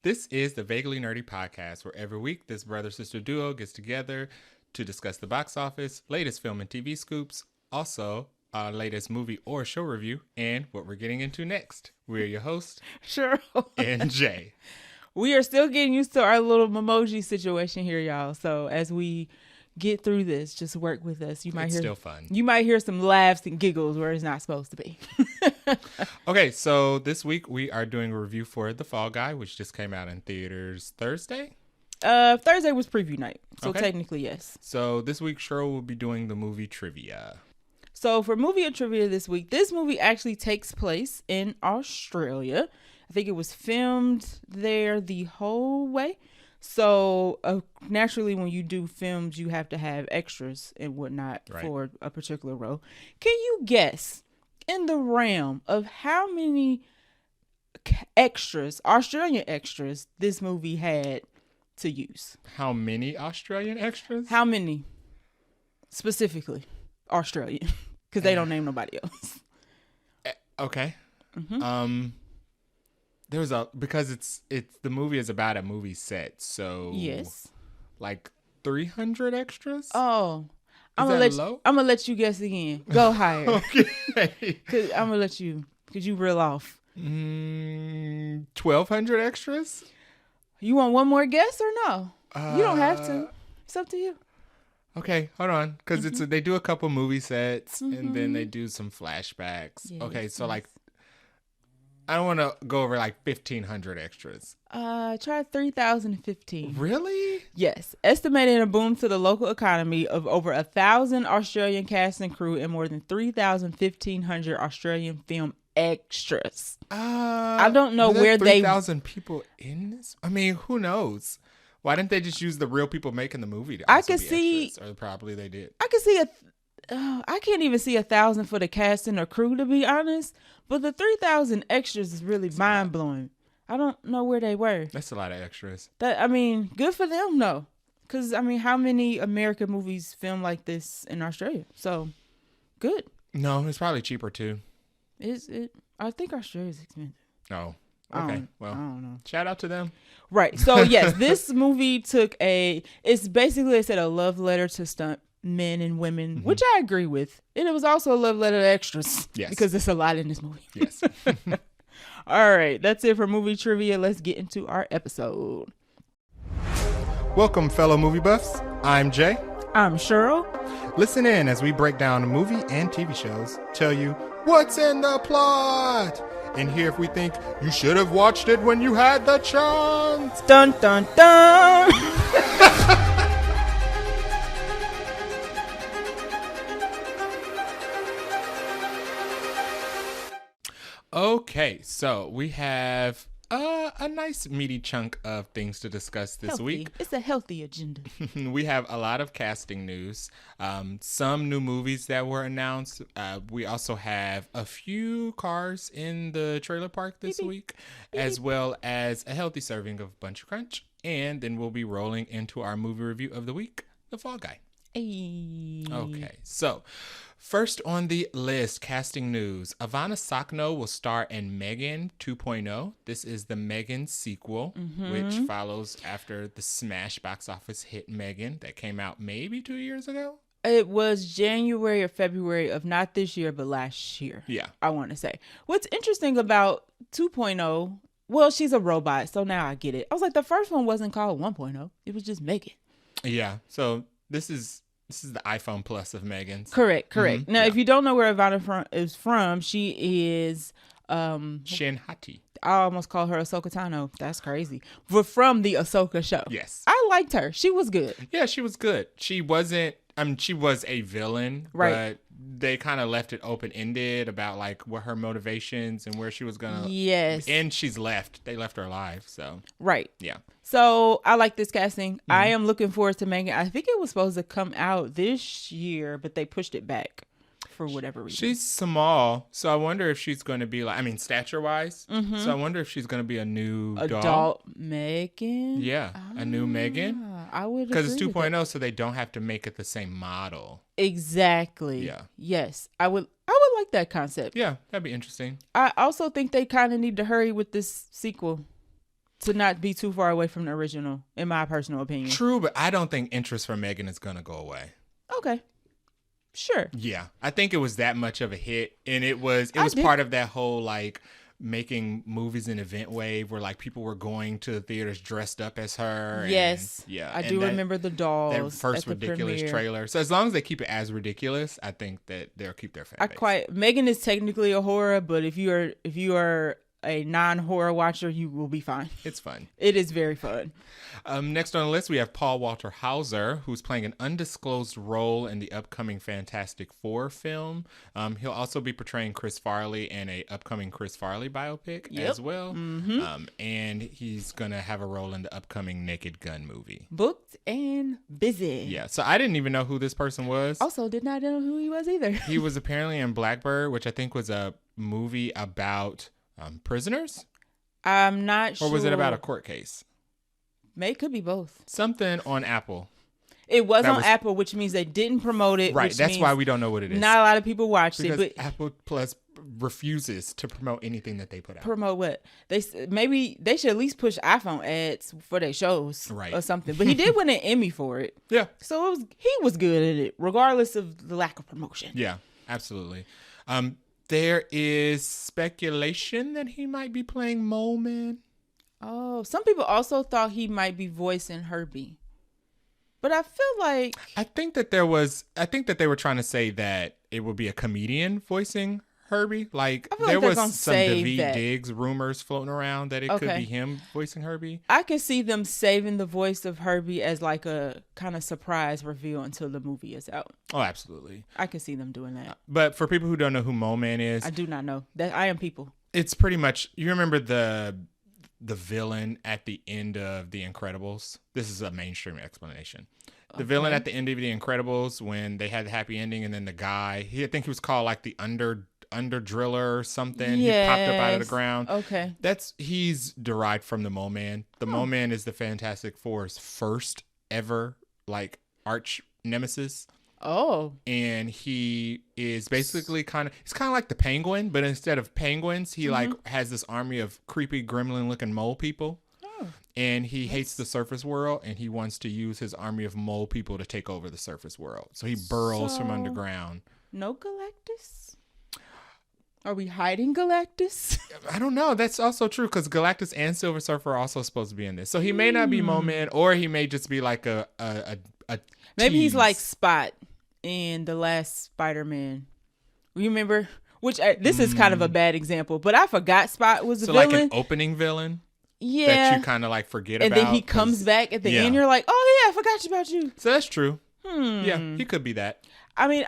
This is the Vaguely Nerdy Podcast, where every week this brother-sister duo gets together to discuss the box office, latest film and TV scoops, also our latest movie or show review, and what we're getting into next. We're your hosts, Sure. and Jay. We are still getting used to our little memoji situation here, y'all. So as we get through this, just work with us. It's still fun. You might hear some laughs and giggles where it's not supposed to be. Okay, so this week we are doing a review for The Fall Guy, which just came out in theaters Thursday. Thursday was preview night, so Okay. technically yes. So this week Cheryl will be doing the movie trivia. So for movie and trivia this week, this movie actually takes place in Australia. I think it was filmed there the whole way. So naturally, when you do films, you have to have extras and whatnot for a particular role. Can you guess in the realm of how many extras, Australian extras, this movie had to use? How many Australian extras? How many specifically Australian? Because they don't name nobody else. Okay. There's because it's the movie is about a movie set, so Yes. like 300 extras. Oh, Is that low? I'm gonna let you guess again. Go higher. Okay. Cause I'm gonna let you, cause you reel off. 1,200 extras. You want one more guess or no? You don't have to. It's up to you. Okay, hold on, because they do a couple movie sets and then they do some flashbacks. Yes, okay, so yes. like I don't want to go over like 1,500 extras. Try 3,015. Really? Yes, estimating a boom to the local economy of over 1,000 Australian cast and crew and more than 3,100 Australian film extras. I don't know where 3,000 people in this. I mean, who knows? Why didn't they just use the real people making the movie to also be extras? Or probably they did. I could see I can't even see 1,000 for the cast and the crew, to be honest. But the 3,000 extras is really mind blowing. I don't know where they were. That's a lot of extras. Good for them, though. Because, how many American movies film like this in Australia? So, good. No, it's probably cheaper too. Is it? I think Australia's expensive. Oh, okay. I don't know. Shout out to them. Right. So, yes, this movie it's basically, they said, a love letter to stunt men and women, which I agree with. And it was also a love letter to extras. Yes. Because there's a lot in this movie. Yes. All right. That's it for movie trivia. Let's get into our episode. Welcome, fellow movie buffs. I'm Jay. I'm Cheryl. Listen in as we break down movie and TV shows, tell you what's in the plot, and hear if we think you should have watched it when you had the chance. Dun, dun, dun. Okay, so we have a nice meaty chunk of things to discuss this week. It's a healthy agenda. We have a lot of casting news, some new movies that were announced. We also have a few cars in the trailer park this week, as well as a healthy serving of Buncha Crunch. And then we'll be rolling into our movie review of the week, The Fall Guy. Hey. Okay, so first on the list, casting news. Ivanna Sakhno will star in Megan 2.0. This is the Megan sequel, which follows after the smash box office hit Megan that came out maybe 2 years ago. It was January or February of not this year, but last year. Yeah. I want to say. What's interesting about 2.0, well, she's a robot, so now I get it. I was like, the first one wasn't called 1.0. It was just Megan. Yeah, so this is the iPhone Plus of Megan's. Correct. Now, if you don't know where Ivanna is from, she is Shin Hati. I almost call her Ahsoka Tano. That's crazy. But from the Ahsoka show. Yes. I liked her. She was good. Yeah, she was good. She wasn't, she was a villain, right? But they kind of left it open-ended about like what her motivations and where she was gonna. Yes. And she's left. They left her alive. So. Right. Yeah. So I like this casting. I am looking forward to Megan. I think it was supposed to come out this year, but they pushed it back for whatever reason. She's small, so I wonder if she's going to be like, stature-wise. So I wonder if she's going to be a new adult Megan. Yeah, a new Megan. I would, because it's 2.0, so they don't have to make it the same model. Exactly. Yeah. Yes, I would like that concept. Yeah, that'd be interesting. I also think they kind of need to hurry with this sequel. to not be too far away from the original, in my personal opinion. True, but I don't think interest from Megan is going to go away. Okay. Sure. Yeah. I think it was that much of a hit. And it was part of that whole like making movies an event wave where like people were going to the theaters dressed up as her. Yes. And, yeah. I do remember the dolls. That first ridiculous trailer. So as long as they keep it as ridiculous, I think that they'll keep their fan base. Megan is technically a horror, but if you are a non-horror watcher, you will be fine. It's fun. It is very fun. Next on the list, we have Paul Walter Hauser, who's playing an undisclosed role in the upcoming Fantastic Four film. He'll also be portraying Chris Farley in a upcoming Chris Farley biopic as well. Mm-hmm. And he's going to have a role in the upcoming Naked Gun movie. Booked and busy. Yeah, so I didn't even know who this person was. Also did not know who he was either. He was apparently in Blackbird, which I think was a movie about prisoners? I'm not sure. Or was it about a court case? Could be both. Something on Apple. It was on Apple, which means they didn't promote it. Right, that's why we don't know what it is. Not a lot of people watched it. But Apple Plus refuses to promote anything that they put out. Promote what? Maybe they should at least push iPhone ads for their shows or something. But he did win an Emmy for it. Yeah. So he was good at it, regardless of the lack of promotion. Yeah, absolutely. There is speculation that he might be playing Mole Man. Oh, some people also thought he might be voicing Herbie. But I feel like I think that they were trying to say that it would be a comedian voicing Herbie. Like there was some Daveed Diggs rumors floating around that it could be him voicing Herbie. I could see them saving the voice of Herbie as like a kind of surprise reveal until the movie is out. Oh, absolutely. I could see them doing that. But for people who don't know who Mole Man is, I do not know. That I am people. It's pretty much, you remember the villain at the end of The Incredibles? This is a mainstream explanation. The villain at the end of The Incredibles, when they had the happy ending, and then the guy, I think he was called like the under driller or something. Yes. He popped up out of the ground. Okay. He's derived from the Mole Man. The Mole Man is the Fantastic Four's first ever like arch nemesis. Oh. And he is basically it's kind of like the Penguin, but instead of penguins, he like has this army of creepy gremlin looking mole people. Oh. And he hates the surface world, and he wants to use his army of mole people to take over the surface world. So he burrows from underground. No Galactus? Are we hiding Galactus? I don't know. That's also true because Galactus and Silver Surfer are also supposed to be in this. So he may not be Mole Man, or he may just be like a maybe he's like Spot in the last Spider-Man. Remember? This is kind of a bad example, but I forgot Spot was a villain. So like an opening villain? Yeah. That you kind of like forget and about. And then he comes back at the end. You're like, oh yeah, I forgot about you. So that's true. Yeah, he could be that. I mean,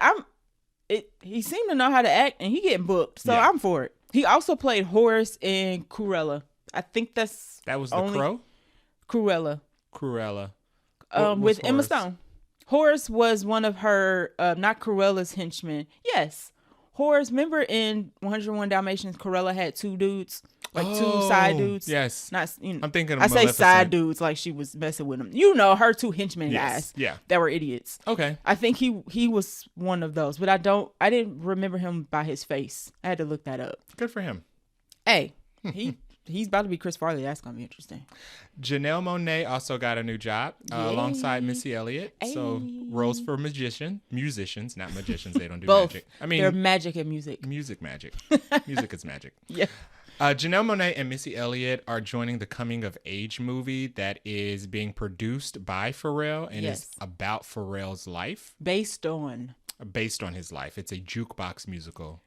he seemed to know how to act, and he getting booked, so I'm for it. He also played Horace in Cruella. I think that was the Crow? Cruella. With Emma Stone. Horace was one of her, not Cruella's henchmen. Yes. Horace, remember in 101 Dalmatians, Cruella had two dudes, two side dudes. Yes. Not, I'm thinking of I say side dudes like she was messing with them. You know, her two henchmen guys. Yeah. That were idiots. Okay. I think he was one of those, but I didn't remember him by his face. I had to look that up. Good for him. Hey, he's about to be Chris Farley. That's going to be interesting. Janelle Monae also got a new job alongside Missy Elliot. Ay. So roles for musicians, not magicians. They don't do both. Magic. I mean, they're magic and music. Music is magic. Yeah. Janelle Monae and Missy Elliott are joining the coming of age movie that is being produced by Pharrell and is about Pharrell's life. Based on his life. It's a jukebox musical.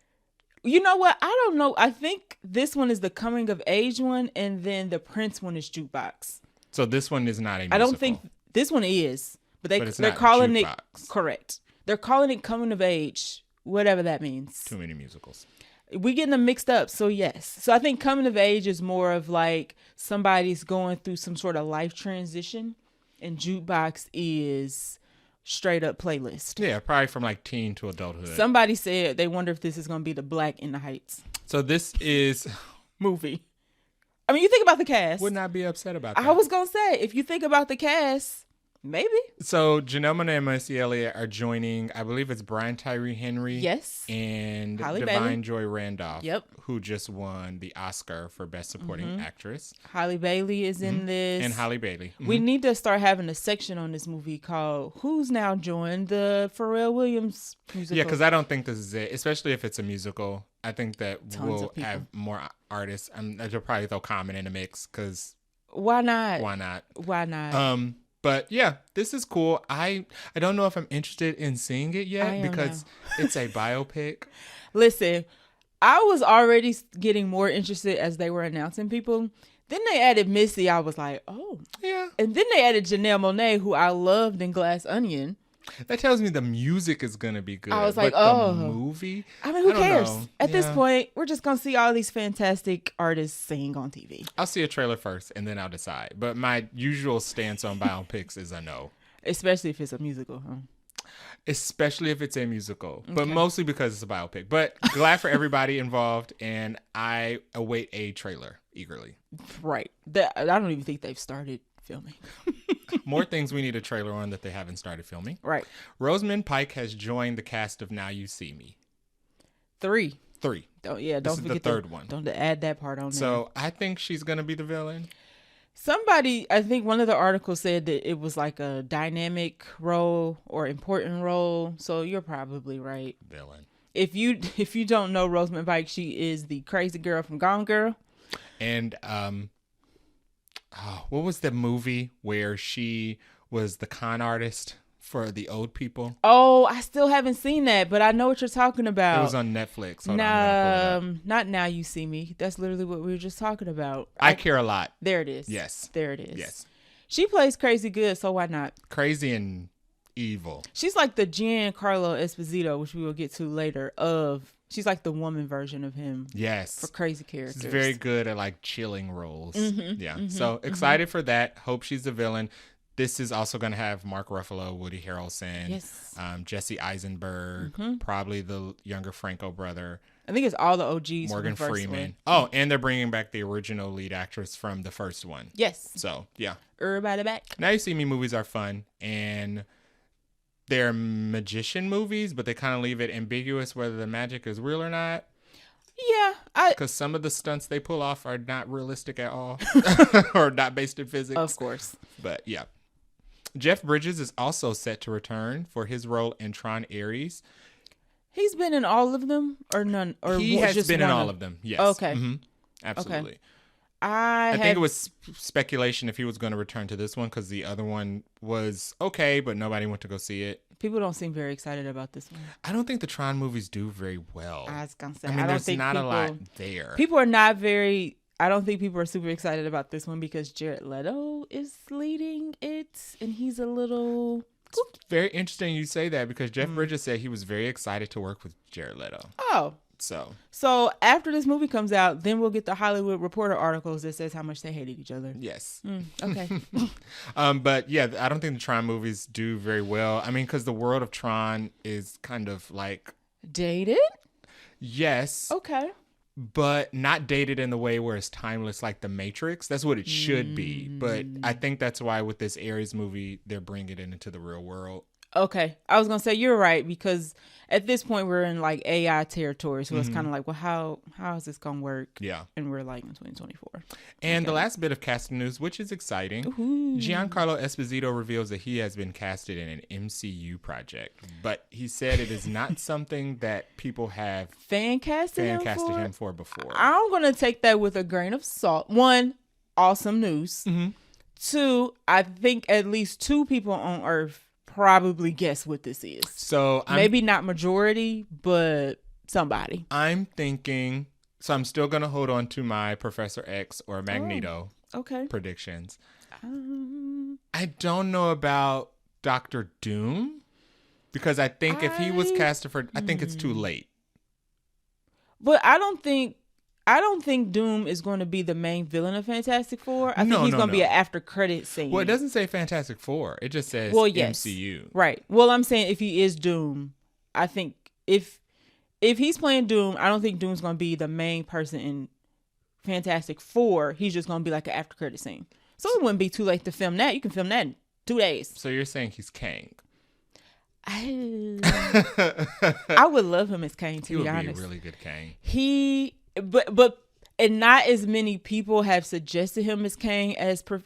You know what? I don't know. I think this one is the coming of age one, and then the Prince one is jukebox. So this one is not a musical. I don't think this one is, but they're calling jukebox. It correct. They're calling it coming of age, whatever that means. Too many musicals. We getting them mixed up, so yes. So I think coming of age is more of like somebody's going through some sort of life transition, and jukebox is straight up playlist. Yeah, probably from like teen to adulthood. Somebody said they wonder if this is going to be the Black in the Heights. So this is movie. I mean, you think about the cast. Would not be upset about that. I was going to say, if you think about the cast, Maybe. So Janelle Monae and Missy Elliot are joining, I believe it's Brian Tyree Henry. Yes. And Halle Divine Bailey. Joy Randolph. Yep. Who just won the Oscar for Best Supporting Actress. Halle Bailey is in this. And Halle Bailey. We need to start having a section on this movie called Who's Now Joined the Pharrell Williams musical. Yeah, because I don't think this is it, especially if it's a musical. I think that Tons we'll of people. have more artists. I'll probably throw Common in the mix because Why not? why not? Why not? But yeah, this is cool. I don't know if I'm interested in seeing it I yet am because it's a biopic. Listen, I was already getting more interested as they were announcing people. Then they added Missy. I was like, oh. Yeah. And then they added Janelle Monae, who I loved in Glass Onion. That tells me the music is going to be good. I was like, but oh. the movie? I mean, who don't cares? know. At this Yeah. point, we're just going to see all these fantastic artists sing on TV. I'll see a trailer first and then I'll decide. But my usual stance on biopics is a no. Especially if it's a musical, huh? Especially if it's a musical, but mostly because it's a biopic. But glad for everybody involved, and I await a trailer eagerly. Right. I don't even think they've started filming. More things we need a trailer on that they haven't started filming. Right. Rosamund Pike has joined the cast of Now You See Me. 3. 3. Don't This is forget the third one. Don't add that part on there. So I think she's going to be the villain. Somebody, I think one of the articles said that it was like a dynamic role or important role. So you're probably right. Villain. If you don't know Rosamund Pike, she is the crazy girl from Gone Girl. And what was the movie where she was the con artist for the old people? Oh, I still haven't seen that, but I know what you're talking about. It was on Netflix. Hold on, I'm gonna pull it up. Not Now You See Me. That's literally what we were just talking about. I Care a Lot. There it is. Yes. There it is. Yes. She plays crazy good, so why not? Crazy and evil. She's like the Giancarlo Esposito, which we will get to later, she's like the woman version of him. Yes. For crazy characters. She's very good at like chilling roles. So excited for that. Hope she's the villain. This is also going to have Mark Ruffalo, Woody Harrelson, Yes. Jesse Eisenberg, probably the younger Franco brother, I think it's all the OGs. Morgan from the first Freeman. one. Oh, and they're bringing back the original lead actress from the first one. Yes. So, yeah. Everybody back. Now You See Me movies are fun, and they're magician movies, but they kind of leave it ambiguous whether the magic is real or not. Yeah. Because some of the stunts they pull off are not realistic at all or not based in physics. Of course. But, yeah. Jeff Bridges is also set to return for his role in Tron Ares. He's been in all of them or none? Or He has just been in one all of them. Yes. Okay. Absolutely. Okay. I think it was speculation if he was going to return to this one because the other one was okay, but nobody went to go see it. People don't seem very excited about this one. I don't think the Tron movies do very well. I was gonna say, I mean, don't there's think not people, a lot there. People are not very. I don't think people are super excited about this one because Jared Leto is leading it, and he's a little. It's very interesting you say that because Jeff Bridges said he was very excited to work with Jared Leto. Oh. So after this movie comes out, then we'll get the Hollywood Reporter articles that says how much they hated each other. Yes. Okay. But yeah, I don't think the Tron movies do very well. I mean, because the world of Tron is kind of like Dated? Yes. Okay. But not dated in the way where it's timeless like The Matrix. That's what it should be. But I think that's why with this Ares movie, they're bringing it into the real world. Okay. I was going to say you're right because at this point we're in like AI territory. So it's kind of like, well, how is this going to work? Yeah. And we're like in 2024. And the last bit of casting news, which is exciting. Ooh. Giancarlo Esposito reveals that he has been casted in an MCU project. But he said it is not something that people have Fan casted him for before. I'm going to take that with a grain of salt. One, awesome news. Two, I think at least 2 people on Earth probably guess what this is. So maybe not majority, but somebody. I'm thinking, so I'm still going to hold on to my Professor X or Magneto predictions. I don't know about Dr. Doom because I think if he was casted for, I think it's too late. But I don't think Doom is going to be the main villain of Fantastic Four. I think he's going to be an after credit scene. Well, it doesn't say Fantastic Four. It just says MCU. Right. Well, I'm saying if he is Doom, I think if he's playing Doom, I don't think Doom's going to be the main person in Fantastic Four. He's just going to be like an after credit scene. So it wouldn't be too late to film that. You can film that 2 days. So you're saying he's Kang? I would love him as Kang, to be honest. He would be a really good Kang. But and not as many people have suggested him as Kang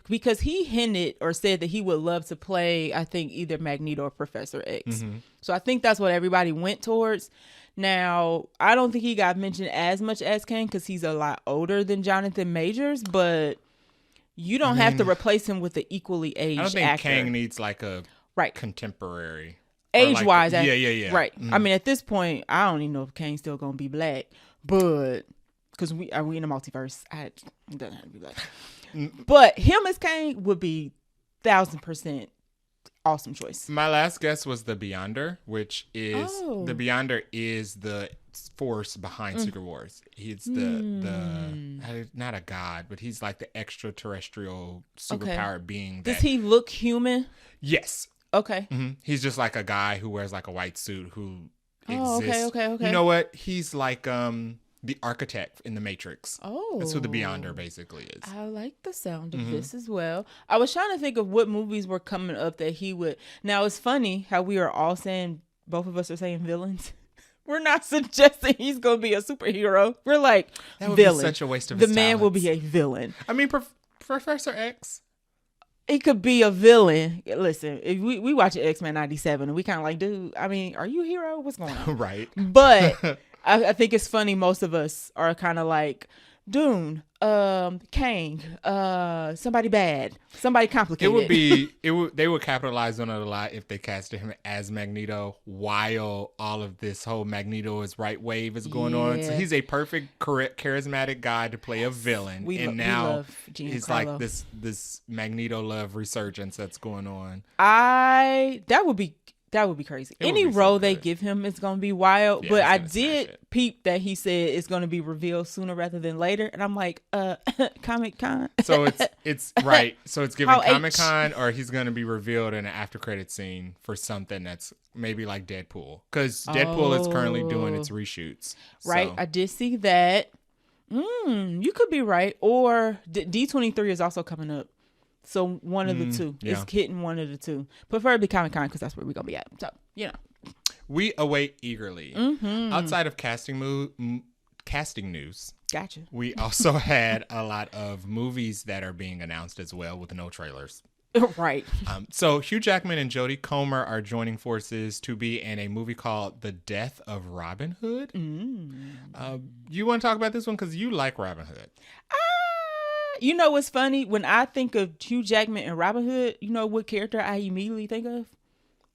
because he hinted or said that he would love to play, I think, either Magneto or Professor X. Mm-hmm. So I think that's what everybody went towards. Now, I don't think he got mentioned as much as Kang because he's a lot older than Jonathan Majors, but you don't have to replace him with an equally aged actor. I don't think Kang needs like a contemporary. Age-wise. Yeah. Right. Mm-hmm. I mean, at this point, I don't even know if Kang's still going to be black, but... because we in the multiverse. It doesn't have to be black. But him as Kang would be 1,000% awesome choice. My last guess was the Beyonder, which is the Beyonder is the force behind Secret Wars. He's the not a god, but he's like the extraterrestrial superpowered being. Does he look human? Yes. Okay. Mm-hmm. He's just like a guy who wears like a white suit who exists. Okay. You know what? He's like the architect in the Matrix. Oh. That's who the Beyonder basically is. I like the sound of this as well. I was trying to think of what movies were coming up that he would. Now, it's funny how we are all saying, both of us are saying villains. We're not suggesting he's going to be a superhero. We're like, that would villain. Be such a waste of the his man talents. will be a villain. I mean, Professor X. He could be a villain. Listen, if we watch X-Men 97 and we kind of like, dude, I mean, are you a hero? What's going on? Right. But I think it's funny. Most of us are kind of like Dune, Kang, somebody bad, somebody complicated. They would capitalize on it a lot if they casted him as Magneto while all of this whole Magneto is right wave is going on. So he's a perfect, charismatic guy to play a villain. Now he's like this Magneto love resurgence that's going on. That would be crazy. Any role they give him is going to be wild. Yeah, but I did peep that he said it's going to be revealed sooner rather than later. And I'm like, Comic-Con. So it's right. So it's given Comic-Con or he's going to be revealed in an after credit scene for something that's maybe like Deadpool. Because Deadpool is currently doing its reshoots. Right. So. I did see that. You could be right. Or D23 is also coming up. So one of the two. Yeah. It's hitting one of the two. Preferably Comic-Con because that's where we're going to be at. So, We await eagerly. Mm-hmm. Outside of casting news. Gotcha. We also had a lot of movies that are being announced as well with no trailers. Right. So Hugh Jackman and Jodie Comer are joining forces to be in a movie called The Death of Robin Hood. You want to talk about this one because you like Robin Hood. You know what's funny? When I think of Hugh Jackman and Robin Hood, you know what character I immediately think of?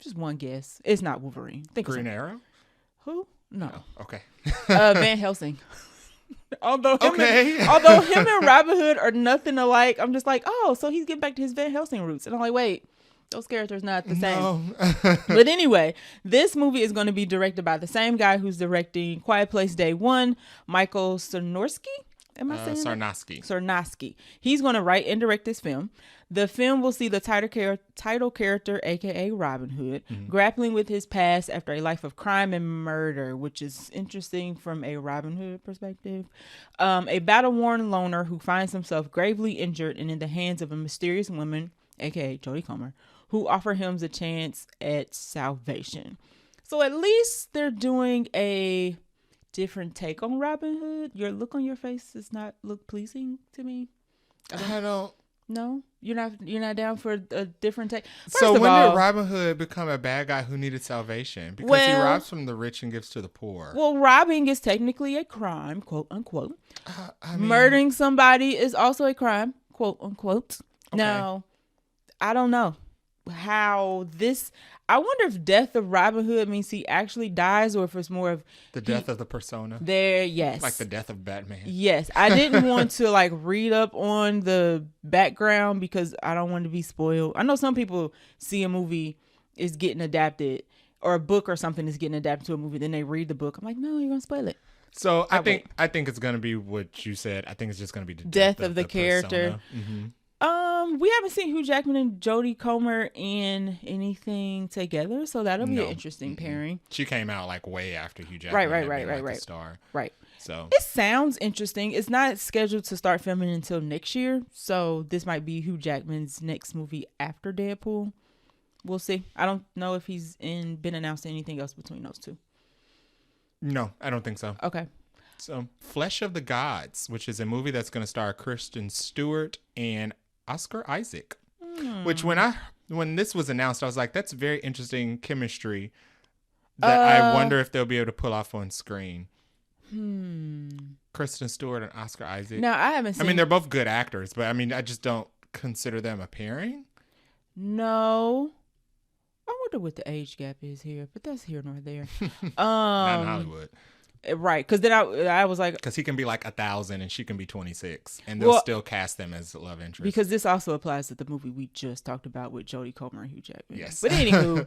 Just one guess. It's not Wolverine. Green Arrow? Who? No. Oh, okay. Van Helsing. Although him and Robin Hood are nothing alike, I'm just like, oh, so he's getting back to his Van Helsing roots. And I'm like, wait, those characters not the same. No. But anyway, this movie is going to be directed by the same guy who's directing Quiet Place Day 1, Michael Sarnoski. Am I saying Sarnoski. He's going to write and direct this film. The film will see the title character, aka Robin Hood, grappling with his past after a life of crime and murder, which is interesting from a Robin Hood perspective. A battle-worn loner who finds himself gravely injured and in the hands of a mysterious woman, aka Jodie Comer, who offer him a chance at salvation. So at least they're doing a different take on Robin Hood. Your look on your face does not look pleasing to me. I don't. No, you're not down for a different take. So when did Robin Hood become a bad guy who needed salvation? Because he robs from the rich and gives to the poor. Well, robbing is technically a crime, quote unquote. Murdering somebody is also a crime, quote unquote. Okay. Now, I don't know how this. I wonder if Death of Robin Hood means he actually dies or if it's more of the death of the persona. Yes. Like the death of Batman. Yes. I didn't want to read up on the background because I don't want to be spoiled. I know some people see a movie is getting adapted or a book or something is getting adapted to a movie. Then they read the book. I'm like, no, you're going to spoil it. So I think it's going to be what you said. I think it's just going to be the death of the character. Mm-hmm. We haven't seen Hugh Jackman and Jodie Comer in anything together, so that'll be an interesting pairing. She came out way after Hugh Jackman. Right. Star. Right. So it sounds interesting. It's not scheduled to start filming until next year, so this might be Hugh Jackman's next movie after Deadpool. We'll see. I don't know if he's been announced anything else between those two. No, I don't think so. Okay. So Flesh of the Gods, which is a movie that's going to star Kristen Stewart and Oscar Isaac. Which when this was announced, I was like, that's very interesting chemistry that I wonder if they'll be able to pull off on screen. Kristen Stewart and Oscar Isaac. No, I haven't seen. I mean, they're both good actors, but I mean, I just don't consider them a pairing. No. I wonder what the age gap is here, but that's here nor there. Not in Hollywood. Right, because then I was like... Because he can be like 1,000 and she can be 26, and they'll still cast them as love interest. Because this also applies to the movie we just talked about with Jodie Comer and Hugh Jackman. Yes. But anywho,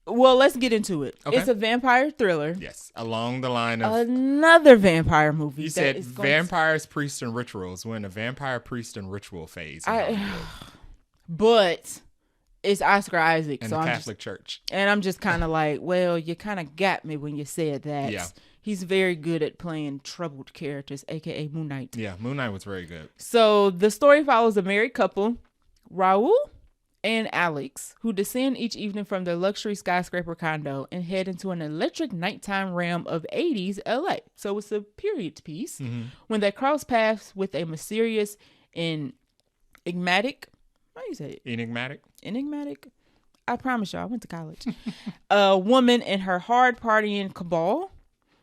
let's get into it. Okay. It's a vampire thriller. Yes, along the line of... Another vampire movie. You said vampires, priests, and rituals. We're in a vampire, priest, and ritual phase. But... it's Oscar Isaac. And the Catholic Church. And I'm just kind of like, well, you kind of got me when you said that. Yeah. He's very good at playing troubled characters, a.k.a. Moon Knight. Yeah, Moon Knight was very good. So the story follows a married couple, Raul and Alex, who descend each evening from their luxury skyscraper condo and head into an electric nighttime realm of 80s LA. So it's a period piece. When they cross paths with a mysterious and enigmatic... How do you say it? Enigmatic? I promise y'all, I went to college. A woman and her hard partying cabal.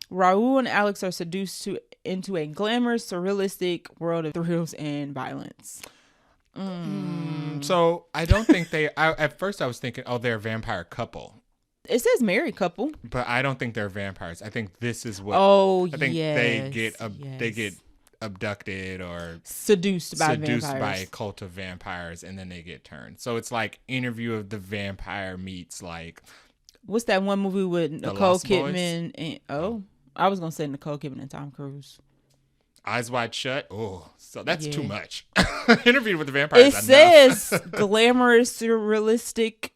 Raul and Alex are seduced into a glamorous, surrealistic world of thrills and violence. So I don't think at first I was thinking, they're a vampire couple. It says married couple. But I don't think they're vampires. I think this is what... I think they get abducted or seduced by a cult of vampires, and then they get turned. So it's like Interview of the Vampire meets like... What's that one movie with Nicole Kidman? And, I was going to say Nicole Kidman and Tom Cruise. Eyes Wide Shut? Oh, so that's too much. Interview with the Vampires. It says glamorous, surrealistic,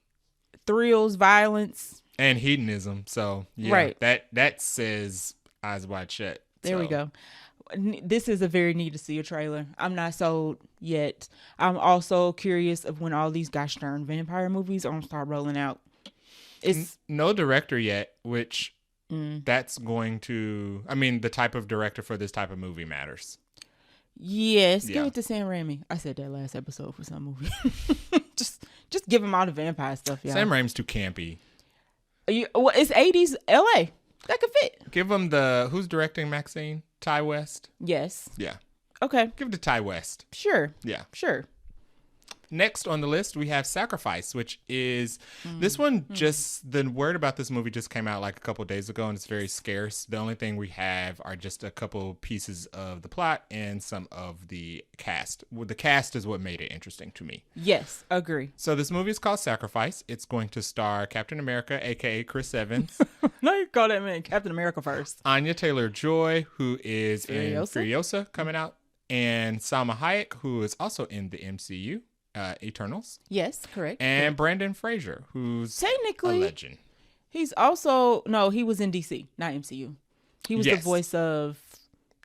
thrills, violence. And hedonism. So, yeah. Right. That says Eyes Wide Shut. There we go. This is a very need to see a trailer. I'm not sold yet. I'm also curious of when all these gosh darn vampire movies are going to start rolling out. It's no director yet, which that's going to... I mean, the type of director for this type of movie matters. Yes, give it to Sam Raimi. I said that last episode for some movie. just give him all the vampire stuff, y'all. Sam Raimi's too campy. It's 80s LA. That could fit. Give him who's directing Maxine? Ty West? Yes. Yeah. Okay. Give it to Ty West. Sure. Yeah. Sure. Next on the list, we have Sacrifice, which is this one. Just the word about this movie just came out like a couple days ago, and it's very scarce. The only thing we have are just a couple pieces of the plot and some of the cast. Well, the cast is what made it interesting to me. Yes, agree. So this movie is called Sacrifice. It's going to star Captain America, aka Chris Evans. No, you call that man Captain America first. Anya Taylor-Joy, who is in Furiosa, coming out, and Salma Hayek, who is also in the MCU. Eternals. Yes, correct. And Brandon Fraser, who's technically a legend. He's also he was in DC, not MCU. He was the voice of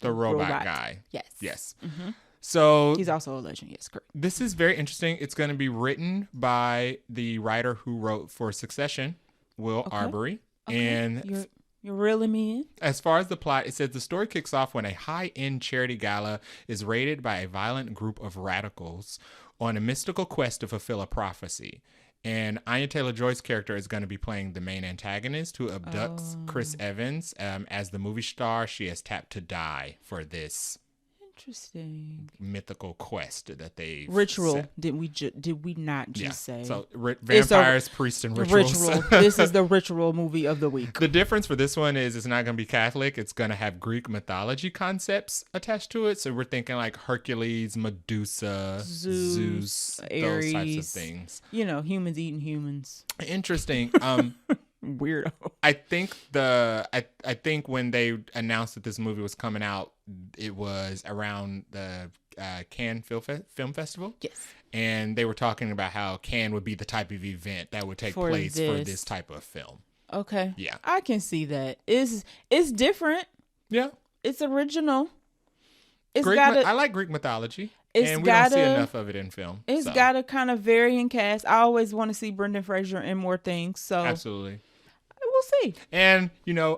the robot guy. Yes. Mm-hmm. So he's also a legend. Yes, correct. This is very interesting. It's going to be written by the writer who wrote for Succession, Will Arbery. Okay. And you're reeling me in. As far as the plot, it says the story kicks off when a high-end charity gala is raided by a violent group of radicals on a mystical quest to fulfill a prophecy. And Anya Taylor-Joy's character is going to be playing the main antagonist who abducts Chris Evans. As the movie star, she is tapped to die for this interesting mythical quest that they ritual set. Did we not just say so vampires, priests, and rituals. This is the ritual movie of the week. The difference for this one is it's not going to be Catholic. It's going to have Greek mythology concepts attached to it. So we're thinking like Hercules, Medusa, Zeus, Ares, those types of things. Humans eating humans. Interesting. Weirdo. I think when they announced that this movie was coming out, it was around the Cannes Film Festival. Yes. And they were talking about how Cannes would be the type of event that would take place for this type of film. Okay. Yeah. I can see that. It's different. Yeah. It's original. It's I like Greek mythology. And we don't see enough of it in film. It's got a kind of varying cast. I always want to see Brendan Fraser in more things. So absolutely. We'll see. And,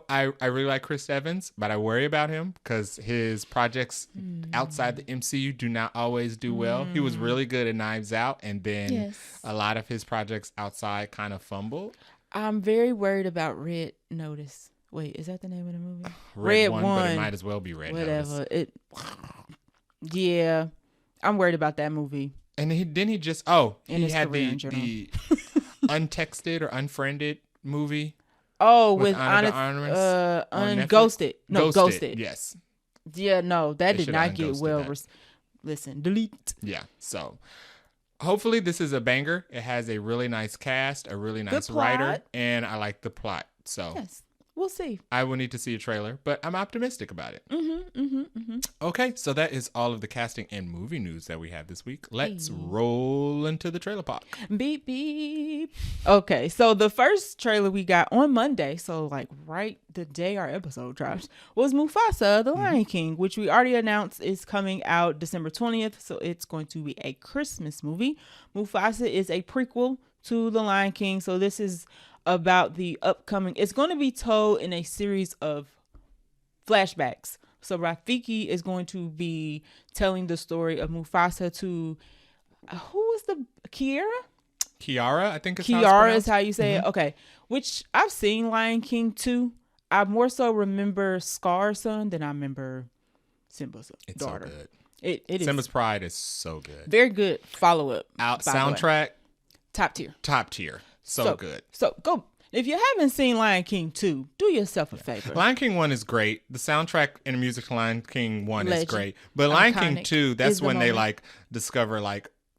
I really like Chris Evans, but I worry about him because his projects outside the MCU do not always do well. He was really good at Knives Out, and then a lot of his projects outside kind of fumbled. I'm very worried about Red Notice. Wait, is that the name of the movie? Red One, but it might as well be Red Whatever. Notice. Yeah, I'm worried about that movie. And he had the untexted or unfriended movie. Oh, with Ghosted. No, Ghosted. Yes. Yeah, no, that did not get well. Listen, delete. Yeah, so hopefully this is a banger. It has a really nice cast, a really nice writer, and I like the plot. So yes, we'll see. I will need to see a trailer, but I'm optimistic about it. Okay, so that is all of the casting and movie news that we have this week. Let's roll into the trailer park. Beep, beep. Okay, so the first trailer we got on Monday, so like right the day our episode drops, was Mufasa, the Lion King, which we already announced is coming out December 20th, so it's going to be a Christmas movie. Mufasa is a prequel to the Lion King, so this is about the upcoming, it's going to be told in a series of flashbacks. So Rafiki is going to be telling the story of Mufasa to, who is the, Kiara, I think it's Kiara is how you say it. Okay. Which I've seen Lion King 2. I more so remember Scar's son than I remember Simba's daughter. So good. It is. Simba's Pride is so good. Very good follow up. Soundtrack. Top tier. So good. So go. If you haven't seen Lion King 2, do yourself a favor. Lion King 1 is great. The soundtrack and the music to Lion King 1 is great. But Lion King 2, that's when they discover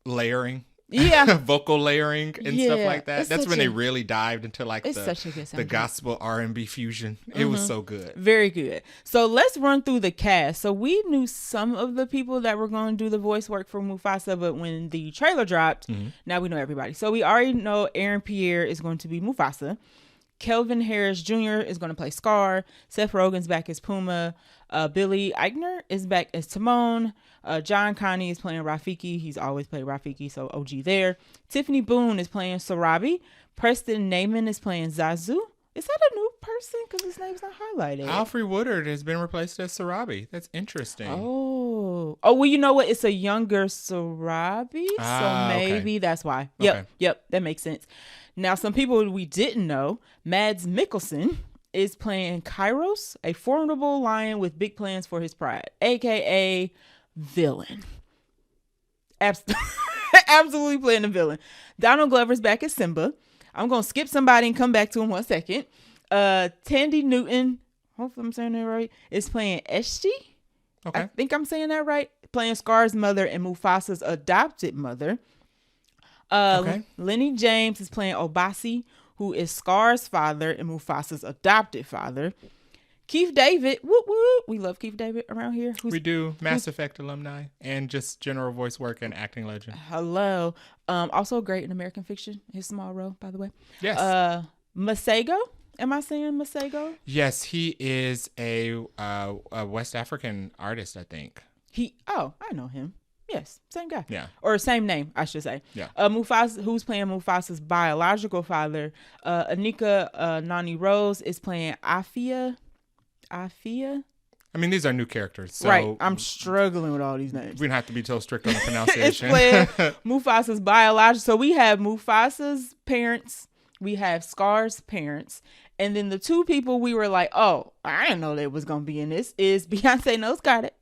layering. Yeah. Vocal layering and stuff like that. That's when they really dived into the gospel R&B fusion. It was so good. Very good. So let's run through the cast. So we knew some of the people that were going to do the voice work for Mufasa, but when the trailer dropped, now we know everybody. So we already know Aaron Pierre is going to be Mufasa. Kelvin Harris Jr. is going to play Scar. Seth Rogen's back as Puma. Billy Eichner is back as Timon. John Connie is playing Rafiki. He's always played Rafiki, so OG there. Tiffany Boone is playing Sarabi. Preston Naiman is playing Zazu. Is that a new person? Because his name's not highlighted. Alfre Woodard has been replaced as Sarabi. That's interesting. Oh, well, you know what? It's a younger Sarabi, so maybe that's why. Yep, that makes sense. Now, some people we didn't know, Mads Mikkelsen is playing Kairos, a formidable lion with big plans for his pride, a.k.a. villain. Absolutely playing the villain. Donald Glover's back as Simba. I'm going to skip somebody and come back to him 1 second. Tandy Newton, hopefully I'm saying that right, is playing Eshti. Okay. I think I'm saying that right. Playing Scar's mother and Mufasa's adopted mother. Lenny James is playing Obasi, who is Scar's father and Mufasa's adopted father. Keith David, whoop whoop, we love Keith David around here. We do. Mass Effect alumni and just general voice work and acting legend. Hello. Also great in American Fiction. His small role, by the way. Yes. Masego. Am I saying Masego? Yes, he is a West African artist, I think. I know him. Yes, same guy. Yeah. Or same name, I should say. Yeah. Mufasa, who's playing Mufasa's biological father. Anika Nani Rose is playing Afia. I mean, these are new characters. So right. I'm struggling with all these names. We don't have to be so strict on the pronunciation. It's playing Mufasa's biological. So we have Mufasa's parents. We have Scar's parents. And then the two people we were like, oh, I didn't know they was going to be in this is Beyonce Knows Got It.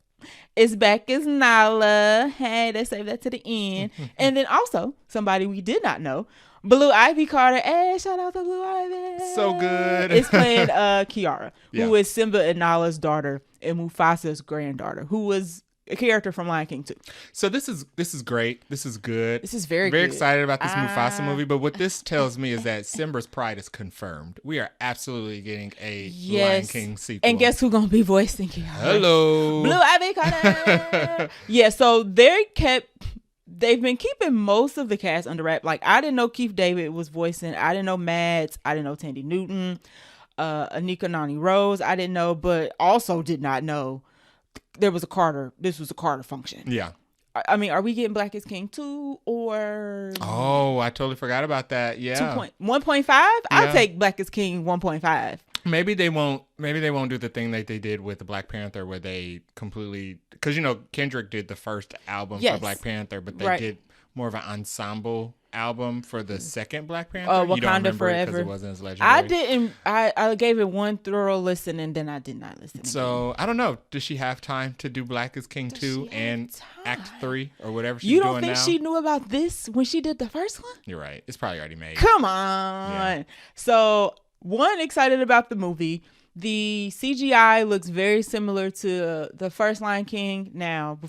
It's back as Nala. Hey, they saved that to the end. And then also somebody we did not know, Blue Ivy Carter. Hey, shout out to Blue Ivy. So good. It's playing Kiara, who is Simba and Nala's daughter and Mufasa's granddaughter, who was a character from Lion King 2. So this is great. This is good. This is very good. Excited about this Mufasa movie. But what this tells me is that Simba's Pride is confirmed. We are absolutely getting a Lion King sequel. And guess who's gonna be voicing Kiara? Hello, Blue Ivy Carter. Yeah. So they kept they've been keeping most of the cast under wrap. Like, I didn't know Keith David was voicing. I didn't know Mads. I didn't know Tandy Newton, Anika Noni Rose. I didn't know, but also did not know there was a Carter. This was a Carter function. Yeah. I mean, are we getting Black is King 2 or? Oh, I totally forgot about that. Yeah. 1.5? I'll take Black is King 1.5. Maybe they won't do the thing that they did with the Black Panther where they completely, because Kendrick did the first album for Black Panther, but they did more of an ensemble album for the second Black Panther. Wakanda you don't remember Forever. Because it wasn't as legendary. I gave it one thorough listen and then I did not listen. So I don't know. Does she have time to do Black is King 2 and Act 3 or whatever she's doing now? You don't think she knew about this when she did the first one? You're right. It's probably already made. Come on. Yeah. So, one, excited about the movie. The CGI looks very similar to the first Lion King. Now, the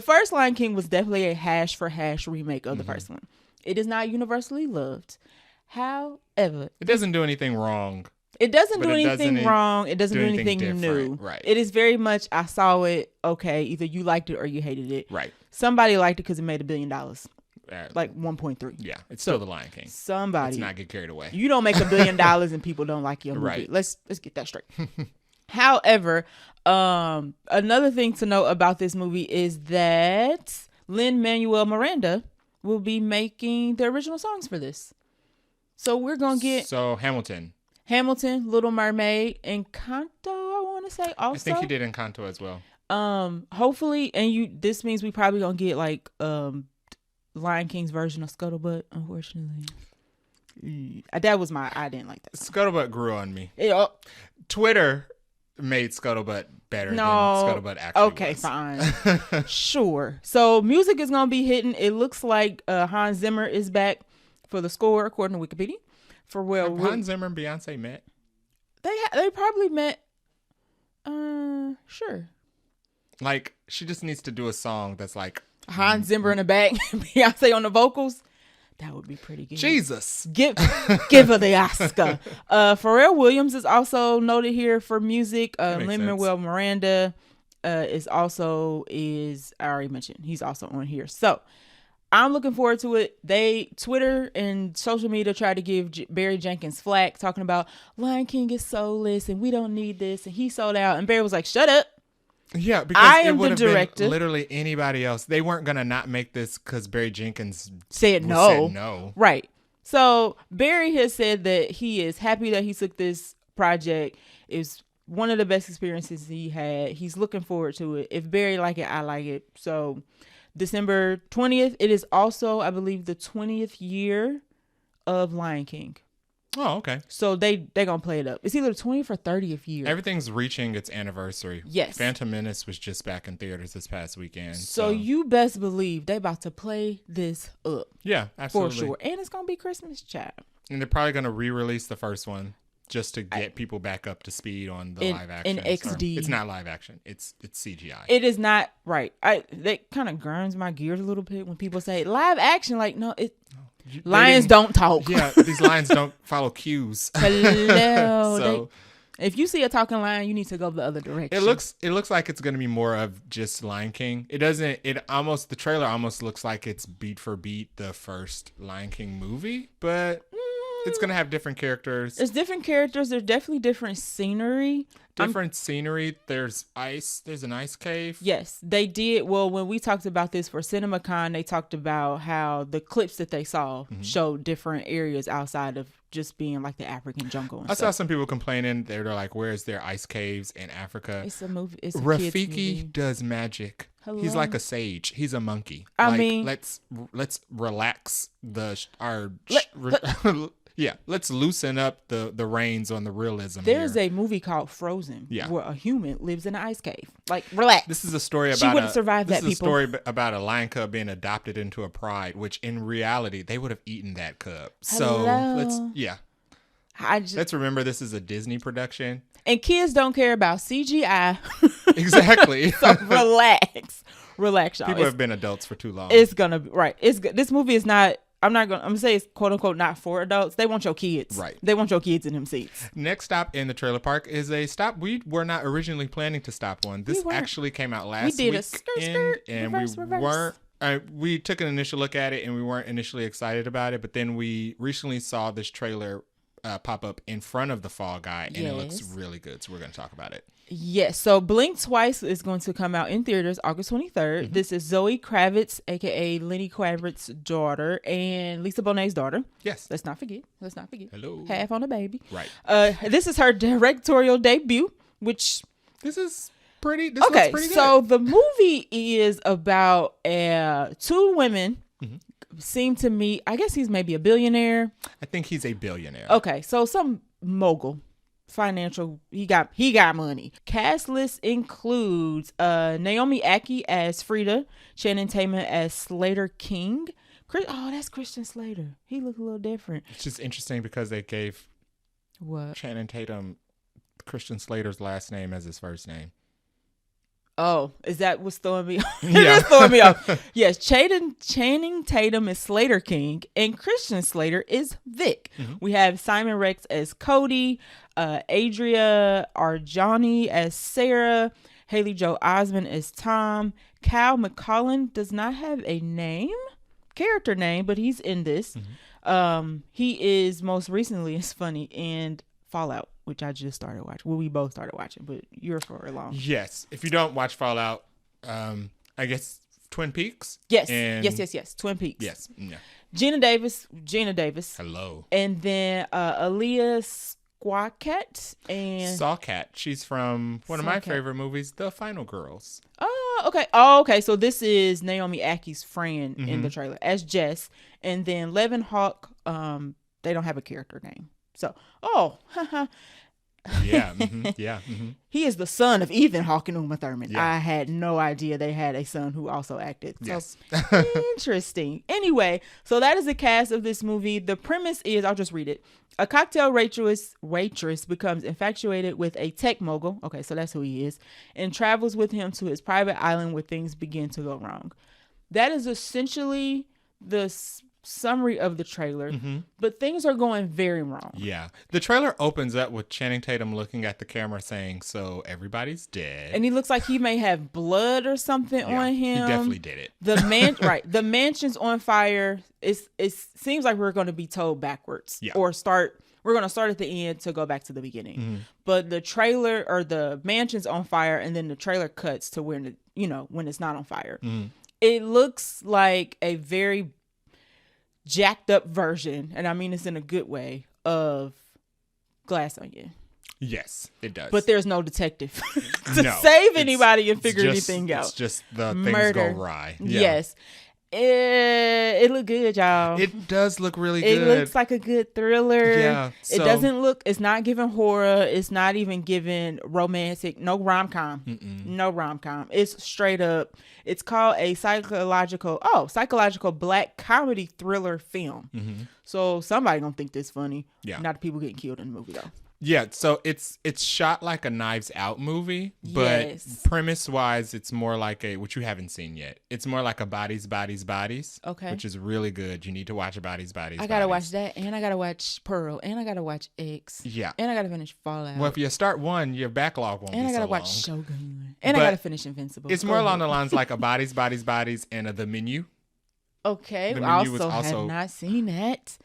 first Lion King was definitely a hash for hash remake of the first one. It is not universally loved. However, it doesn't do anything wrong. It doesn't do anything wrong. It doesn't do anything new. Right. It is very much, I saw it. Okay. Either you liked it or you hated it. Right. Somebody liked it because it made $1 billion. Like 1.3. Yeah, it's still the Lion King. Let's not get carried away. You don't make $1 billion and people don't like your movie. Right. Let's get that straight. However, another thing to note about this movie is that Lin-Manuel Miranda will be making the original songs for this. So we're gonna get Hamilton, Little Mermaid, Encanto. I want to say also. I think he did Encanto as well. Hopefully, and this means we probably gonna get like Lion King's version of Scuttlebutt, unfortunately. That was I didn't like that song. Scuttlebutt grew on me. Twitter made Scuttlebutt better than Scuttlebutt actually was. Fine. Sure. So music is going to be hitting. It looks like Hans Zimmer is back for the score, according to Wikipedia. Hans Zimmer and Beyonce met? They probably met. Sure. Like, she just needs to do a song that's like Hans Zimmer in the back, Beyonce on the vocals. That would be pretty good. Jesus. Give her the Oscar. Pharrell Williams is also noted here for music. Lin-Manuel Miranda I already mentioned. He's also on here. So I'm looking forward to it. Twitter and social media tried to give Barry Jenkins flack, talking about Lion King is soulless and we don't need this. And he sold out. And Barry was like, shut up. Yeah, because it would have been literally anybody else. They weren't going to not make this because Barry Jenkins said no. Right. So Barry has said that he is happy that he took this project. It was one of the best experiences he had. He's looking forward to it. If Barry like it, I like it. So December 20th. It is also, I believe, the 20th year of Lion King. Oh, okay. So they're going to play it up. It's either the 20th or 30th year. Everything's reaching its anniversary. Yes. Phantom Menace was just back in theaters this past weekend. So you best believe they about to play this up. Yeah, absolutely. For sure. And it's going to be Christmas, child. And they're probably going to re-release the first one just to get people back up to speed on the live action. In XD. It's not live action. It's CGI. It is not, right. That kind of grinds my gears a little bit when people say live action. Like, no, lions don't talk. Yeah, these lions don't follow cues. Hello. So if you see a talking lion, you need to go the other direction. It looks like it's going to be more of just Lion King. The trailer almost looks like it's beat for beat the first Lion King movie, but it's going to have different characters. There's different characters. There's definitely different scenery. Scenery. There's ice. There's an ice cave. Yes, they did. Well, when we talked about this for CinemaCon, they talked about how the clips that they saw showed different areas outside of just being like the African jungle. And I saw some people complaining. They're like, "Where's their ice caves in Africa?" It's a movie. It's a Rafiki kids movie. does magic. Hello? He's like a sage. He's a monkey. I mean, let's relax let's loosen up the reins on the realism. There's a movie called Frozen where a human lives in an ice cave. Like, relax. This is a story about she wouldn't survive that. This is a story about a lion cub being adopted into a pride, which in reality they would have eaten that cub. Hello? So let's remember this is a Disney production, and kids don't care about CGI. Exactly. So relax, y'all. People have been adults for too long. It's gonna be right. This movie is not. I'm gonna say it's quote unquote not for adults. They want your kids. Right. They want your kids in them seats. Next stop in the trailer park is a stop we were not originally planning to stop on. This actually came out last week. We did a skirt, and reverse. weren't. We took an initial look at it and we weren't initially excited about it, but then we recently saw this trailer pop up in front of the Fall Guy, and it looks really good. So we're going to talk about it. Yes. So Blink Twice is going to come out in theaters August 23rd. Mm-hmm. This is Zoe Kravitz, aka Lenny Kravitz's daughter, and Lisa Bonet's daughter. Yes. Let's not forget. Hello. Half on a baby. Right. This is her directorial debut, which looks pretty good. So the movie is about two women. Mm-hmm. Seem to me, I guess he's maybe a billionaire. I think he's a billionaire. Okay, so some mogul, financial. He got money. Cast list includes Naomi Ackie as Frida, Channing Tatum as Slater King. That's Christian Slater. He looked a little different. It's just interesting because they gave Channing Tatum Christian Slater's last name as his first name. Oh, is that what's throwing me off? Yeah. It's throwing me off. Yes, Channing Tatum is Slater King, and Christian Slater is Vic. Mm-hmm. We have Simon Rex as Cody, Adria Arjani as Sarah, Haley Joel Osment as Tom. Cal McCullen does not have a character name, but he's in this. Mm-hmm. He is most recently, it's funny, in Fallout, which I just started watching. Well, we both started watching, but you're for it long. Yes. If you don't watch Fallout, I guess Twin Peaks? Yes. Yes. Twin Peaks. Yes. Yeah. Gina Davis. Hello. And then Aaliyah Squawcat and Sawcat. She's from one of my favorite movies, The Final Girls. Oh, okay. So this is Naomi Akkie's friend in the trailer as Jess. And then Levin Hawk, they don't have a character name. So, yeah, yeah. Mm-hmm. He is the son of Ethan Hawke and Uma Thurman. Yeah. I had no idea they had a son who also acted. So, yes. interesting. Anyway, so that is the cast of this movie. The premise is, I'll just read it. A cocktail waitress becomes infatuated with a tech mogul. Okay, so that's who he is. And travels with him to his private island where things begin to go wrong. That is essentially the summary of the trailer, but things are going very wrong. Yeah. The trailer opens up with Channing Tatum looking at the camera saying, so everybody's dead. And he looks like he may have blood or something on him. He definitely did it. The mansion's on fire. It seems like we're going to be told backwards or we're going to start at the end to go back to the beginning. Mm-hmm. But the trailer or the mansion's on fire and then the trailer cuts to when it's not on fire. Mm-hmm. It looks like a very jacked up version, and I mean this in a good way, of Glass Onion. Yes, it does. But there's no detective to save anybody and figure anything out. It's just the things go awry. Yeah. Yes. It looked good, y'all. It does look really good. It looks like a good thriller. Yeah. It's not giving horror. It's not even giving romantic. No rom-com. No rom-com. It's straight up. It's called a psychological black comedy thriller film. Mm-hmm. So somebody gonna think this funny. Yeah. Not the people getting killed in the movie though. Yeah, so it's shot like a Knives Out movie, but premise-wise, it's more like which you haven't seen yet. It's more like a Bodies. Okay. Which is really good. You need to watch a Bodies. I gotta watch that, and I gotta watch Pearl, and I gotta watch X. Yeah. And I gotta finish Fallout. Well, if you start one, your backlog won't be so long. And I gotta watch Shogun. And I gotta finish Invincible. It's more along the lines like a Bodies, and The Menu. Okay. I also have not seen that.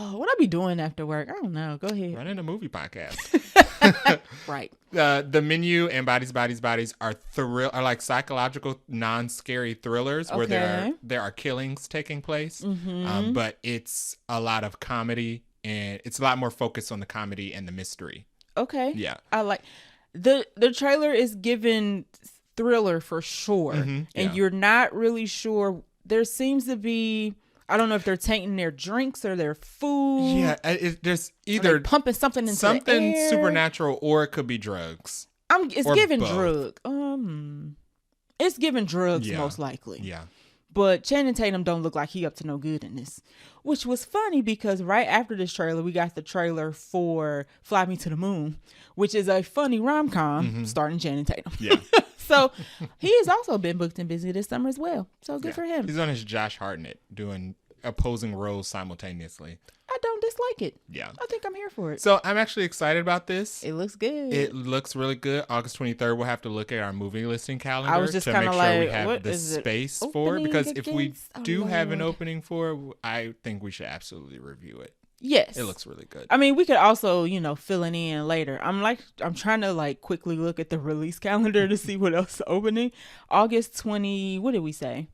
Oh, what I be doing after work? I don't know. Go ahead. Running a movie podcast. Right. The Menu and Bodies are like psychological, non-scary thrillers where there are killings taking place. Mm-hmm. But it's a lot of comedy, and it's a lot more focused on the comedy and the mystery. Okay. Yeah. I like the trailer is given thriller for sure, and you're not really sure. There seems to be. I don't know if they're taking their drinks or their food. Yeah, there's either pumping something into the air. Supernatural, or it could be drugs. It's giving drug. It's giving drugs most likely. Yeah. But Channing Tatum don't look like he up to no good in this, which was funny because right after this trailer, we got the trailer for Fly Me to the Moon, which is a funny rom-com starring Channing Tatum. Yeah. So he has also been booked and busy this summer as well. So good for him. He's on his Josh Hartnett doing opposing roles simultaneously. I don't dislike it. Yeah. I think I'm here for it. So I'm actually excited about this. It looks good. It looks really good. August 23rd, we'll have to look at our movie listing calendar I was just to make kinda sure we like, have what the is it? space for it. Because if we Oh, do have an Lord. opening for it, I think we should absolutely review it. Yes. It looks really good. I mean, we could also, fill it in later. I'm trying to like quickly look at the release calendar to see what else is opening. August 20, what did we say?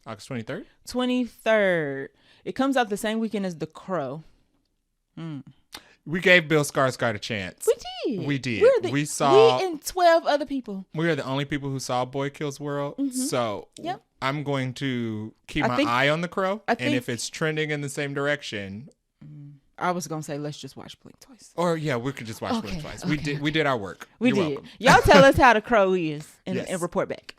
August 23rd? 23rd. It comes out the same weekend as The Crow. We gave Bill Skarsgård a chance. We did. We saw. We and 12 other people. We are the only people who saw Boy Kills World. So Yep. I'm going to keep my eye on The Crow. And if it's trending in the same direction. I was going to say, let's just watch Blink twice. Or yeah, we could just watch Blink twice. Okay. We did our work. You're welcome. Y'all tell us how The Crow is and report back.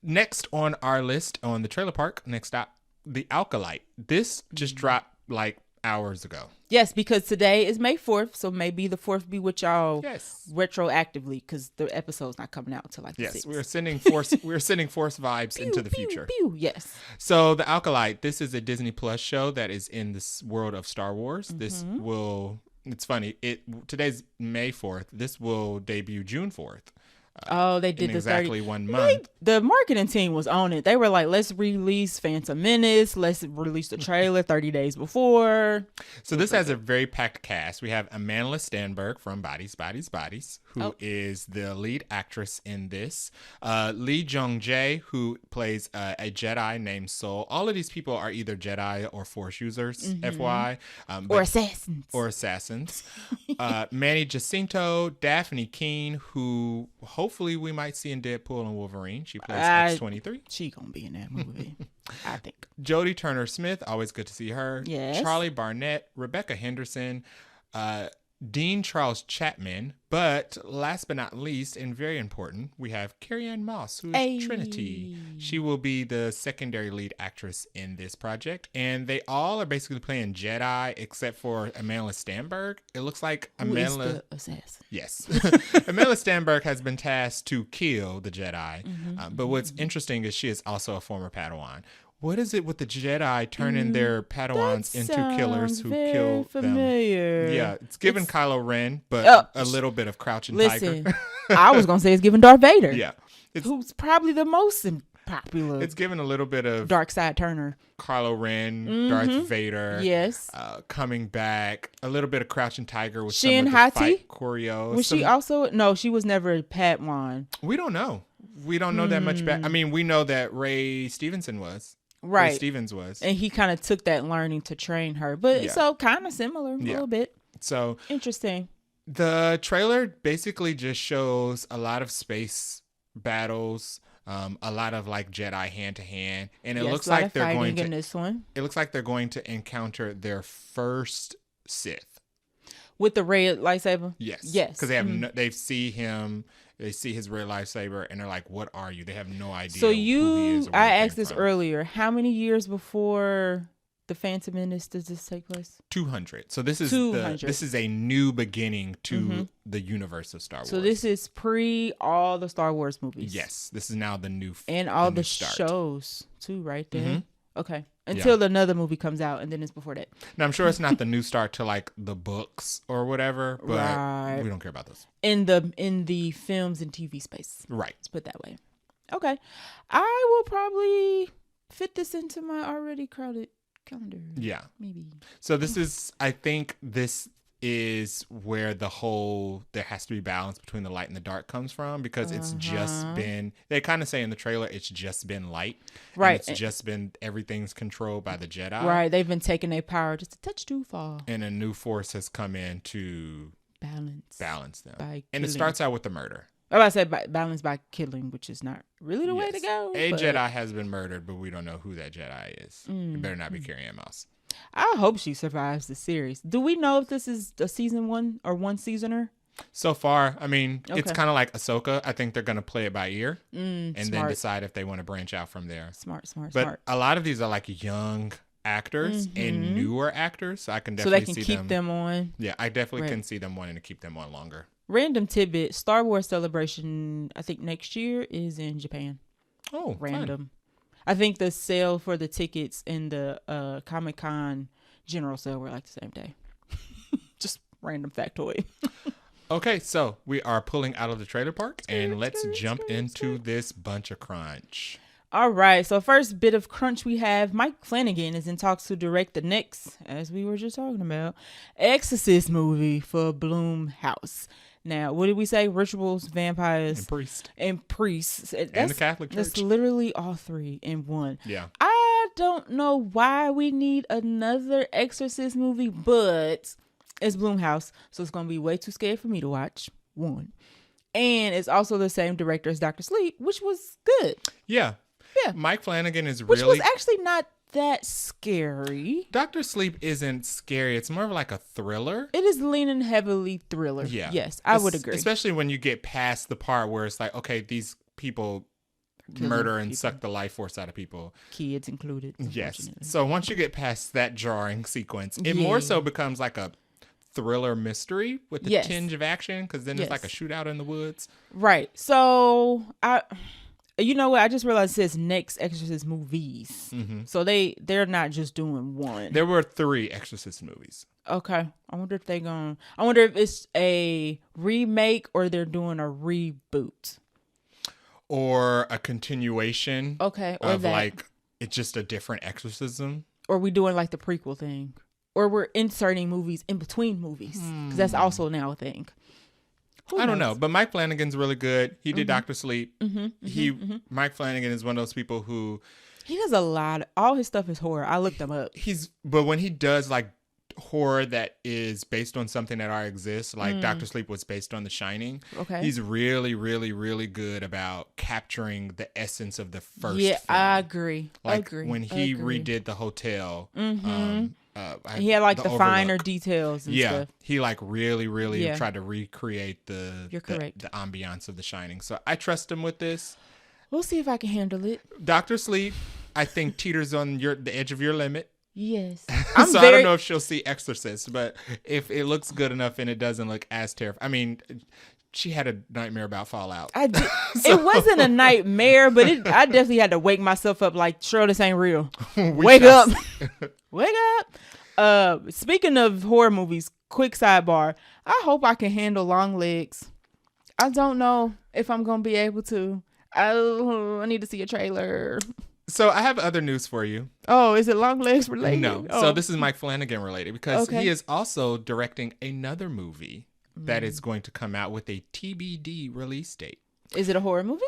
Next on our list on the trailer park, next up, The Acolyte. This just dropped like hours ago. Yes, because today is May 4th, so maybe the 4th be with y'all retroactively because the episode's not coming out until like the 6th. Yes, we're sending force vibes into the future. Yes. So The Acolyte, this is a Disney Plus show that is in this world of Star Wars. This will, it's funny, today's May 4th. This will debut June 4th. They did in exactly 1 month. The marketing team was on it. They were like, let's release Phantom Menace. Let's release the trailer 30 days before. So this has a very packed cast. We have Amanda Stenberg from Bodies, who is the lead actress in this. Lee Jong-jae, who plays a Jedi named Soul. All of these people are either Jedi or Force users, FY. Or assassins. Manny Jacinto, Daphne Keene, who hopefully we might see in Deadpool and Wolverine. She plays X-23. She gonna be in that movie, I think. Jodie Turner-Smith, always good to see her. Yes. Charlie Barnett, Rebecca Henderson, Dean Charles Chapman, but last but not least, and very important, we have Carrie-Anne Moss, who is Trinity. She will be the secondary lead actress in this project, and they all are basically playing Jedi, except for Amanda Stenberg. It looks like Amanda... Who is the assassin? Yes. Amanda Stenberg has been tasked to kill the Jedi, but what's interesting is she is also a former Padawan. What is it with the Jedi turning their Padawans into killers who kill familiar. them? Yeah, it's giving Kylo Ren, but a little bit of Crouching Tiger. I was going to say it's giving Darth Vader. Yeah. Who's probably the most popular. It's giving a little bit of Dark Side Turner. Kylo Ren, Darth Vader. Yes. Coming back. A little bit of Crouching Tiger with Shin some of the Hati? fight choreo. Was she also? No, she was never a Padawan. We don't know. We don't know that much back. I mean, we know that Ray Stevenson was. Right. Ray Stevens was. And he kind of took that learning to train her. But so kind of similar a little bit. So interesting. The trailer basically just shows a lot of space battles, a lot of like Jedi hand to hand, and it looks like they're going to. In this one. It looks like they're going to encounter their first Sith with the red lightsaber. Yes. Because they see him. They see his red lightsaber and they're like, "What are you?" They have no idea. So who he is or where I he asked came this from. earlier. How many years before the Phantom Menace does this take place? 200. So this is 200. This is a new beginning to the universe of Star Wars. So this is pre all the Star Wars movies. Yes, this is now the new and all the start. Shows too, right there. Okay. Until another movie comes out, and then it's before that. Now, I'm sure it's not the new start to like the books or whatever, but we don't care about those. In the films and TV space. Right. Let's put it that way. Okay. I will probably fit this into my already crowded calendar. Yeah. Maybe. So I think this is where there has to be balance between the light and the dark comes from, because it's just been, they kind of say in the trailer, it's just been light. Right. It's just been, everything's controlled by the Jedi. Right. They've been taking their power just a touch too far. And a new force has come in to balance them. And it starts out with the murder. I say balance by killing, which is not really the way to go. Jedi has been murdered, but we don't know who that Jedi is. It better not be Carrie-Anne Moss. I hope she survives the series. Do we know if this is a season 1 or one seasoner? So far, I mean, it's kind of like Ahsoka. I think they're going to play it by ear and smart. then decide if they want to branch out from there. Smart. But a lot of these are like young actors and newer actors, so I can definitely see them. So they can keep them on. Yeah, I definitely can see them wanting to keep them on longer. Random tidbit: Star Wars Celebration, I think next year is in Japan. Oh, random. fun. I think the sale for the tickets and the Comic-Con general sale were like the same day. Just random factoid. Okay, so we are pulling out of the trailer park, and let's jump into this Buncha Crunch. All right, so first bit of crunch we have, Mike Flanagan is in talks to direct the next, as we were just talking about, Exorcist movie for Blumhouse. Now, what did we say? Rituals, vampires, and priests. And the Catholic Church. That's literally all three in one. Yeah. I don't know why we need another Exorcist movie, but it's Blumhouse, so it's going to be way too scary for me to watch. One. And it's also the same director as Dr. Sleep, which was good. Yeah. Yeah. Mike Flanagan is Which was actually not that scary. Dr. Sleep isn't scary. It's more of like a thriller. It is leaning heavily thriller. Yeah. Yes, I would agree. Especially when you get past the part where it's like, okay, these people murder and suck the life force out of people. Kids included. Yes. So once you get past that jarring sequence, it more so becomes like a thriller mystery with a tinge of action, because then it's like a shootout in the woods. Right. So you know what? I just realized it says next Exorcist movies. Mm-hmm. So they're not just doing one. There were 3 Exorcist movies. Okay. I wonder if it's a remake or they're doing a reboot. Or a continuation. Okay. Or of like, it's just a different exorcism. Or we doing like the prequel thing. Or we're inserting movies in between movies. Because that's also now a thing. I don't know, but Mike Flanagan's really good. He did Dr. Sleep. Mike Flanagan is one of those people who... He does a lot. All his stuff is horror. I looked him up. But when he does like horror that is based on something that already exists, like Dr. Sleep was based on The Shining. Okay. He's really, really, really good about capturing the essence of the first film. I agree. Like when he redid the hotel... he had like the finer details and stuff. He like really tried to recreate the ambiance of The Shining. So I trust him with this. We'll see if I can handle it. Dr. Sleep, I think, teeters on the edge of your limit. Yes. I don't know if she'll see Exorcist, but if it looks good enough and it doesn't look as terrifying. I mean, she had a nightmare about Fallout. I did. It wasn't a nightmare, but I definitely had to wake myself up like, sure, this ain't real. Wake up. Wake up. Speaking of horror movies, quick sidebar. I hope I can handle Long Legs. I don't know if I'm going to be able to. I need to see a trailer. So I have other news for you. Oh, is it Long Legs related? No. Oh. So this is Mike Flanagan related because he is also directing another movie that is going to come out with a TBD release date. Is it a horror movie?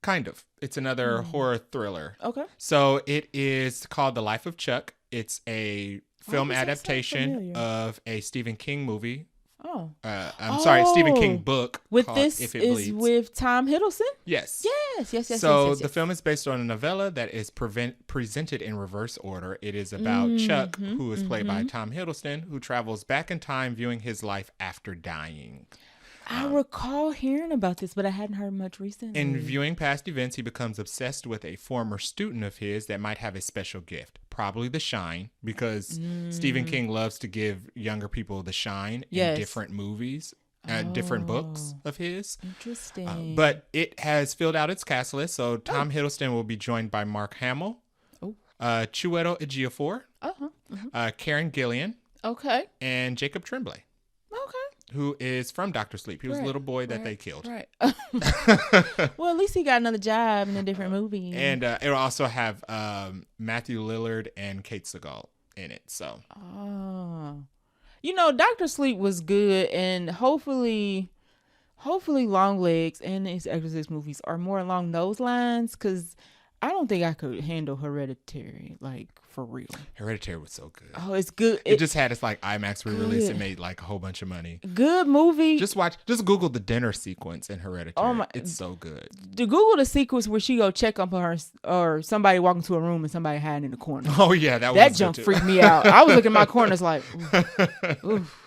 Kind of. It's another horror thriller. Okay. So it is called The Life of Chuck. It's a film adaptation of a Stephen King movie. Oh. Stephen King book. With this is with Tom Hiddleston? Yes. Yes. So the film is based on a novella that is presented in reverse order. It is about Chuck, who is played by Tom Hiddleston, who travels back in time viewing his life after dying. I recall hearing about this, but I hadn't heard much recently. In viewing past events, he becomes obsessed with a former student of his that might have a special gift. Probably The Shine, because Stephen King loves to give younger people the shine in different movies, different books of his. Interesting. But it has filled out its cast list, so Tom Hiddleston will be joined by Mark Hamill, Chiwetel Ejiofor, Karen Gillian, and Jacob Tremblay. Who is from Dr. Sleep. He was a little boy that they killed. Right. Well, at least he got another job in a different movie. And it'll also have Matthew Lillard and Kate Siegel in it. So. Oh. Dr. Sleep was good, and hopefully Long Legs and his Exorcist movies are more along those lines, because I don't think I could handle Hereditary, like, for real. Hereditary was so good. Oh, it's good. It just had its, like, IMAX re-release. It made, like, a whole bunch of money. Good movie. Just Google the dinner sequence in Hereditary. It's so good. To Google the sequence where she go check up on her, or somebody walking to a room and somebody hiding in the corner. Oh, yeah. That jump freaked me out. I was looking at my corners like, oof.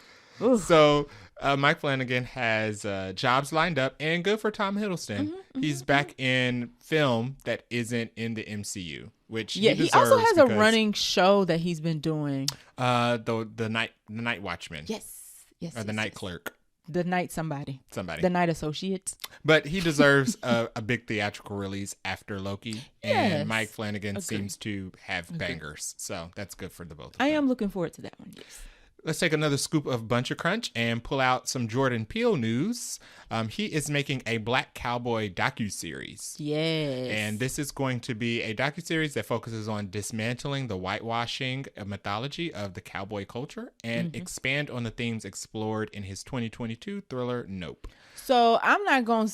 So... Mike Flanagan has jobs lined up, and good for Tom Hiddleston. He's back in film that isn't in the MCU, which he deserves. He also has a running show that he's been doing. The Night Watchman. Yes. Or the Night Clerk. The Night somebody. Somebody. The Night Associates. But he deserves a big theatrical release after Loki. Yes. And Mike Flanagan seems to have bangers. So that's good for the both of them. I am looking forward to that one, yes. Let's take another scoop of Buncha Crunch and pull out some Jordan Peele news. He is making a Black Cowboy docuseries. Yes. And this is going to be a docuseries that focuses on dismantling the whitewashing mythology of the cowboy culture and expand on the themes explored in his 2022 thriller Nope. So I'm going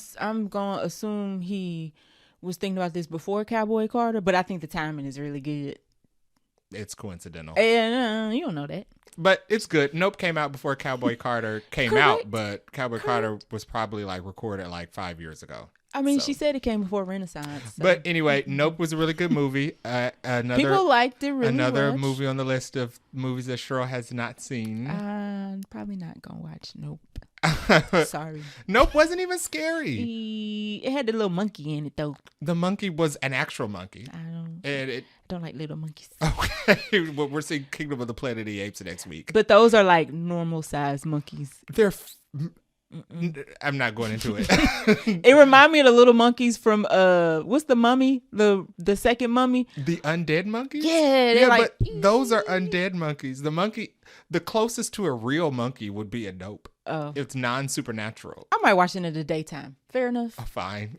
to assume he was thinking about this before Cowboy Carter, but I think the timing is really good. It's coincidental. And you don't know that. But it's good. Nope came out before Cowboy Carter came out, but Cowboy Carter was probably like recorded like 5 years ago. I mean, she said it came before Renaissance. So. But anyway, Nope was a really good movie. People liked it really Another much. movie on the list of movies that Cheryl has not seen. Probably not going to watch Nope. Sorry. Nope wasn't even scary. It had the little monkey in it, though. The monkey was an actual monkey. I don't like little monkeys. Okay. Well, we're seeing Kingdom of the Planet of the Apes next week. But those are like normal sized monkeys. I'm not going into it. It reminded me of the little monkeys from what's the mummy? The second mummy? The undead monkeys? Yeah, but those are undead monkeys. The closest to a real monkey would be a Nope. Oh. It's non-supernatural. I might watch it in the daytime. Fair enough. Oh, fine.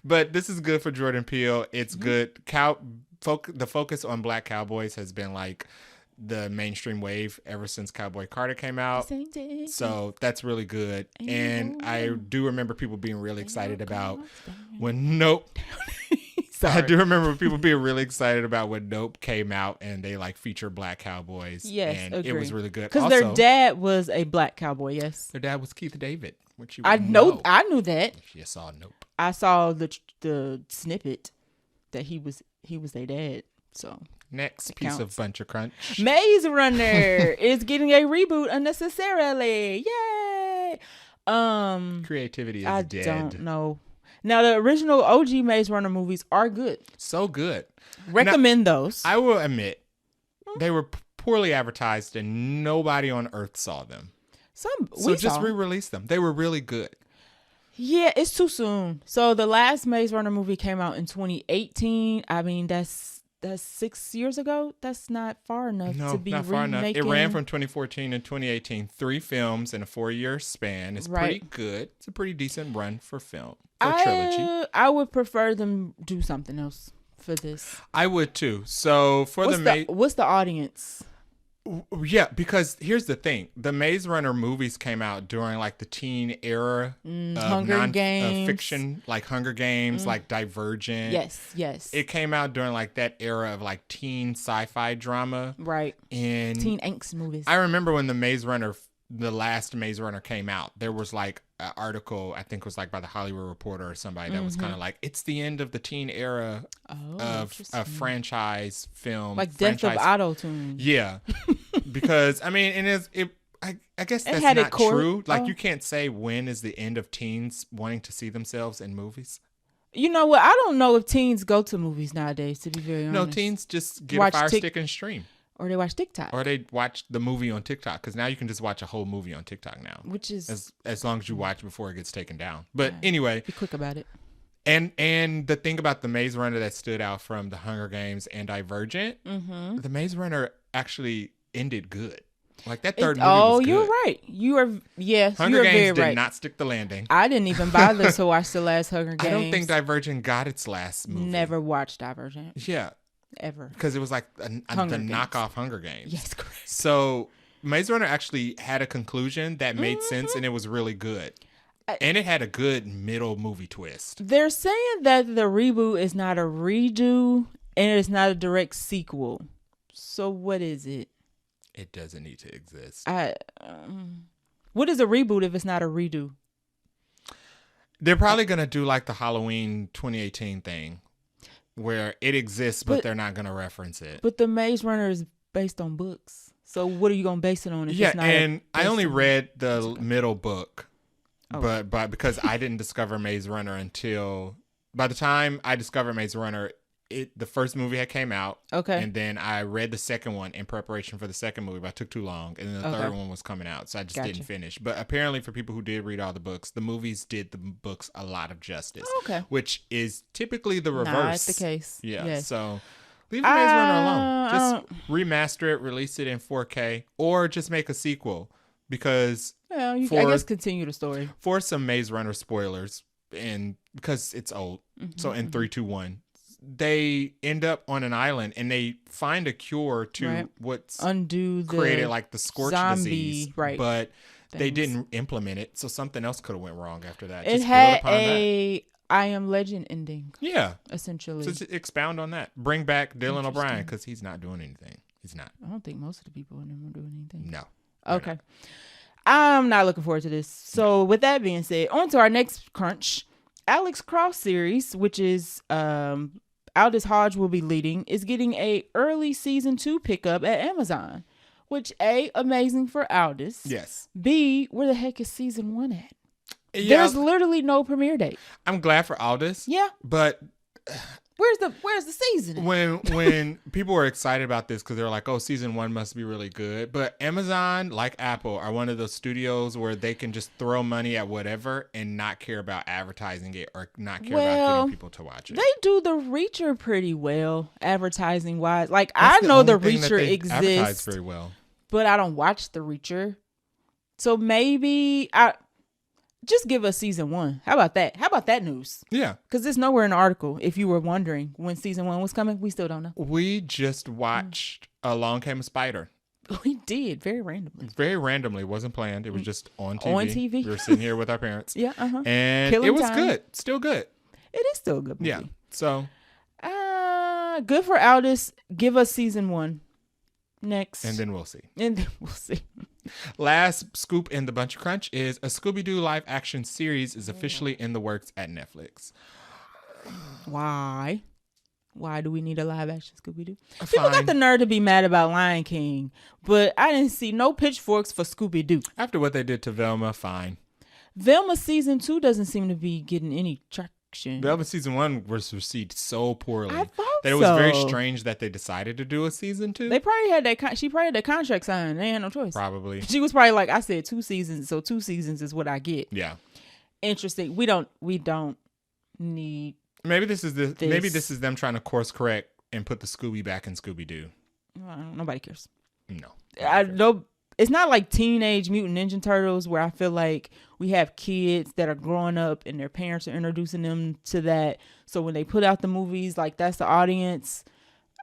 But this is good for Jordan Peele. It's good. The focus on Black cowboys has been like the mainstream wave ever since Cowboy Carter came out. So that's really good. And I do remember people being really excited about when Nope. I do remember people being really excited about when Nope came out and they like feature Black cowboys. Yes, and agree. It was really good. Because their dad was a Black cowboy. Yes, their dad was Keith David, which you I know. I knew that. If you saw Nope. I saw the snippet that he was their dad. So next piece of Buncha Crunch. Maze Runner is getting a reboot unnecessarily. Yay! Creativity is dead. I don't know. Now, the original OG Maze Runner movies are good. So good. Recommend those. I will admit, they were poorly advertised and nobody on Earth saw them. So just re-release them. They were really good. Yeah, it's too soon. So the last Maze Runner movie came out in 2018. I mean, that's 6 years ago. That's not far enough to be not far enough. remaking. It ran from 2014 and 2018. 3 films in a 4-year span. It's pretty good. It's a pretty decent run for film. Trilogy. I would prefer them do something else for this. I would too. So for what's the audience? Yeah, because here's the thing: the Maze Runner movies came out during like the teen era of Hunger Games, fiction, like Hunger Games, like Divergent. Yes. It came out during like that era of like teen sci-fi drama, right? And teen angst movies. I remember when the last Maze Runner came out, there was like an article, I think it was like by the Hollywood Reporter or somebody that was kind of like, it's the end of the teen era of franchise film. Like Death of Auto-Tune. Yeah. Because, I mean, I guess that's not true. Like, you can't say when is the end of teens wanting to see themselves in movies. You know what? I don't know if teens go to movies nowadays, to be very honest. No, teens just get a Fire Stick and stream. Or they watch TikTok. Or they watch the movie on TikTok. Because now you can just watch a whole movie on TikTok now. Which is... As long as you watch before it gets taken down. But anyway... Be quick about it. And the thing about the Maze Runner that stood out from the Hunger Games and Divergent, the Maze Runner actually ended good. Like that third movie was good. You're right. Hunger Games very did right. not stick the landing. I didn't even bother to watch the last Hunger Games. I don't think Divergent got its last movie. Never watched Divergent. Yeah. Ever. Because it was like the knockoff Hunger Games. Yes, correct. So Maze Runner actually had a conclusion that made sense and it was really good. And it had a good middle movie twist. They're saying that the reboot is not a redo and it's not a direct sequel. So what is it? It doesn't need to exist. What is a reboot if it's not a redo? They're probably going to do like the Halloween 2018 thing where it exists, but they're not going to reference it. But the Maze Runner is based on books. So what are you going to base it on if it's not? Yeah, and I only read the middle book. But because I didn't discover Maze Runner until... By the time I discovered Maze Runner, the first movie had came out. Okay. And then I read the second one in preparation for the second movie, but it took too long. And then the third one was coming out, so I just didn't finish. But apparently for people who did read all the books, the movies did the books a lot of justice. Okay. Which is typically the reverse. Not the case. Yeah. Yes. So leave the Maze Runner alone. Just remaster it, release it in 4K, or just make a sequel. Because I guess continue the story. For some Maze Runner spoilers, and because it's old. So in 3, 2, 1, they end up on an island and they find a cure to what's created like the scorch disease, but they didn't implement it, so something else could have went wrong after that. It had a I Am Legend ending. Yeah, essentially. So just expound on that. Bring back Dylan O'Brien because he's not doing anything. He's not. I don't think most of the people in them are doing anything. No. Okay. I'm not looking forward to this. So with that being said, on to our next crunch. Alex Cross series, which is Aldous Hodge will be leading, is getting a early season 2 pickup at Amazon. Which A, amazing for Aldous. Yes. B, where the heck is season 1 at? Yeah, there's literally no premiere date. I'm glad for Aldous. Yeah. But where's the season? When people were excited about this because they're like, oh, season 1 must be really good. But Amazon, like Apple, are one of those studios where they can just throw money at whatever and not care about advertising it or not care about getting people to watch it. They do The Reacher pretty well, advertising wise. Like I know The Reacher exists very well, but I don't watch The Reacher. So maybe just give us season 1. How about that? How about that news? Yeah. Because it's nowhere in the article. If you were wondering when season 1 was coming, we still don't know. We just watched Along Came a Spider. We did, very randomly. Very randomly. It wasn't planned. It was just on TV. On TV. We were sitting here with our parents. Yeah, And it was good. Still good. It is still a good movie. Yeah. So. Good for Aldous. Give us season 1. Next. And then we'll see. Last scoop in the Buncha Crunch is a Scooby-Doo live action series is officially in the works at Netflix. Why? Why do we need a live action Scooby-Doo? People got the nerve to be mad about Lion King, but I didn't see no pitchforks for Scooby-Doo. After what they did to Velma, fine. Velma season 2 doesn't seem to be getting any traction. Velma season 1 was received so poorly. I thought that it was very strange that they decided to do a season 2. They probably had she probably had that contract signed. They had no choice. Probably. She was probably like, I said 2 seasons, so 2 seasons is what I get. Yeah. Interesting. We don't need. Maybe this is them trying to course correct and put the Scooby back in Scooby-Doo. Nobody cares. No. I know. It's not like Teenage Mutant Ninja Turtles where I feel like we have kids that are growing up and their parents are introducing them to that. So when they put out the movies, like that's the audience.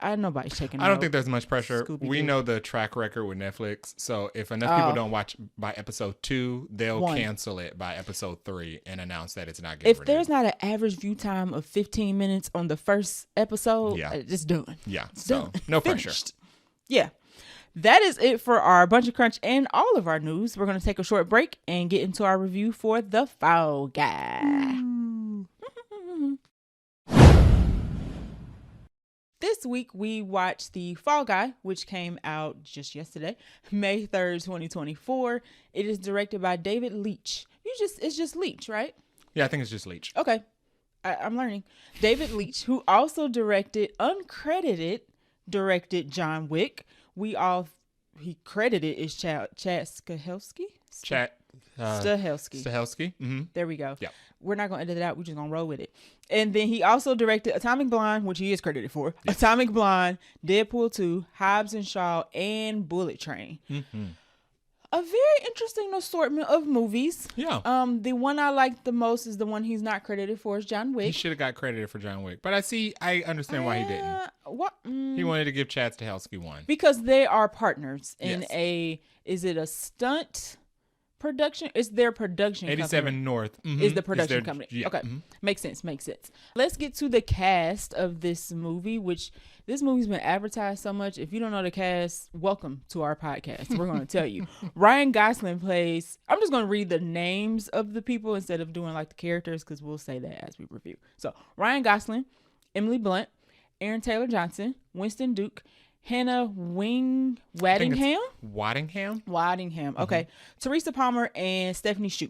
Nobody's checking. I don't think there's much pressure. Scooby-Doo. We know the track record with Netflix. So if enough people don't watch by episode 2, they'll cancel it by episode 3 and announce that it's not getting renewed. There's not an average view time of 15 minutes on the first episode, it's done. Yeah. So no pressure. Yeah. That is it for our Buncha Crunch and all of our news. We're going to take a short break and get into our review for The Fall Guy. This week we watched The Fall Guy, which came out just yesterday, May 3rd, 2024. It is directed by David Leitch. It's just Leitch, right? Yeah, I think it's just Leitch. Okay. I'm learning. David Leitch, who also directed John Wick. He credited is Chad Stahelski. Stahelski. Mm-hmm. There we go. Yeah. We're not going to edit it out. We're just going to roll with it. And then he also directed Atomic Blonde, which he is credited for. Yes. Atomic Blonde, Deadpool 2, Hobbs and Shaw, and Bullet Train. Mm-hmm. A very interesting assortment of movies. Yeah. The one I like the most is the one he's not credited for is John Wick. He should have got credited for John Wick. But I understand why he didn't. What? He wanted to give Chad Stahelski one. Because they are partners in is it a stunt production? It's their production 87 company. North. Mm-hmm. Is the production company. Yeah. Okay. Mm-hmm. Makes sense. Let's get to the cast of this movie, which this movie's been advertised so much. If you don't know the cast, welcome to our podcast. We're going to tell you. Ryan Gosling plays, I'm just going to read the names of the people instead of doing like the characters because we'll say that as we review. So Ryan Gosling, Emily Blunt, Aaron Taylor Johnson, Winston Duke, Hannah Waddingham. Waddingham. Okay. Mm-hmm. Teresa Palmer and Stephanie Shu.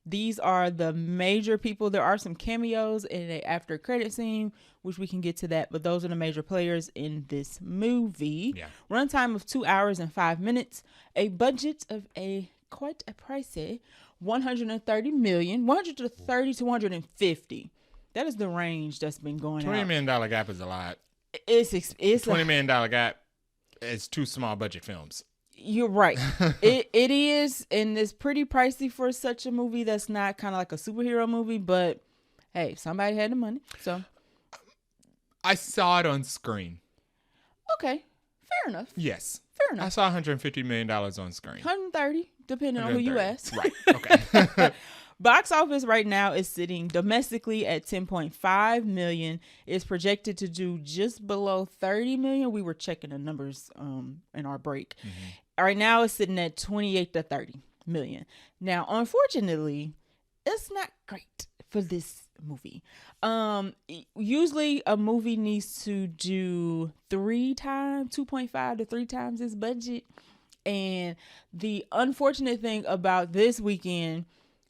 These are the major people. There are some cameos in a after credit scene, which we can get to that, but those are the major players in this movie. Yeah. Runtime of 2 hours and 5 minutes. A budget of quite a pricey $130 million, 130 to 150. That is the range that's been going $20 out. million gap is a lot. It's $20 million gap is 2 small budget films. You're right. It is, and it's pretty pricey for such a movie that's not kind of like a superhero movie, but hey, somebody had the money. So I saw it on screen. Okay. Fair enough. Yes. Fair enough. I saw $150 million on screen. 130, depending on who you ask. Right. Okay. Box office right now is sitting domestically at 10.5 million. It's projected to do just below 30 million. We were checking the numbers in our break. Mm-hmm. Right now it's sitting at 28 to 30 million. Now, unfortunately, it's not great for this movie. Usually a movie needs to do 2.5 to 3 times its budget. And the unfortunate thing about this weekend,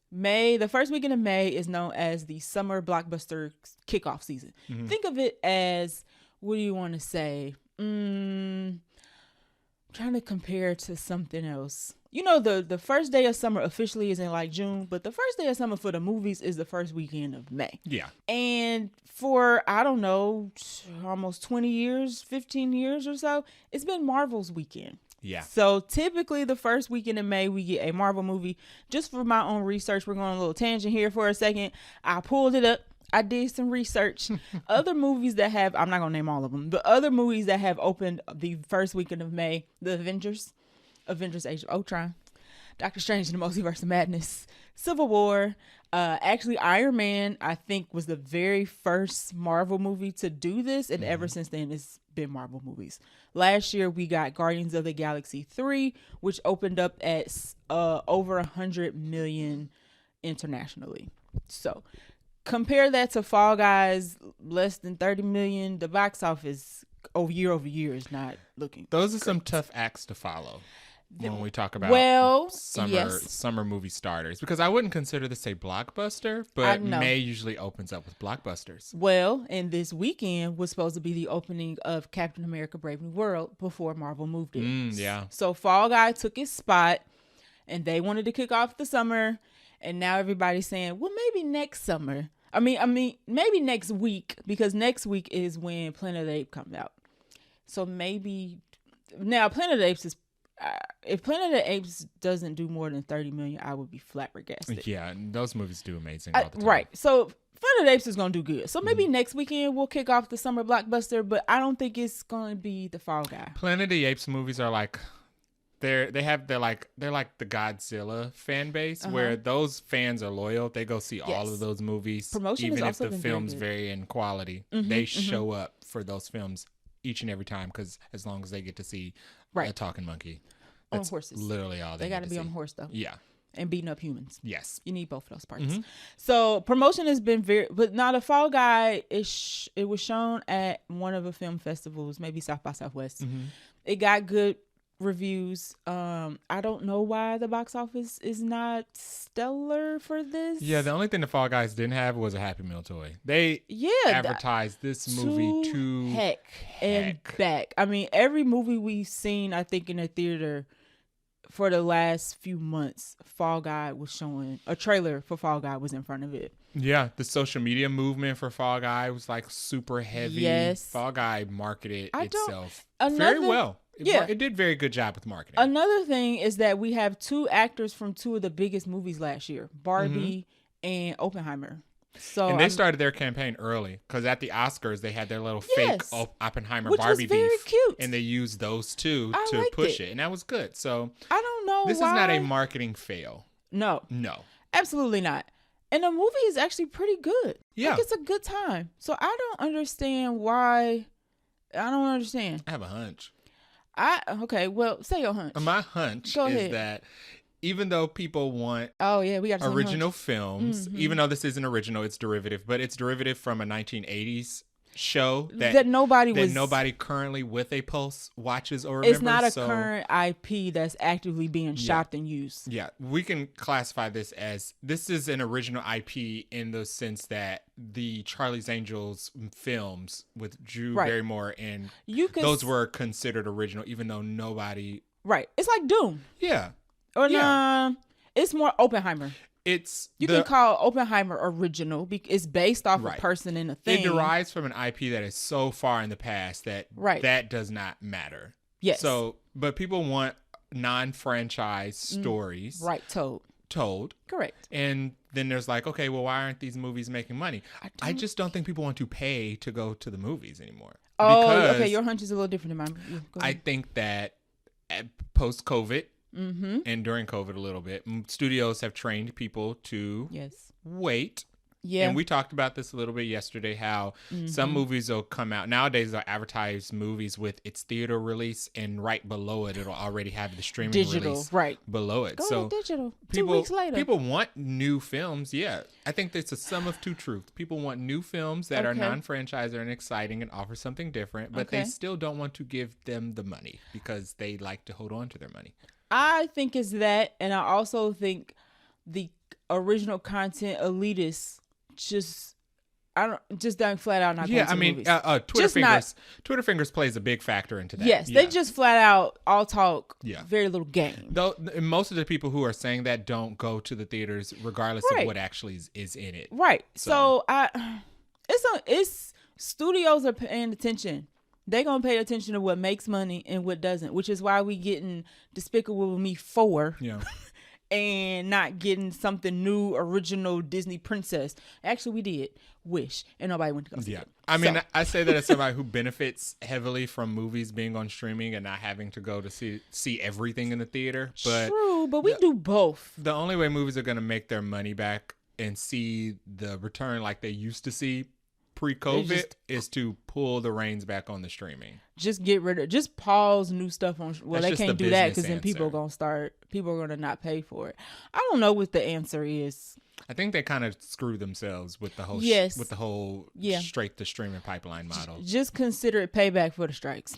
the first weekend of May is known as the summer blockbuster kickoff season. Mm-hmm. Think of it as, what do you want to say? Trying to compare to something else. You know, the first day of summer officially is in like June, but the first day of summer for the movies is the first weekend of May. Yeah. And for, I don't know, almost 20 years, 15 years or so, it's been Marvel's weekend. Yeah. So typically the first weekend in May, we get a Marvel movie. Just for my own research, we're going on a little tangent here for a second. I pulled it up. I did some research. Other movies that have, I'm not going to name all of them, but other movies that have opened the first weekend of May, the Avengers Age of Ultron, Doctor Strange and the Multiverse of Madness, Civil War. Actually, Iron Man, I think, was the very first Marvel movie to do this. And ever since then, it's been Marvel movies. Last year, we got Guardians of the Galaxy 3, which opened up at over 100 million internationally. So compare that to Fall Guys, less than 30 million. The box office year over year is not looking. Those are some tough acts to follow when we talk about summer movie starters, because I wouldn't consider this a blockbuster, but May usually opens up with blockbusters. Well, and this weekend was supposed to be the opening of Captain America: Brave New World before Marvel moved it. Yeah. So Fall Guy took his spot, and they wanted to kick off the summer, and now everybody's saying, well, maybe next summer. I mean, maybe next week, because next week is when Planet of the Apes comes out. So maybe now Planet of the Apes is. If Planet of the Apes doesn't do more than 30 million, I would be flabbergasted. Yeah, those movies do amazing all the time. Right. So Planet of the Apes is going to do good. So maybe next weekend we'll kick off the summer blockbuster, but I don't think it's going to be the Fall Guy. Planet of the Apes movies are like, they're like the Godzilla fan base, where those fans are loyal. They go see all of those movies. Promotion even if the films vary in quality. They show up for those films each and every time, because as long as they get to see a talking monkey, that's on horses, literally all they got to be on horse though. Yeah, and beating up humans. Yes, you need both of those parts. So promotion has been but now the Fall Guy it was shown at one of the film festivals, maybe South by Southwest. It got good reviews. I don't know why the box office is not stellar for this. Yeah, the only thing the Fall Guys didn't have was a Happy Meal toy. They advertised this movie to heck and back. I mean, every movie we've seen, I think, in a theater for the last few months, Fall Guy was showing a trailer for Fall Guy was in front of it. Yeah, the social media movement for Fall Guy was like super heavy. Yes, Fall Guy marketed itself very well. It did very good job with marketing. Another thing is that we have 2 actors from 2 of the biggest movies last year, Barbie and Oppenheimer. So and they started their campaign early, because at the Oscars they had their little fake Oppenheimer Barbie was very beef, cute. And they used those 2 to push it, and that was good. So I don't know. This is not a marketing fail. No, absolutely not. And the movie is actually pretty good. Yeah, like, it's a good time. So I don't understand why. I don't understand. I have a hunch. Okay, well, say your hunch. My hunch is that even though people want we got original films, even though this isn't original, it's derivative, but it's derivative from a 1980s show that nobody currently with a pulse watches or remembers. It's not a current IP that's actively being shopped and used. Yeah, we can classify this is an original IP in the sense that the Charlie's Angels films with Drew Barrymore and those were considered original, even though nobody. Right, it's like Doom. Yeah, or it's more Oppenheimer. You can call Oppenheimer original because it's based off a person and a thing. It derives from an IP that is so far in the past that that does not matter. Yes. So, but people want non-franchise stories. Right, told. Correct. And then there's like, okay, well, why aren't these movies making money? I just don't think people want to pay to go to the movies anymore. Oh, okay. Your hunch is a little different than mine. I think that post-COVID, and during COVID a little bit, studios have trained people to wait. Yeah. And we talked about this a little bit yesterday, how some movies will come out. Nowadays, they'll advertise movies with its theater release, and right below it, it'll already have the streaming release below it. Go digital. 2 weeks later. People want new films. Yeah. I think it's a sum of two truths. People want new films that are non-franchise and exciting and offer something different, but they still don't want to give them the money because they like to hold on to their money. I think it's that, and I also think the original content elitists just don't flat out not. Yeah, I mean, Twitter fingers plays a big factor into that. Yes, they just flat out all talk. Yeah, very little game. Though most of the people who are saying that don't go to the theaters, regardless of what actually is in it. Right. So it's studios are paying attention. They gonna pay attention to what makes money and what doesn't, which is why we getting Despicable Me 4. Yeah. And not getting something new, original Disney princess. Actually, we did Wish, and nobody went to go see it. I mean, I say that as somebody who benefits heavily from movies being on streaming and not having to go to see everything in the theater. But true, but we do both. The only way movies are going to make their money back and see the return like they used to see pre-COVID is to pull the reins back on the streaming. Just pause new stuff on. Well, they can't do that because then people are going to not pay for it. I don't know what the answer is. I think they kind of screw themselves with the whole straight to streaming pipeline model. Just consider it payback for the strikes.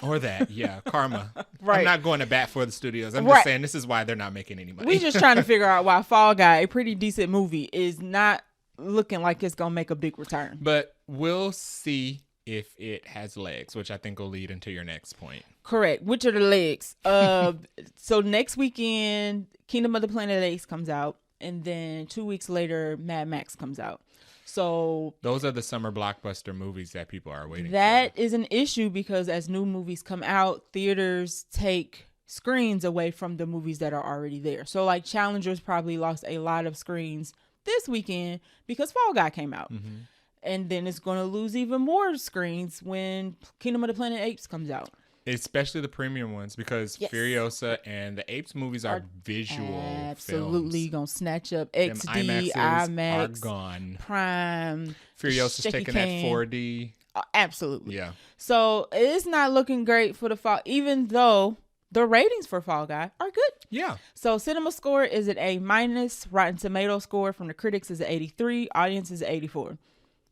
Or that, karma. Right. I'm not going to bat for the studios. I'm just saying this is why they're not making any money. We're just trying to figure out why Fall Guy, a pretty decent movie, is not looking like it's gonna make a big return. But we'll see if it has legs, which I think will lead into your next point. Correct. Which are the legs? So next weekend, Kingdom of the Planet of the Apes comes out, and then 2 weeks later, Mad Max comes out. So those are the summer blockbuster movies that people are waiting for. That is an issue because as new movies come out, theaters take screens away from the movies that are already there. So like Challengers probably lost a lot of screens this weekend because Fall Guy came out. Mm-hmm. And then it's going to lose even more screens when Kingdom of the Planet of the Apes comes out. Especially the premium ones because Furiosa and the Apes movies are visual absolutely going to snatch up XD, IMAX, are gone. Prime. Furiosa's taking that 4D. Absolutely. Yeah. So it's not looking great for the fall, even though the ratings for Fall Guy are good. Yeah. So Cinema Score is at A-. Rotten Tomato score from the critics is at 83. Audience is at 84.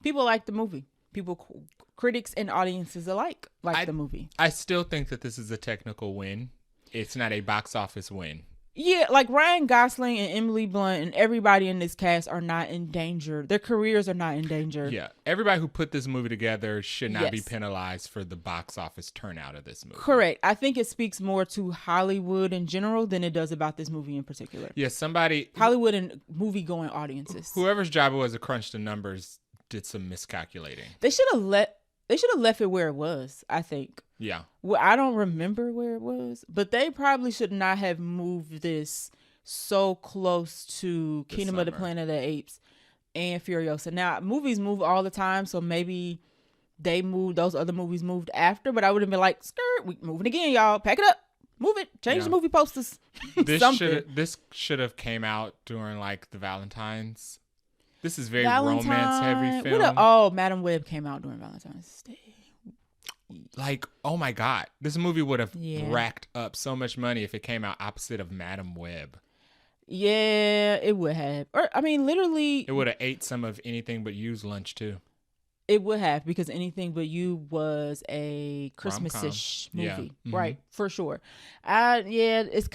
People like the movie. Critics and audiences alike like the movie. I still think that this is a technical win. It's not a box office win. Yeah, like Ryan Gosling and Emily Blunt and everybody in this cast are not in danger. Their careers are not in danger. Yeah, everybody who put this movie together should not be penalized for the box office turnout of this movie. Correct. I think it speaks more to Hollywood in general than it does about this movie in particular. Yeah, Hollywood and movie-going audiences. Whoever's job it was to crunch the numbers did some miscalculating. They should have left it where it was, I think. Yeah. Well, I don't remember where it was, but they probably should not have moved this so close to Kingdom of the Planet of the Apes and Furiosa. Now, movies move all the time, so maybe those other movies moved after, but I would have been like, skirt, we moving again, y'all. Pack it up. Move it. Change the movie posters. This should have came out during like the Valentine's. This is very romance-heavy film. Madam Web came out during Valentine's Day. Like, oh my God. This movie would have racked up so much money if it came out opposite of Madam Web. Yeah, it would have. Or, I mean, literally. It would have ate some of anything but used lunch, too. It would have, because Anything But You was a Christmas-ish movie. Yeah. Mm-hmm. Right, for sure. It's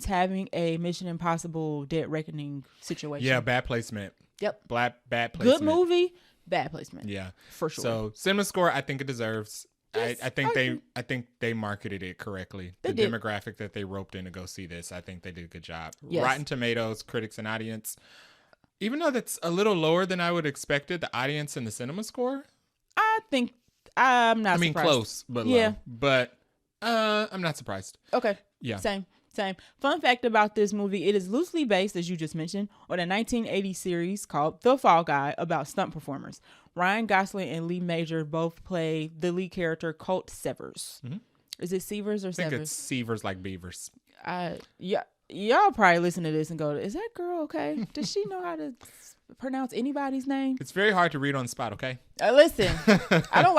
having a Mission Impossible Dead Reckoning situation. Yeah, bad placement. Yep. Bad placement. Good movie, bad placement. Yeah. For sure. So cinema score, I think it deserves. Yes, I think they marketed it correctly. The demographic that they roped in to go see this, I think they did a good job. Yes. Rotten Tomatoes, critics and audience. Even though that's a little lower than I would expected, the audience and the cinema score. I think I'm not surprised. Close, but low. But I'm not surprised. Okay. Yeah. Same. Fun fact about this movie, it is loosely based, as you just mentioned, on a 1980 series called The Fall Guy about stunt performers. Ryan Gosling and Lee Major both play the lead character, Colt Severs. Mm-hmm. Is it Severs or Severs? I think it's Severs like beavers. Y'all probably listen to this and go, is that girl okay? Does she know how to pronounce anybody's name? It's very hard to read on the spot, okay? Listen, I don't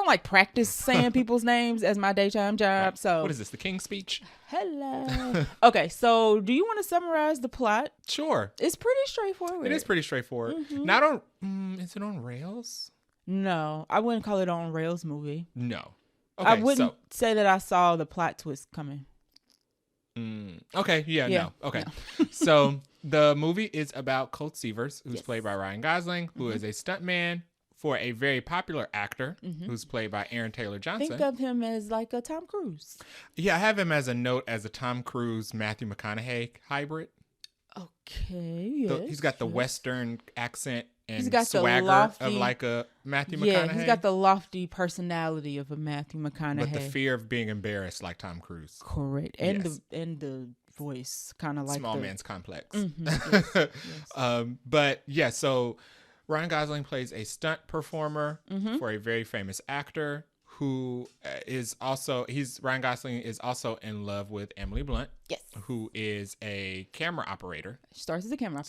like practice saying people's names as my daytime job. So what is this, the King's Speech? Hello. Okay, so do you want to summarize the plot? Sure. It's pretty straightforward. It is pretty straightforward. Mm-hmm. Not on. Is it on rails? No, I wouldn't call it on rails movie. No. Okay, I wouldn't say that I saw the plot twist coming. Okay. Yeah. No. Okay. No. So the movie is about Colt Severs, who's played by Ryan Gosling, who is a stuntman for a very popular actor who's played by Aaron Taylor Johnson. Think of him as like a Tom Cruise. Yeah, I have him as a note as a Tom Cruise, Matthew McConaughey hybrid. Okay. Yes. He's got the Western accent and he's got swagger the lofty, of like a Matthew McConaughey. Yeah, he's got the lofty personality of a Matthew McConaughey. But the fear of being embarrassed like Tom Cruise. Correct. And the voice kind of like small man's complex. Mm-hmm. Yes. But yeah, so Ryan Gosling plays a stunt performer for a very famous actor who is also Ryan Gosling is also in love with Emily Blunt. Yes. Who is a camera operator. Starts as a camera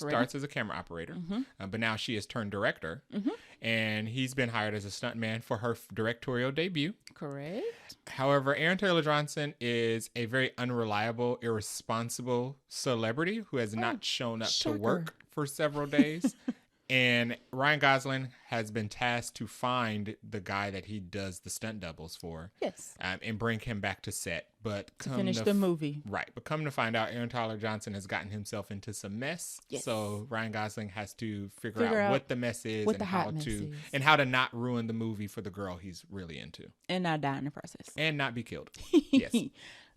operator. But now she has turned director. And he's been hired as a stuntman for her directorial debut. Correct. However, Aaron Taylor Johnson is a very unreliable, irresponsible celebrity who has not shown up to work for several days. And Ryan Gosling has been tasked to find the guy that he does the stunt doubles for. Yes. And bring him back to set. But to finish the movie. Right. But come to find out, Aaron Taylor Johnson has gotten himself into some mess. Yes. So Ryan Gosling has to figure out what the mess is and how to not ruin the movie for the girl he's really into. And not die in the process. And not be killed. Yes.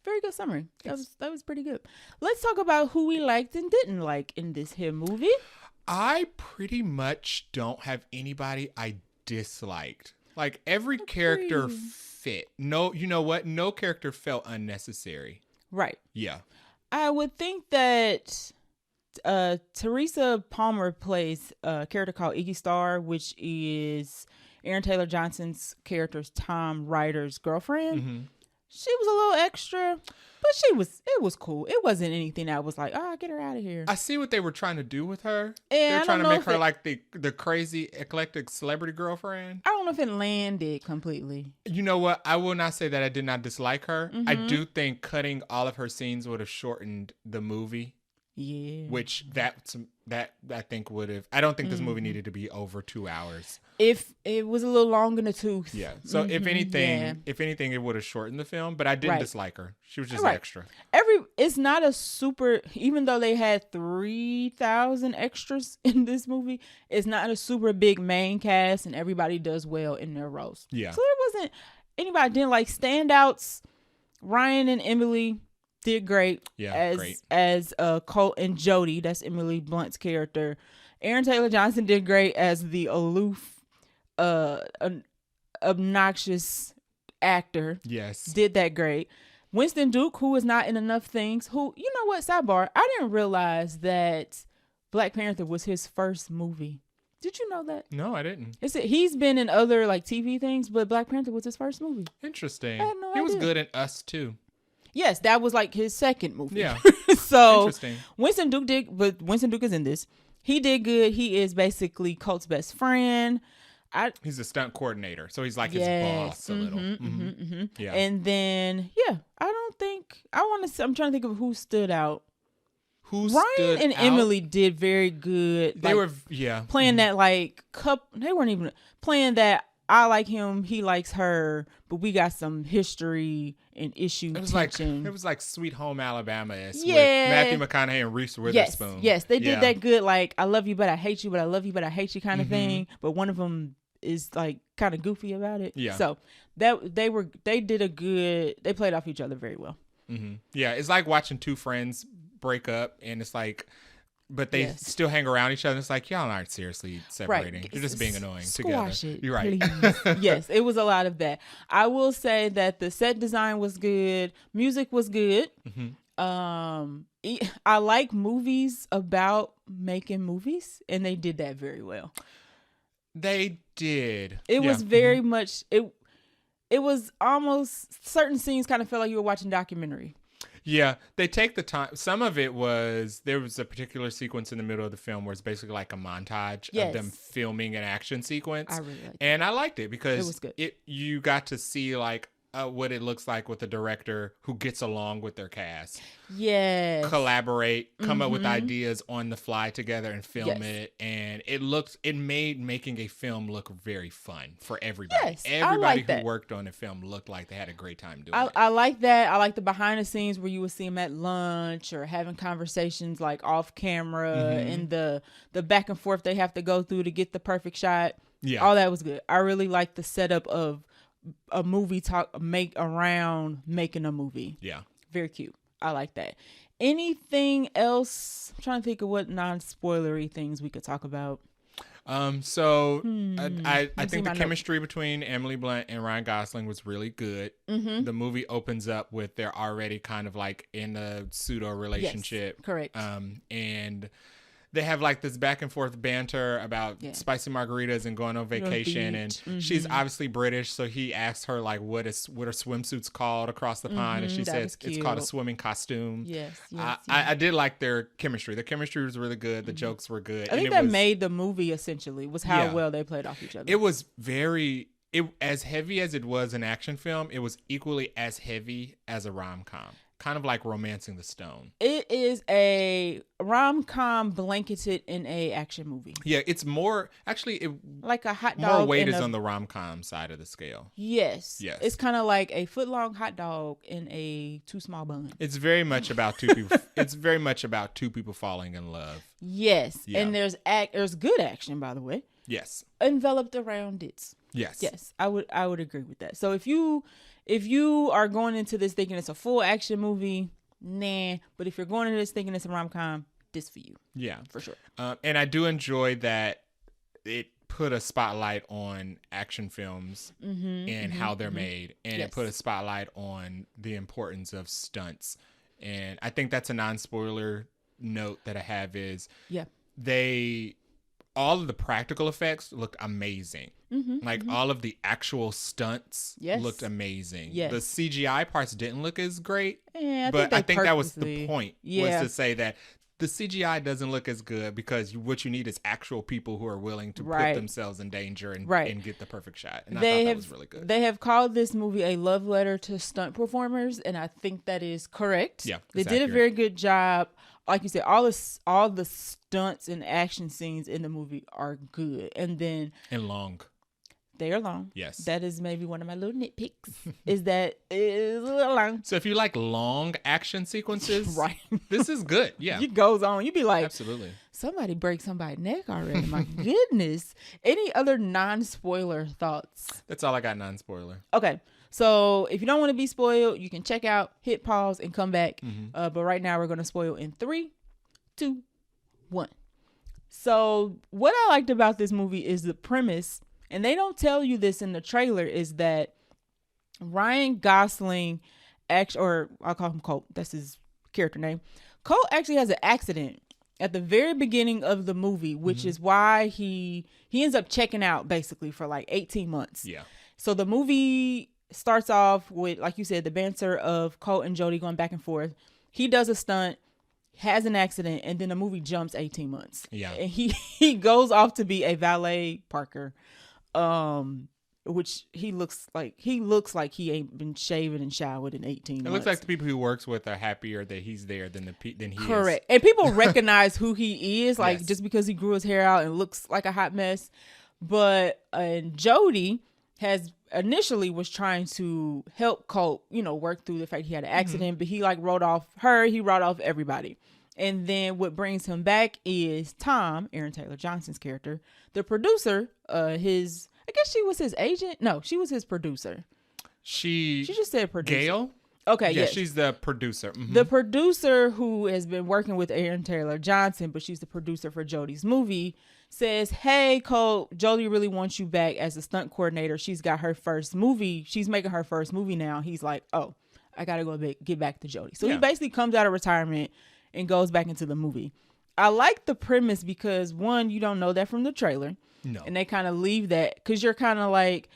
Very good summary. Yes. That was pretty good. Let's talk about who we liked and didn't like in this here movie. I pretty much don't have anybody I disliked. Like every character fit. No, you know what? No character felt unnecessary. Right. Yeah. I would think that Teresa Palmer plays a character called Iggy Star, which is Aaron Taylor Johnson's character's Tom Ryder's girlfriend. Mm-hmm. She was a little extra, but it was cool. It wasn't anything that was like, get her out of here. I see what they were trying to do with her. They're trying to make her like the crazy eclectic celebrity girlfriend. I don't know if it landed completely. You know what? I will not say that I did not dislike her. Mm-hmm. I do think cutting all of her scenes would have shortened the movie. Yeah. Which that I think would have. I don't think this movie needed to be over 2 hours. If it was a little long in the tooth. Yeah. So if anything, it would have shortened the film. But I didn't dislike her. She was just extra. It's not a super. Even though they had 3,000 extras in this movie, it's not a super big main cast, and everybody does well in their roles. Yeah. So there wasn't anybody I didn't like. Standouts. Ryan and Emily did great. Yeah. As Colt and Jodie. That's Emily Blunt's character. Aaron Taylor Johnson did great as the aloof, obnoxious actor. Yes. Did that great. Winston Duke, who was not in enough things, you know what, sidebar, I didn't realize that Black Panther was his first movie. Did you know that? No, I didn't. He's been in other like TV things, but Black Panther was his first movie. Interesting. I had no idea. He was good in Us too. Yes, that was like his second movie. Yeah. So interesting. Winston Duke is in this. He did good. He is basically Colt's best friend. He's a stunt coordinator, so he's like his boss a little. Yeah. And then, I'm trying to think of who stood out who Ryan stood and out? Emily did very good. They like, were playing that like they weren't even playing that I like him, he likes her, but we got some history and issue tension. It was like Sweet Home Alabama with Yeah. Matthew McConaughey and Reese Witherspoon. Yes, they did that good. Like, I love you, but I hate you, but I love you, but I hate you kind of thing. But one of them is like kind of goofy about it. Yeah. So they played off each other very well. Yeah, it's like watching two friends break up, and it's like, but they still hang around each other. It's like, y'all aren't seriously separating. Right. You're just being annoying Squash together. it, You're right. Yes, it was a lot of that. I will say that the set design was good. Music was good. I like movies about making movies, and they did that very well. They did. It was very much it was almost, certain scenes kind of felt like you were watching documentary. Yeah, they take the time. Some of it was, there was a particular sequence in the middle of the film where it's basically like a montage of them filming an action sequence. I really liked it. And I liked it because it was good. You got to see like what it looks like with a director who gets along with their cast. Yes. Collaborate, come up with ideas on the fly together and film it. And it made making a film look very fun for everybody. Yes, everybody who that worked on the film looked like they had a great time doing it. I like that. I like the behind the scenes where you would see them at lunch or having conversations like off camera and the back and forth they have to go through to get the perfect shot. Yeah. All that was good. I really like the setup of a movie around making a movie. Yeah. Very cute. I like that. Anything else? I'm trying to think of what non-spoilery things we could talk about. I think the chemistry between Emily Blunt and Ryan Gosling was really good. The movie opens up with they're already kind of like in a pseudo relationship. Yes, correct. And they have like this back and forth banter about spicy margaritas and going on vacation. And she's obviously British, so he asks her like what are swimsuits called across the pond, and she says it's called a swimming costume. Yes. I did like their chemistry. The chemistry was really good. The jokes were good. I think that made the movie essentially was how well they played off each other. It was as heavy as it was an action film, it was equally as heavy as a rom-com. Kind of like Romancing the Stone. It is a rom-com blanketed in a action movie. Yeah, it's more, actually, like a hot dog. More weight is on the rom-com side of the scale. Yes. It's kind of like a foot-long hot dog in a too small bun. It's very much about two people. It's very much about two people falling in love. Yes. Yeah. And there's good action, by the way. Yes. Enveloped around it. Yes. I would agree with that. So if you are going into this thinking it's a full action movie, nah. But if you're going into this thinking it's a rom-com, this for you. Yeah. For sure. And I do enjoy that it put a spotlight on action films and how they're made. And it put a spotlight on the importance of stunts. And I think that's a non-spoiler note that I have is all of the practical effects look amazing. All of the actual stunts looked amazing. Yes. The CGI parts didn't look as great, but I think that was the point, was to say that the CGI doesn't look as good because what you need is actual people who are willing to put themselves in danger and get the perfect shot. And I thought that was really good. They have called this movie a love letter to stunt performers, and I think that is correct. Yeah, they did a very good job. Like you said, all the stunts and action scenes in the movie are good, and long. They are long. Yes. That is maybe one of my little nitpicks. is that it is a little long. So if you like long action sequences, this is good. Yeah. It goes on. You be like, absolutely. Somebody break somebody's neck already. My goodness. Any other non-spoiler thoughts? That's all I got non-spoiler. Okay. So if you don't want to be spoiled, you can check out, hit pause, and come back. But right now we're going to spoil in 3, 2, 1. So what I liked about this movie is the premise, and they don't tell you this in the trailer, is that Ryan Gosling, or I'll call him Colt. That's his character name. Colt actually has an accident at the very beginning of the movie, which is why he ends up checking out basically for like 18 months. Yeah. So the movie starts off with, like you said, the banter of Colt and Jodie going back and forth. He does a stunt, has an accident, and then the movie jumps 18 months. Yeah. And he goes off to be a valet parker. which he looks like he ain't been shaven and showered in 18 months. It looks like the people he works with are happier that he's there than he is. Correct. And people recognize who he is, like just because he grew his hair out and looks like a hot mess. But Jodie initially was trying to help Colt, work through the fact he had an accident, but he wrote off her, he wrote off everybody. And then what brings him back is Tom, Aaron Taylor Johnson's character, the producer, I guess she was his agent. No, she was his producer. She just said producer. Gail? Okay, yeah. Yes. She's the producer. Mm-hmm. The producer who has been working with Aaron Taylor Johnson, but she's the producer for Jodie's movie, says, hey, Colt, Jodie really wants you back as a stunt coordinator. She's got her first movie. She's making her first movie now. He's like, oh, I got to get back to Jodie. So he basically comes out of retirement and goes back into the movie. I like the premise because, one, you don't know that from the trailer. No. And they kind of leave that because you're kind of like,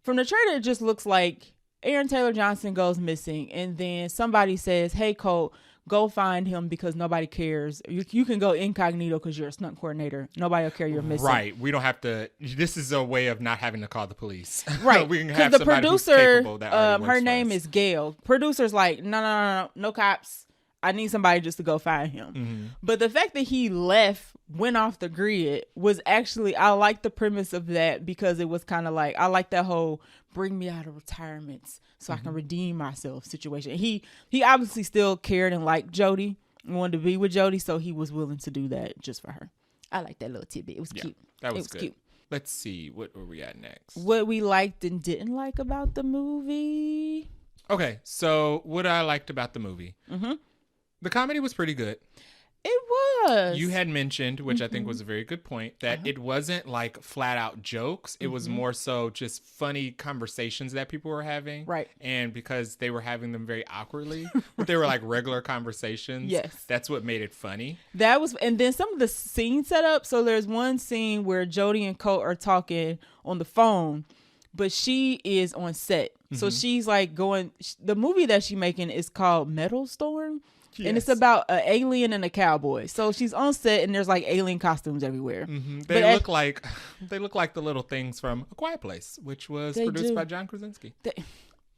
from the trailer, it just looks like Aaron Taylor Johnson goes missing. And then somebody says, hey, Colt, go find him because nobody cares. You can go incognito because you're a stunt coordinator. Nobody will care you're missing. Right. We don't have to. This is a way of not having to call the police. Right. We can have the somebody producer, who's capable that her name is Gail. Producer's like, no cops. I need somebody just to go find him. Mm-hmm. But the fact that he went off the grid was actually, I like the premise of that because it was kind of like, I like that whole bring me out of retirements so I can redeem myself situation. He obviously still cared and liked Jodie and wanted to be with Jodie, so he was willing to do that just for her. I like that little tidbit. It was cute. That was good. Cute. Let's see. What were we at next? What we liked and didn't like about the movie. Okay, so what I liked about the movie. Mm-hmm. The comedy was pretty good. It was. You had mentioned, which I think was a very good point, that it wasn't like flat out jokes. It was more so just funny conversations that people were having. Right. And because they were having them very awkwardly, but they were like regular conversations. Yes. That's what made it funny. And then some of the scene set up. So there's one scene where Jodie and Colt are talking on the phone, but she is on set. So she's like the movie that she's making is called Metal Storm. Yes. And it's about an alien and a cowboy. So she's on set and there's like alien costumes everywhere. Mm-hmm. They look like the little things from A Quiet Place, which was produced by John Krasinski.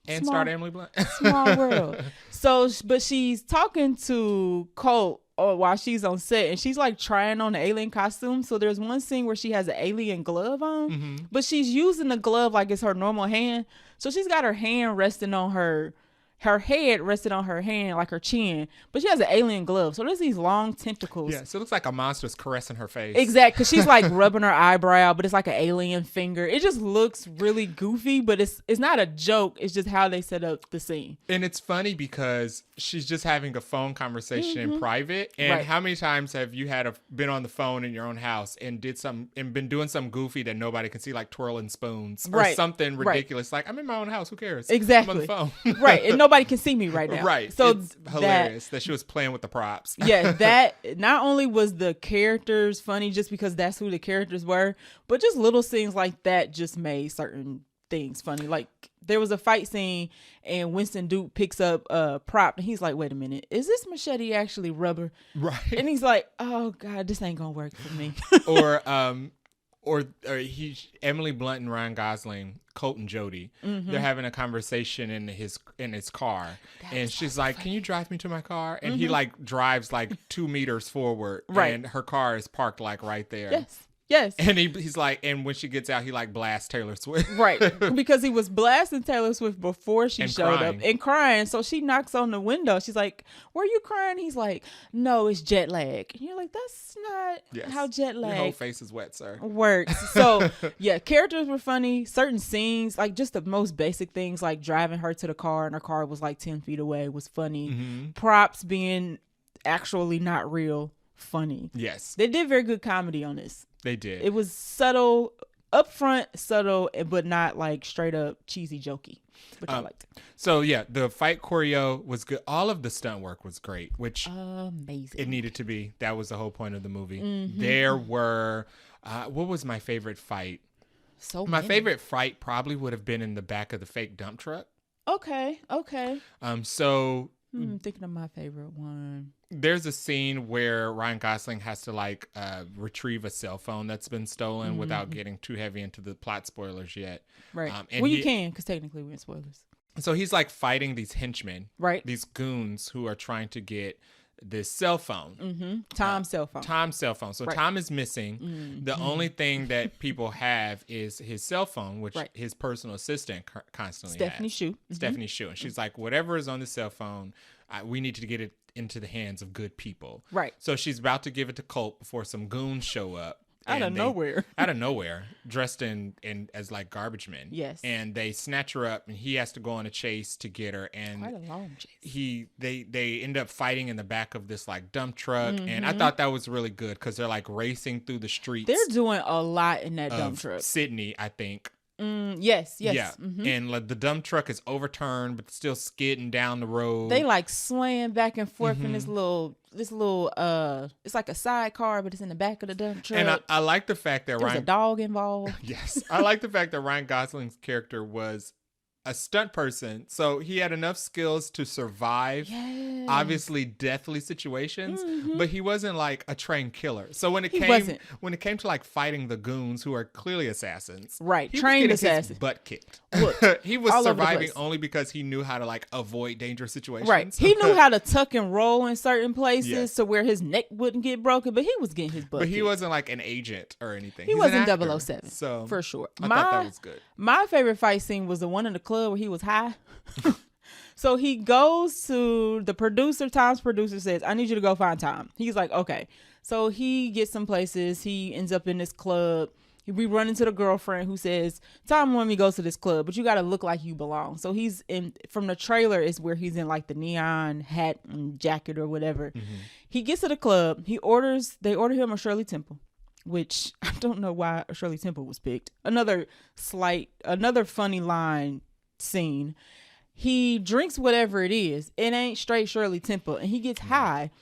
And starred Emily Blunt. Small world. So, but she's talking to Colt while she's on set and she's like trying on the alien costume. So there's one scene where she has an alien glove on, but she's using the glove like it's her normal hand. So she's got her hand resting on her head rested on her hand, like her chin, but she has an alien glove. So there's these long tentacles. Yeah, so it looks like a monster's caressing her face. Exactly, because she's like rubbing her eyebrow, but it's like an alien finger. It just looks really goofy, but it's not a joke. It's just how they set up the scene. And it's funny because she's just having a phone conversation in private. And how many times have you been on the phone in your own house and been doing some goofy that nobody can see, like twirling spoons or something ridiculous? Like, I'm in my own house. Who cares? Exactly. I'm on the phone. Right. And nobody can see me right now. Right. So it's hilarious that she was playing with the props. Yeah, that not only was the characters funny just because that's who the characters were, but just little things like that just made certain things funny. Like there was a fight scene and Winston Duke picks up a prop and he's like, wait a minute, is this machete actually rubber? Right. And he's like, oh God, this ain't gonna work for me. Or Emily Blunt and Ryan Gosling, Colt and Jodie, they're having a conversation in his car, and she's like, "Can you drive me to my car?" And he like drives like 2 meters forward, and her car is parked like right there. Yes. And he's like, and when she gets out, he like blasts Taylor Swift. Right. Because he was blasting Taylor Swift before she showed up and crying. So she knocks on the window. She's like, were you crying? He's like, no, it's jet lag. And you're like, that's not how jet lag. Your whole face is wet, sir. Works. So yeah, characters were funny. Certain scenes, like just the most basic things, like driving her to the car and her car was like 10 feet away was funny. Props being actually not real, funny. Yes. They did very good comedy on this. They did. It was subtle, upfront, subtle, but not like straight up cheesy, jokey, which I liked. So yeah, the fight choreo was good. All of the stunt work was great, which amazing. It needed to be. That was the whole point of the movie. There were, what was my favorite fight? My favorite fight probably would have been in the back of the fake dump truck. Okay. So I'm thinking of my favorite one. there's a scene where Ryan Gosling has to like retrieve a cell phone that's been stolen without getting too heavy into the plot spoilers yet. Right. And well, you can, because technically we're in spoilers. So he's like fighting these henchmen, right? These goons who are trying to get this cell phone. Tom's cell phone. Tom's cell phone. So Tom is missing. The only thing that people have is his cell phone, which his personal assistant constantly Stephanie has. Hsu. Stephanie Hsu. And she's like, whatever is on the cell phone, we need to get it into the hands of good people. Right. So she's about to give it to Colt before some goons show up. Out of nowhere, dressed in as like garbage men. Yes. And they snatch her up, and he has to go on a chase to get her. And quite a long chase. They end up fighting in the back of this like dump truck, and I thought that was really good because they're like racing through the streets. They're doing a lot in that dump truck. Sydney, I think. Yes. Yeah. And like the dump truck is overturned, but still skidding down the road. They like swaying back and forth in this little it's like a sidecar, but it's in the back of the dump truck. And I like the fact that there's a dog involved. Yes. I like the fact that Ryan Gosling's character was a stunt person, so he had enough skills to survive obviously deathly situations, but he wasn't like a trained killer. So when it came to like fighting the goons who are clearly assassins, right, he trained was getting his assassins, butt kicked. Look, he was surviving only because he knew how to like avoid dangerous situations. Right, he knew how to tuck and roll in certain places to where his neck wouldn't get broken, but he was getting his butt. But he wasn't like an agent or anything. He wasn't 007, so for sure. I thought that was good. My favorite fight scene was the one in the club where he was high. So he goes to the producer. Tom's producer says, I need you to go find Tom. He's like, okay. So he gets some places. He ends up in this club. We run into the girlfriend who says, Tom wanted me to go to this club, but you got to look like you belong. So he's in, from the trailer is where he's in like the neon hat and jacket or whatever. He gets to the club. They order him a Shirley Temple, which I don't know why a Shirley Temple was picked. Another funny line scene. He drinks whatever it is. It ain't straight Shirley Temple. And he gets high.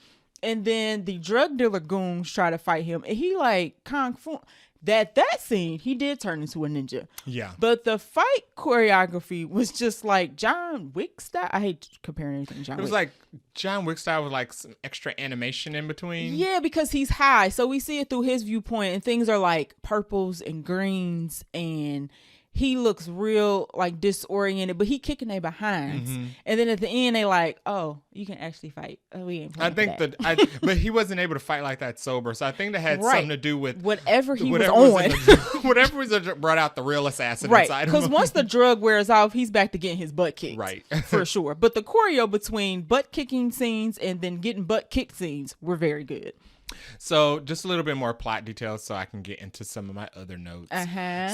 And then the drug dealer goons try to fight him. And he like kung fu. That scene, he did turn into a ninja. Yeah. But the fight choreography was just like John Wick style. I hate comparing anything to John Wick. It was like John Wick style with like some extra animation in between. Yeah, because he's high. So we see it through his viewpoint. And things are like purples and greens, and he looks real like disoriented, but he kicking their behinds. And then at the end, they like, oh, you can actually fight. Oh, we ain't playing but he wasn't able to fight like that sober. So I think that had something to do with whatever he was on. Whatever was brought out the real assassin inside him. Because once the drug wears off, he's back to getting his butt kicked. Right. For sure. But the choreo between butt kicking scenes and then getting butt kicked scenes were very good. So just a little bit more plot details so I can get into some of my other notes.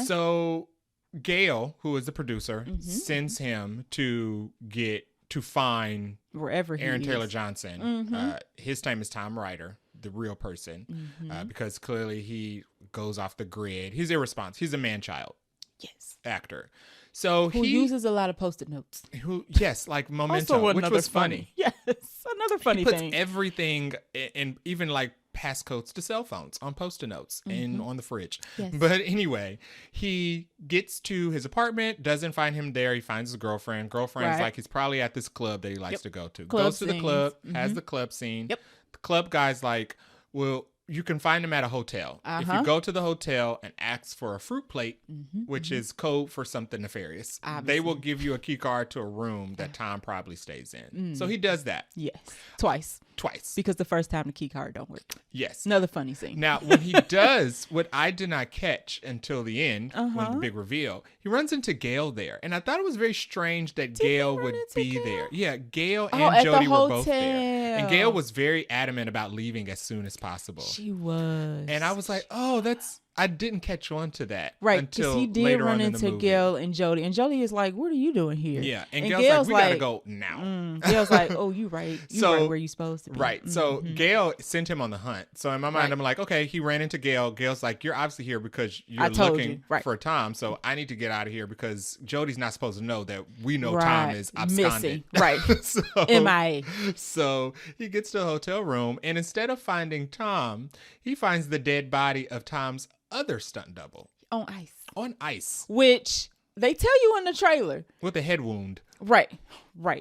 So Gail, who is the producer, sends him to find wherever Aaron Taylor Johnson. His name is Tom Ryder, the real person, because clearly he goes off the grid. He's irresponsible. He's a man-child actor. So he uses a lot of Post-it notes. Like Memento, which was funny. Yes, another funny thing. He thing. puts everything, and even like passcodes to cell phones on Post-it notes and on the fridge. But anyway, he gets to his apartment, doesn't find him there. He finds his girlfriend. Girlfriend's like, he's probably at this club that he likes to go to. Goes to the club, has the club scene. The club guy's like, well, you can find him at a hotel. If you go to the hotel and ask for a fruit plate, which is code for something nefarious, they will give you a key card to a room that Tom probably stays in. So he does that. Yes. Twice. Because the first time the key card don't work. Yes. Another funny thing. Now, when he does, what I did not catch until the end, when the big reveal, he runs into Gail there. And I thought it was very strange that Gail would be there. Yeah, Gail and Jodie were both there. And Gail was very adamant about leaving as soon as possible. She was. And I was like, I didn't catch on to that. Right, because he did run into Gail and Jodie. And Jodie is like, what are you doing here? Yeah, and Gail's like, we gotta go now. Gail's like, oh, you right. You right where you supposed to be. Right, so Gail sent him on the hunt. So in my mind, I'm like, okay, he ran into Gail. Gail's like, you're obviously here because you're looking for Tom. So I need to get out of here because Jodie's not supposed to know that we know Tom is absconded. Missing. Right, MIA. So he gets to a hotel room, and instead of finding Tom, he finds the dead body of Tom's other stunt double on ice, which they tell you in the trailer. With a head wound. Right.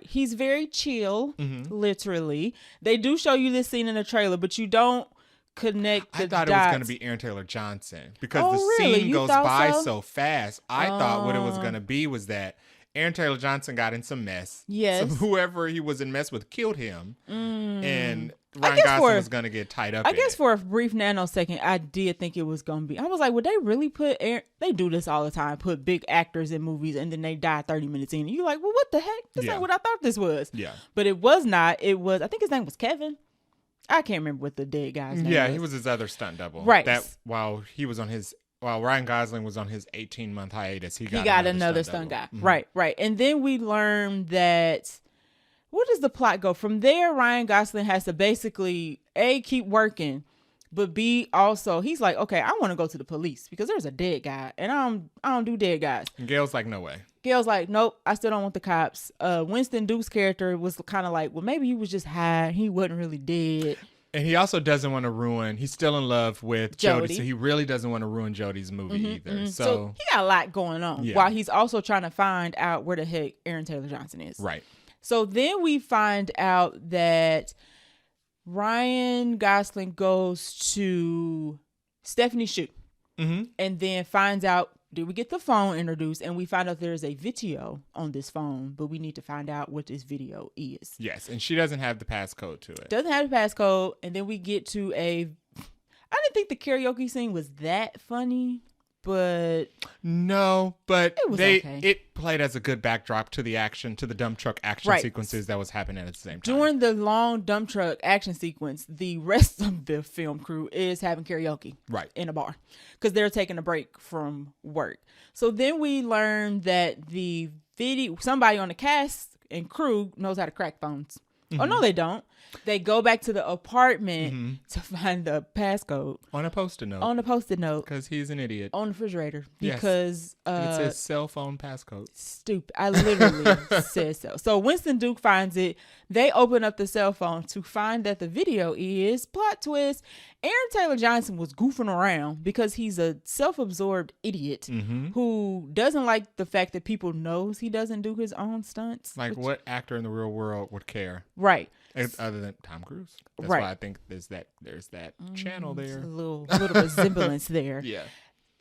He's very chill, literally. They do show you this scene in the trailer, but you don't connect the I thought dots. it was going to be Aaron Taylor Johnson because the really? scene You goes thought by so? so fast. I thought what it was going to be was that Aaron Taylor Johnson got in some mess. Yes. So whoever he was in mess with killed him. And Ryan Gosling was going to get tied up. I guess for a brief nanosecond, I did think it was going to be. I was like, would they really put Aaron? They do this all the time, put big actors in movies and then they die 30 minutes in. And you're like, well, what the heck? This ain't what I thought this was. Yeah. But it was not. It was, I think his name was Kevin. I can't remember what the dead guy's name was. Yeah, he was his other stunt double. Right. That while Ryan Gosling was on his 18-month hiatus, he got another stunt guy. Mm-hmm. Right. And then we learned that, where does the plot go? From there, Ryan Gosling has to basically, A, keep working, but B, also, he's like, okay, I want to go to the police because there's a dead guy, and I don't do dead guys. And Gail's like, no way. Gail's like, nope, I still don't want the cops. Winston Duke's character was kind of like, well, maybe he was just high. He wasn't really dead. And he also doesn't want to ruin, he's still in love with Jodie, so he really doesn't want to ruin Jodie's movie either. Mm-hmm. So he got a lot going on while he's also trying to find out where the heck Aaron Taylor Johnson is. Right. So then we find out that Ryan Gosling goes to Stephanie's shoot and then finds out, did we get the phone introduced? And we find out there's a video on this phone, but we need to find out what this video is. Yes, and she doesn't have the passcode to it. Doesn't have the passcode. And then we get to I didn't think the karaoke scene was that funny. But no, but it was okay. It played as a good backdrop to the action, to the dump truck action sequences that was happening at the same time. During the long dump truck action sequence, the rest of the film crew is having karaoke in a bar because they're taking a break from work. So then we learn that somebody on the cast and crew knows how to crack phones. Oh, no, they don't. They go back to the apartment to find the passcode. On a Post-it note. Because he's an idiot. On the refrigerator. Because it says cell phone passcode. Stupid. I literally said so. So Winston Duke finds it. They open up the cell phone to find that the video is, plot twist, Aaron Taylor Johnson was goofing around because he's a self-absorbed idiot who doesn't like the fact that people knows he doesn't do his own stunts. Like, what actor in the real world would care? Right. Other than Tom Cruise. That's why I think there's that channel there. A little resemblance there. Yeah.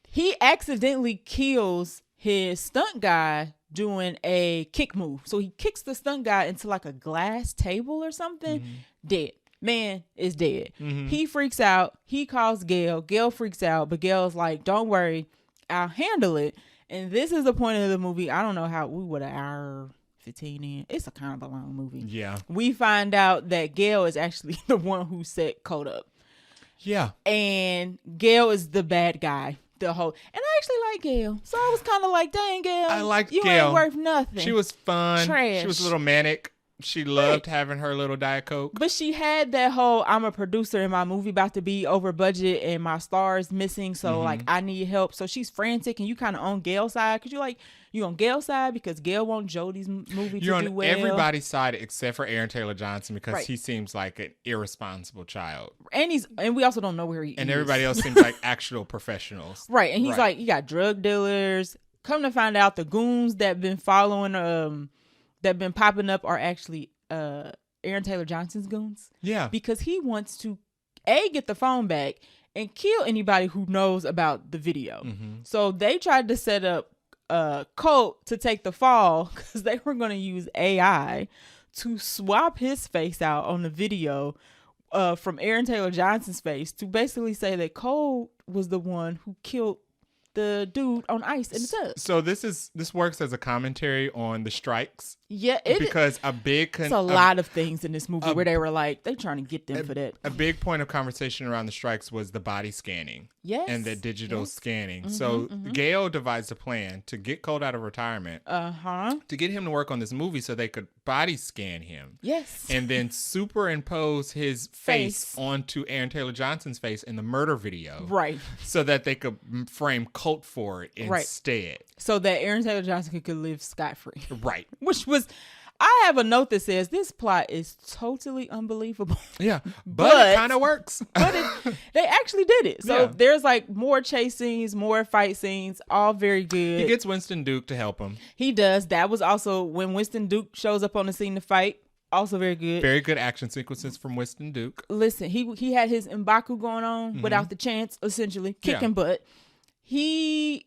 He accidentally kills his stunt guy doing a kick move. So he kicks the stunt guy into like a glass table or something. Dead. Man is dead. He freaks out. He calls Gail. Gail freaks out, but Gail's like, don't worry, I'll handle it. And this is the point of the movie. I don't know how we would an hour 15 in. It's a kind of a long movie. Yeah. We find out that Gail is actually the one who set Code up. Yeah. And Gail is the bad guy. And I actually like Gail. So I was kind of like, dang, Gail. I liked Gail. You ain't worth nothing. She was fun. Trash. She was a little manic. She loved having her little Diet Coke. But she had that whole, I'm a producer and my movie about to be over budget and my star's missing. So like, I need help. So she's frantic and you kind of on Gail's side. Cause you're like, you on Gail's side because Gail wants Jodie's movie to do well. You're on everybody's side except for Aaron Taylor Johnson because he seems like an irresponsible child. And we also don't know where he is. And everybody else seems like actual professionals. Right. And he's like, you got drug dealers. Come to find out the goons that been following, that been popping up are actually Aaron Taylor Johnson's goons. Yeah. Because he wants to, get the phone back and kill anybody who knows about the video. So they tried to set up Colt to take the fall because they were going to use AI to swap his face out on the video from Aaron Taylor Johnson's face to basically say that Colt was the one who killed the dude on ice in the tub. So this works as a commentary on the strikes. Yeah, because it's a lot of things in this movie where they were like, they're trying to get them for that. A big point of conversation around the strikes was the body scanning. Yes. And the digital scanning. So Gail devised a plan to get Colt out of retirement. To get him to work on this movie so they could body scan him. Yes. And then superimpose his face onto Aaron Taylor Johnson's face in the murder video. Right. So that they could frame Colt for it instead. So that Aaron Taylor Johnson could live scot-free. Right. Which was, I have a note that says this plot is totally unbelievable. Yeah, but it kind of works. But they actually did it. So Yeah. there's like more chase scenes, more fight scenes, all very good. He gets Winston Duke to help him. He does. That was also when Winston Duke shows up on the scene to fight. Also very good. Very good action sequences from Winston Duke. Listen, he had his M'Baku going on without the chance, essentially, kicking butt. He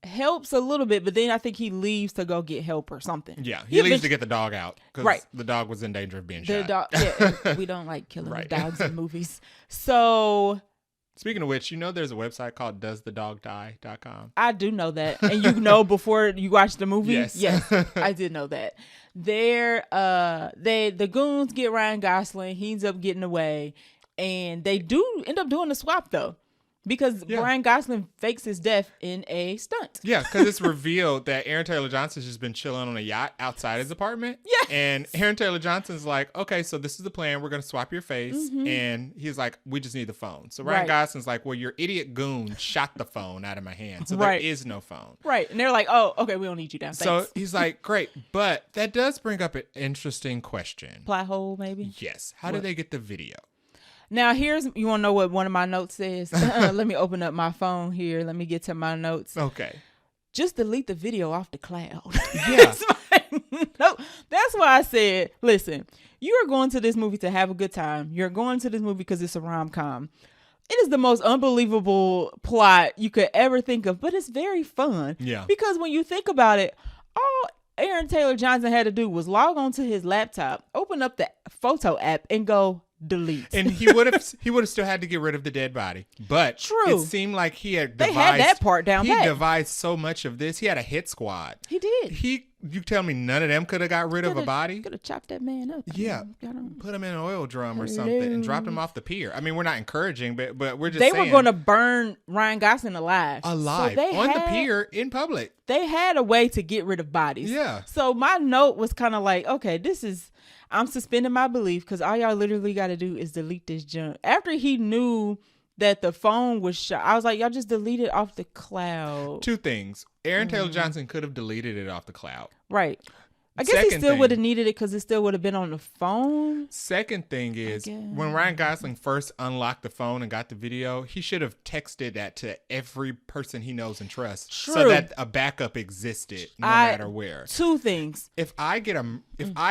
helps a little bit, but then I think he leaves to go get help or something. Yeah, he leaves to get the dog out because the dog was in danger of being the shot. Dog, we don't like killing the dogs in movies. So, speaking of which, there's a website called doesthedogdie.com. I do know that, and before you watch the movie. Yes, I did know that. The goons get Ryan Gosling. He ends up getting away, and they do end up doing the swap though. Because Ryan Gosling fakes his death in a stunt. Yeah, because it's revealed that Aaron Taylor Johnson's just been chilling on a yacht outside his apartment. Yeah. And Aaron Taylor Johnson's like, okay, so this is the plan. We're going to swap your face. And he's like, we just need the phone. So Ryan Gosling's like, well, your idiot goon shot the phone out of my hand. So there is no phone. Right. And they're like, oh, okay, we don't need you down. Thanks. So he's like, great. But that does bring up an interesting question. Plot hole, maybe? Yes. How did they get the video? Now, you want to know what one of my notes says? Let me open up my phone here. Let me get to my notes. Okay. Just delete the video off the cloud. Yeah. No, that's why I said, listen, you are going to this movie to have a good time. You're going to this movie because it's a rom-com. It is the most unbelievable plot you could ever think of, but it's very fun. Yeah. Because when you think about it, all Aaron Taylor Johnson had to do was log onto his laptop, open up the photo app, and go delete. And he would have still had to get rid of the dead body. But it seemed like he had devised, they had that part down pat. He devised so much of this. He had a hit squad. He did. You tell me none of them could have got rid of a body? Could have chopped that man up. Yeah. Put him in an oil drum or something and dropped him off the pier. I mean, we're not encouraging, but we're just saying. They were going to burn Ryan Gosling alive. Alive. So on the pier in public. They had a way to get rid of bodies. Yeah. So my note was kind of like, okay, I'm suspending my belief because all y'all literally got to do is delete this junk. After he knew that the phone was shot, I was like, y'all just delete it off the cloud. Two things. Aaron Taylor Johnson could have deleted it off the cloud. Right. I guess he still would have needed it because it still would have been on the phone. Second thing is, when Ryan Gosling first unlocked the phone and got the video, he should have texted that to every person he knows and trusts. True. So that a backup existed no matter where. Two things. If I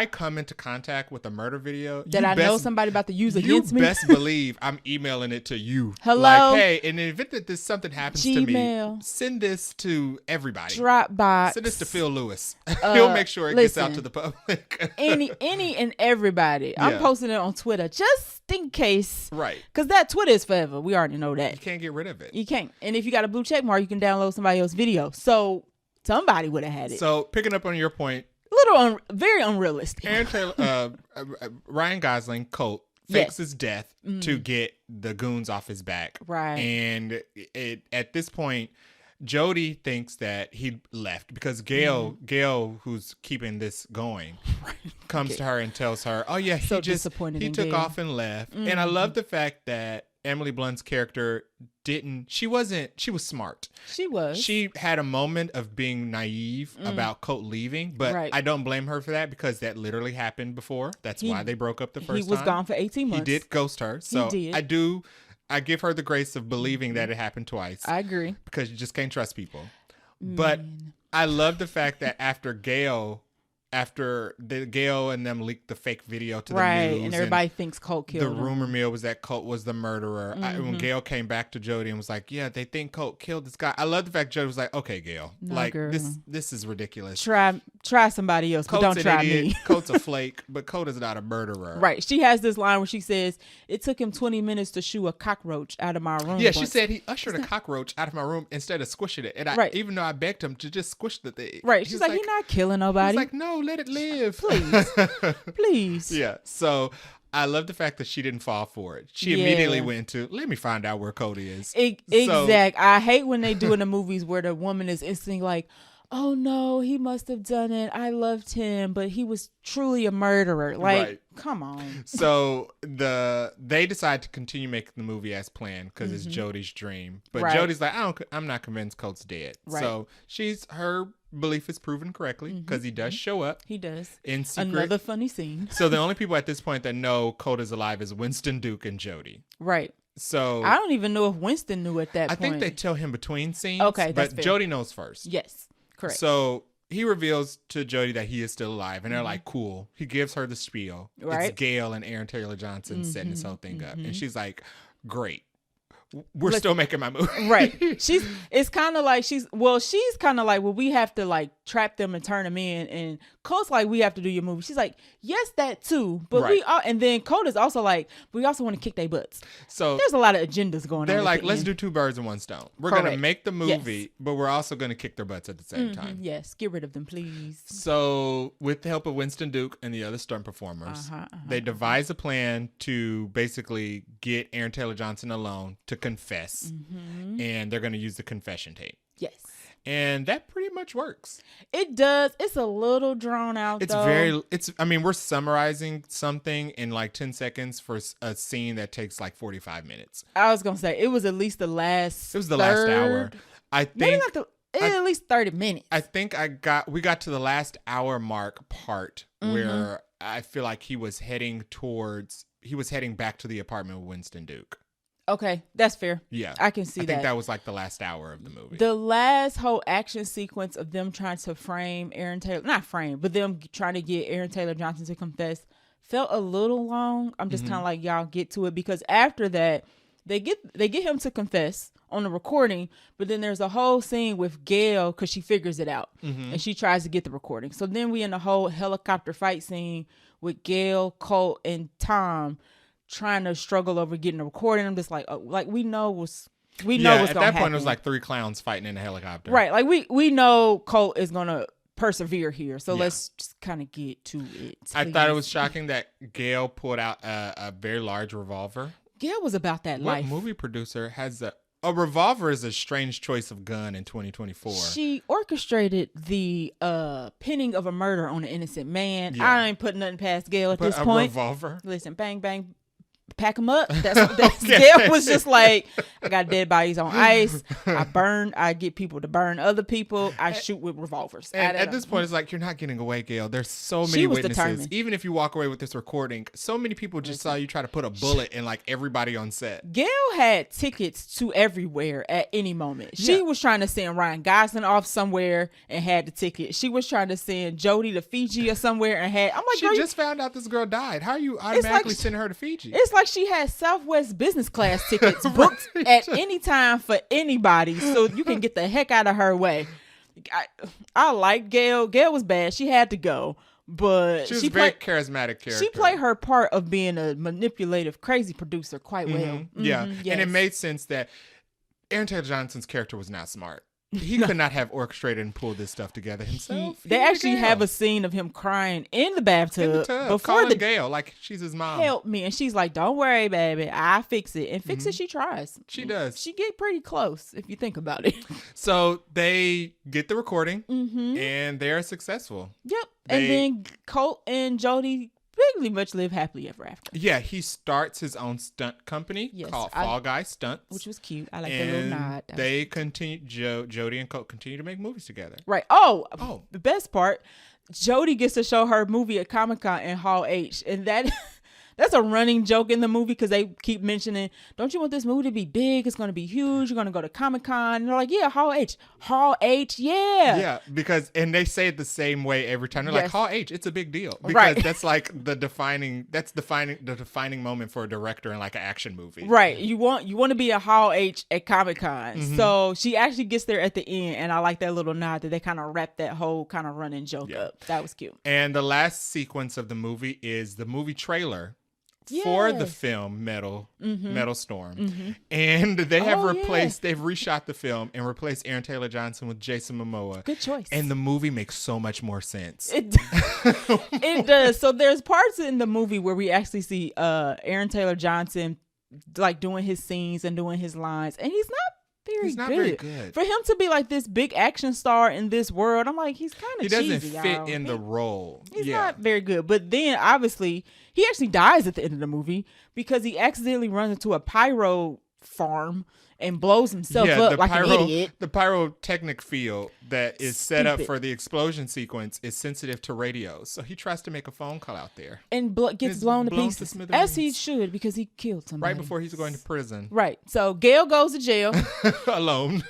come into contact with a murder video that I know somebody about to use against me, you best believe I'm emailing it to you. Hello? Like, hey, in the event that something happens Gmail. to me, send this to everybody. Dropbox. Send this to Phil Lewis. He'll make sure it gets out to the public. any and everybody. I'm posting it on Twitter just in case. Right. Because that Twitter is forever. We already know that. You can't get rid of it. You can't. And if you got a blue check mark, you can download somebody else's video. So somebody would have had it. So picking up on your point. Very unrealistic. Aaron Taylor, Ryan Gosling, Colt, fakes his death to get the goons off his back. Right. And at this point, Jodie thinks that he left because Gail, who's keeping this going, comes to her and tells her, "Oh yeah, he took off and left." Mm-hmm. And I love the fact that Emily Blunt's character she was smart. She was. She had a moment of being naive about Colt leaving, but I don't blame her for that because that literally happened before. That's why they broke up the first time. He was gone for 18 months. He did ghost her. So I give her the grace of believing that it happened twice. I agree. Because you just can't trust people. But I love the fact that after Gail and them leaked the fake video to the news. And everybody thinks Colt killed him. The rumor mill was that Colt was the murderer. When Gail came back to Jodie and was like, yeah, they think Colt killed this guy. I love the fact Jodie was like, okay, Gail. Girl. This is ridiculous. Try somebody else, but don't try me. Colt's a flake, but Colt is not a murderer. Right. She has this line where she says, it took him 20 minutes to shoo a cockroach out of my room. Yeah, she said he ushered a cockroach out of my room instead of squishing it. And even though I begged him to just squish the thing. Right. She's like, he's not killing nobody. He's like, no, let it live. Please. Yeah. So I love the fact that she didn't fall for it. She immediately went to, let me find out where Cody is. I hate when they do in the movies where the woman is instantly like, oh no, he must have done it. I loved him, but he was truly a murderer. Like, come on. So they decide to continue making the movie as planned because it's Jodie's dream. But Jodie's like, I'm not convinced Colt's dead. Right. So belief is proven correctly because he does show up. He does. In secret. Another funny scene. So the only people at this point that know Colt is alive is Winston Duke and Jodie. Right. So I don't even know if Winston knew at that point. I think they tell him between scenes. Okay, that's but fair. Jodie knows first. Yes, correct. So he reveals to Jodie that he is still alive, and they're like, "Cool." He gives her the spiel. Right. It's Gail and Aaron Taylor Johnson setting this whole thing up, and she's like, "Great, we're still making my movie." Right. It's kind of like she's kind of like, well, we have to like trap them and turn them in, and Colt's like, we have to do your movie. She's like, yes, that too, but Right. we all, and then Colt is also like, we also want to kick their butts. So there's a lot of agendas going on. they're at like, the let's end. do two birds in one stone. We're Correct. gonna make the movie, Yes. but we're also gonna kick their butts at the same time. Yes, get rid of them, please. So, with the help of Winston Duke and the other stunt performers, they devise a plan to basically get Aaron Taylor Johnson alone to confess, and they're going to use the confession tape. Yes. And that pretty much works. It does. It's a little drawn out, though. I mean, we're summarizing something in like 10 seconds for a scene that takes like 45 minutes. I was going to say, it was at least the last last hour. I think. Maybe not at least 30 minutes. I think we got to the last hour mark part where I feel like he was heading back to the apartment with Winston Duke. Okay, that's fair. Yeah. I can see that. I think that was like the last hour of the movie. The last whole action sequence of them trying to but them trying to get Aaron Taylor Johnson to confess felt a little long. I'm just kind of like, y'all get to it, because after that, they get him to confess on the recording, but then there's a whole scene with Gail because she figures it out and she tries to get the recording. So then we in the whole helicopter fight scene with Gail, Colt, and Tom trying to struggle over getting the recording. I'm just like, we know what's going to happen. At that point, it was like three clowns fighting in a helicopter. Right. Like we know Colt is going to persevere here. So let's just kind of get to it. I thought it was shocking that Gail pulled out a very large revolver. Gail was about that life. What movie producer has a revolver is a strange choice of gun in 2024. She orchestrated the pinning of a murder on an innocent man. Yeah. I ain't putting nothing past Gail at this point. A revolver? Listen, bang, bang, pack them up. That's Gail was just like, I got dead bodies on ice. I get people to burn other people. I shoot with revolvers. And at this point, it's like, you're not getting away, Gail. There's so many witnesses. Determined. Even if you walk away with this recording, so many people just saw you try to put a bullet in like everybody on set. Gail had tickets to everywhere at any moment. She was trying to send Ryan Gosling off somewhere and had the ticket. She was trying to send Jodie to Fiji or somewhere and had. I'm like, she just found out this girl died. How are you automatically sending her to Fiji? It's like she had Southwest business class tickets booked at any time for anybody, so you can get the heck out of her way. I like Gail. Gail was bad. She had to go. But she was a very charismatic character. She played her part of being a manipulative, crazy producer quite well. Yeah. Yes. And it made sense that Aaron Taylor Johnson's character was not smart. He could not have orchestrated and pulled this stuff together himself. They actually have a scene of him crying in the bathtub, before calling Gail like she's his mom. Help me, and she's like, "Don't worry, baby, I fix it." And fix it, she tries. She does. She get pretty close if you think about it. So they get the recording, and they're successful. Yep. And then Colt and Jodie pretty much live happily ever after. Yeah, he starts his own stunt company called Fall Guy Stunts, which was cute. I like that little nod. They continue. Jodie and Colt continue to make movies together. Right. Oh, the best part, Jodie gets to show her movie at Comic-Con in Hall H, and that's a running joke in the movie because they keep mentioning, don't you want this movie to be big? It's going to be huge. You're going to go to Comic-Con. And they're like, yeah, Hall H. Hall H, yeah. Yeah, and they say it the same way every time. They're like, Hall H, it's a big deal. Because that's like the defining moment for a director in like an action movie. Right. You want to be a Hall H at Comic-Con. So she actually gets there at the end, and I like that little nod that they kind of wrap that whole kind of running joke up. That was cute. And the last sequence of the movie is the movie trailer for the film Metal Storm. And they have they've reshot the film and replaced Aaron Taylor Johnson with Jason Momoa. Good choice. And the movie makes so much more sense. It does. So there's parts in the movie where we actually see Aaron Taylor Johnson like doing his scenes and doing his lines, and he's not very good. For him to be like this big action star in this world, I'm like, he's kind of cheesy. He doesn't fit in the role. He's not very good. But then, obviously, he actually dies at the end of the movie because he accidentally runs into a pyro farm and blows himself up like an idiot. The pyrotechnic field that is set up Stupid. for the explosion sequence is sensitive to radios. So he tries to make a phone call out there. And gets It's blown to blown to pieces. smithereens. As he should, because he killed somebody. Right before he's going to prison. Right. So Gail goes to jail. Alone.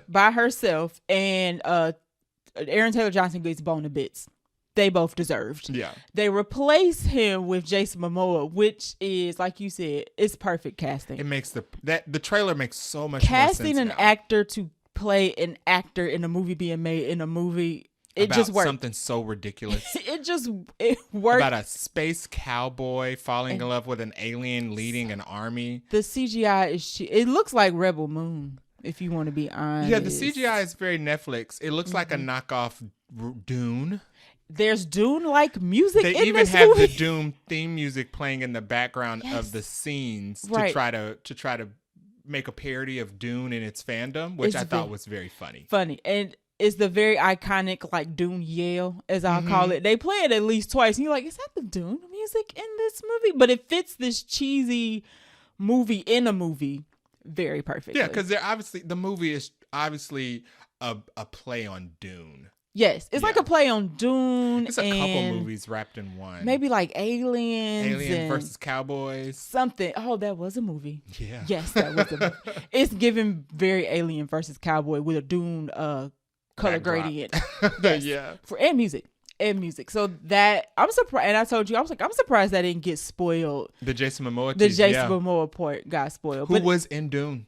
By herself. And Aaron Taylor Johnson gets blown to bits. They both deserved. Yeah. They replace him with Jason Momoa, which is, like you said, it's perfect casting. It makes the trailer makes so much Casting more sense an now. actor to play an actor in a movie being made in a movie, it about just works. something so ridiculous. It worked. About a space cowboy falling in love with an alien leading an army. The CGI is it looks like Rebel Moon, if you want to be honest. Yeah, the CGI is very Netflix. It looks like a knockoff Dune. There's Dune-like music They in even this have movie. the Dune theme music playing in the background of the scenes to try to make a parody of Dune in its fandom, which I thought was very funny. And it's the very iconic like Dune yell, as I'll call it. They play it at least twice, and you're like, is that the Dune music in this movie? But it fits this cheesy movie in a movie very perfectly. Yeah, because the movie is obviously a play on Dune. Yes, it's like a play on Dune. It's a couple movies wrapped in one. Maybe like Aliens. Alien versus Cowboys. Something. Oh, that was a movie. Yeah. Yes, that was a movie. It's given very Alien versus Cowboy with a Dune color gradient. Yes. Yeah. And music. So that, I'm surprised, and I told you, I was like, I'm surprised that didn't get spoiled. The Jason Momoa Momoa part got spoiled. Who was in Dune?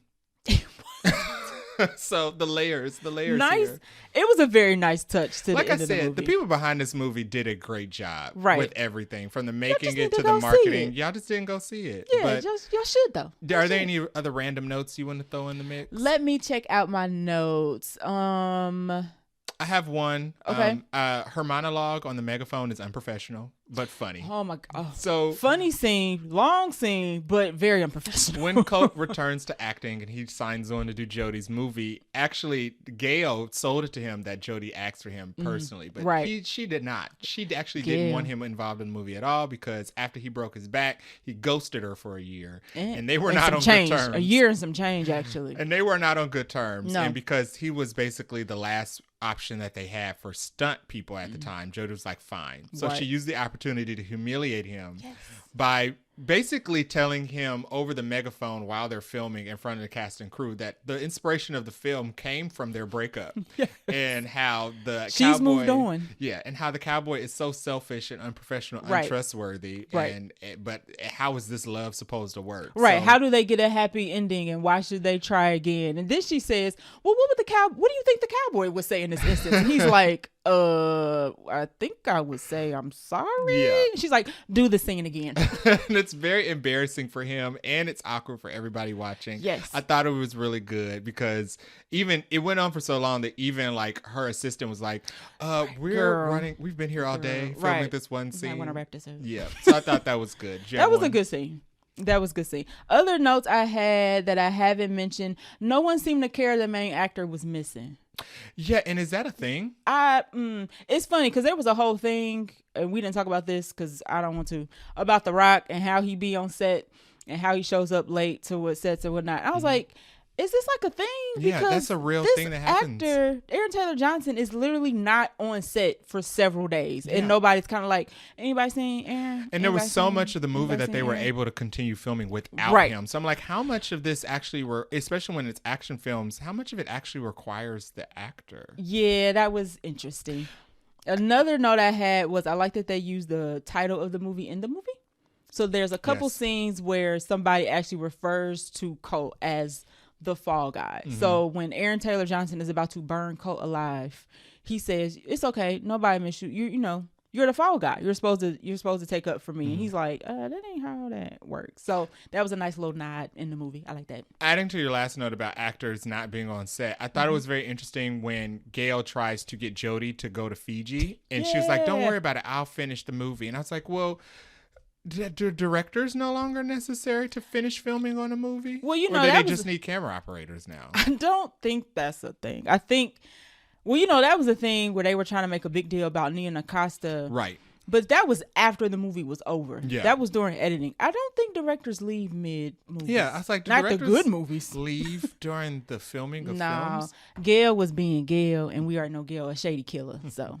So the layers nice here. It was a very nice touch to like the end I said, of the movie. the people behind this movie did a great job with everything, from the making it to go the see marketing. it. Y'all just didn't go see it. Yeah, but y'all should though. Are there any other random notes you want to throw in the mix? Let me check out my notes. I have one. Okay. Her monologue on the megaphone is unprofessional, but funny. Oh my god. So funny scene, long scene, but very unprofessional. When Coke returns to acting and he signs on to do Jodie's movie, actually Gail sold it to him that Jodie asked for him personally, but she did not. She actually didn't want him involved in the movie at all, because after he broke his back, he ghosted her for a year, and they were not on good terms. A year and some change, actually. And they were not on good terms. No. And because he was basically the last option that they had for stunt people at the time, Jodie was like, fine. So she used the opportunity to humiliate him by basically telling him over the megaphone while they're filming in front of the cast and crew that the inspiration of the film came from their breakup. And how she's moved on. Yeah, and how the cowboy is so selfish and unprofessional, untrustworthy. But how is this love supposed to work? Right. So, how do they get a happy ending, and why should they try again? And then she says, well, what do you think the cowboy would say in this instance? And he's like, I think I would say I'm sorry. Yeah. She's like, do the singing again. And it's very embarrassing for him, and it's awkward for everybody watching. Yes. I thought it was really good, because even it went on for so long that even like her assistant was like, we've been here all day filming this one scene. I want to wrap this up. Yeah. So I thought that was good. That was a good scene. Other notes I had that I haven't mentioned: no one seemed to care the main actor was missing. Yeah, and is that a thing? It's funny because there was a whole thing, and we didn't talk about this because I don't want to, about The Rock and how he be on set and how he shows up late to what sets and whatnot. I was like, is this like a thing? Yeah, because that's a real thing that happens. Actor Aaron Taylor Johnson is literally not on set for several days, and nobody's kind of like, anybody seen Aaron? And there was so much of the movie that they were able to continue filming without him. So I'm like, how much of this actually especially when it's action films, how much of it actually requires the actor? Yeah, that was interesting. Another note I had was I like that they used the title of the movie in the movie. So there's a couple scenes where somebody actually refers to Colt as the fall guy. So when Aaron Taylor Johnson is about to burn Colt alive, he says, it's okay, nobody miss you. You know, you're the fall guy. You're supposed to take up for me. And he's like, that ain't how that works. So that was a nice little nod in the movie. I like that. Adding to your last note about actors not being on set, I thought it was very interesting when Gail tries to get Jodie to go to Fiji, and she was like, don't worry about it, I'll finish the movie. And I was like, well, do directors no longer necessary to finish filming on a movie? Well, or do they just need camera operators now? I don't think that's a thing. I think, well, that was a thing where they were trying to make a big deal about Nia Acosta But that was after the movie was over. Yeah. That was during editing. I don't think directors leave mid-movies. Yeah, I was like, not the good movies. Leave during the filming of films? Gail was being Gail, and we already know Gail, a shady killer. So,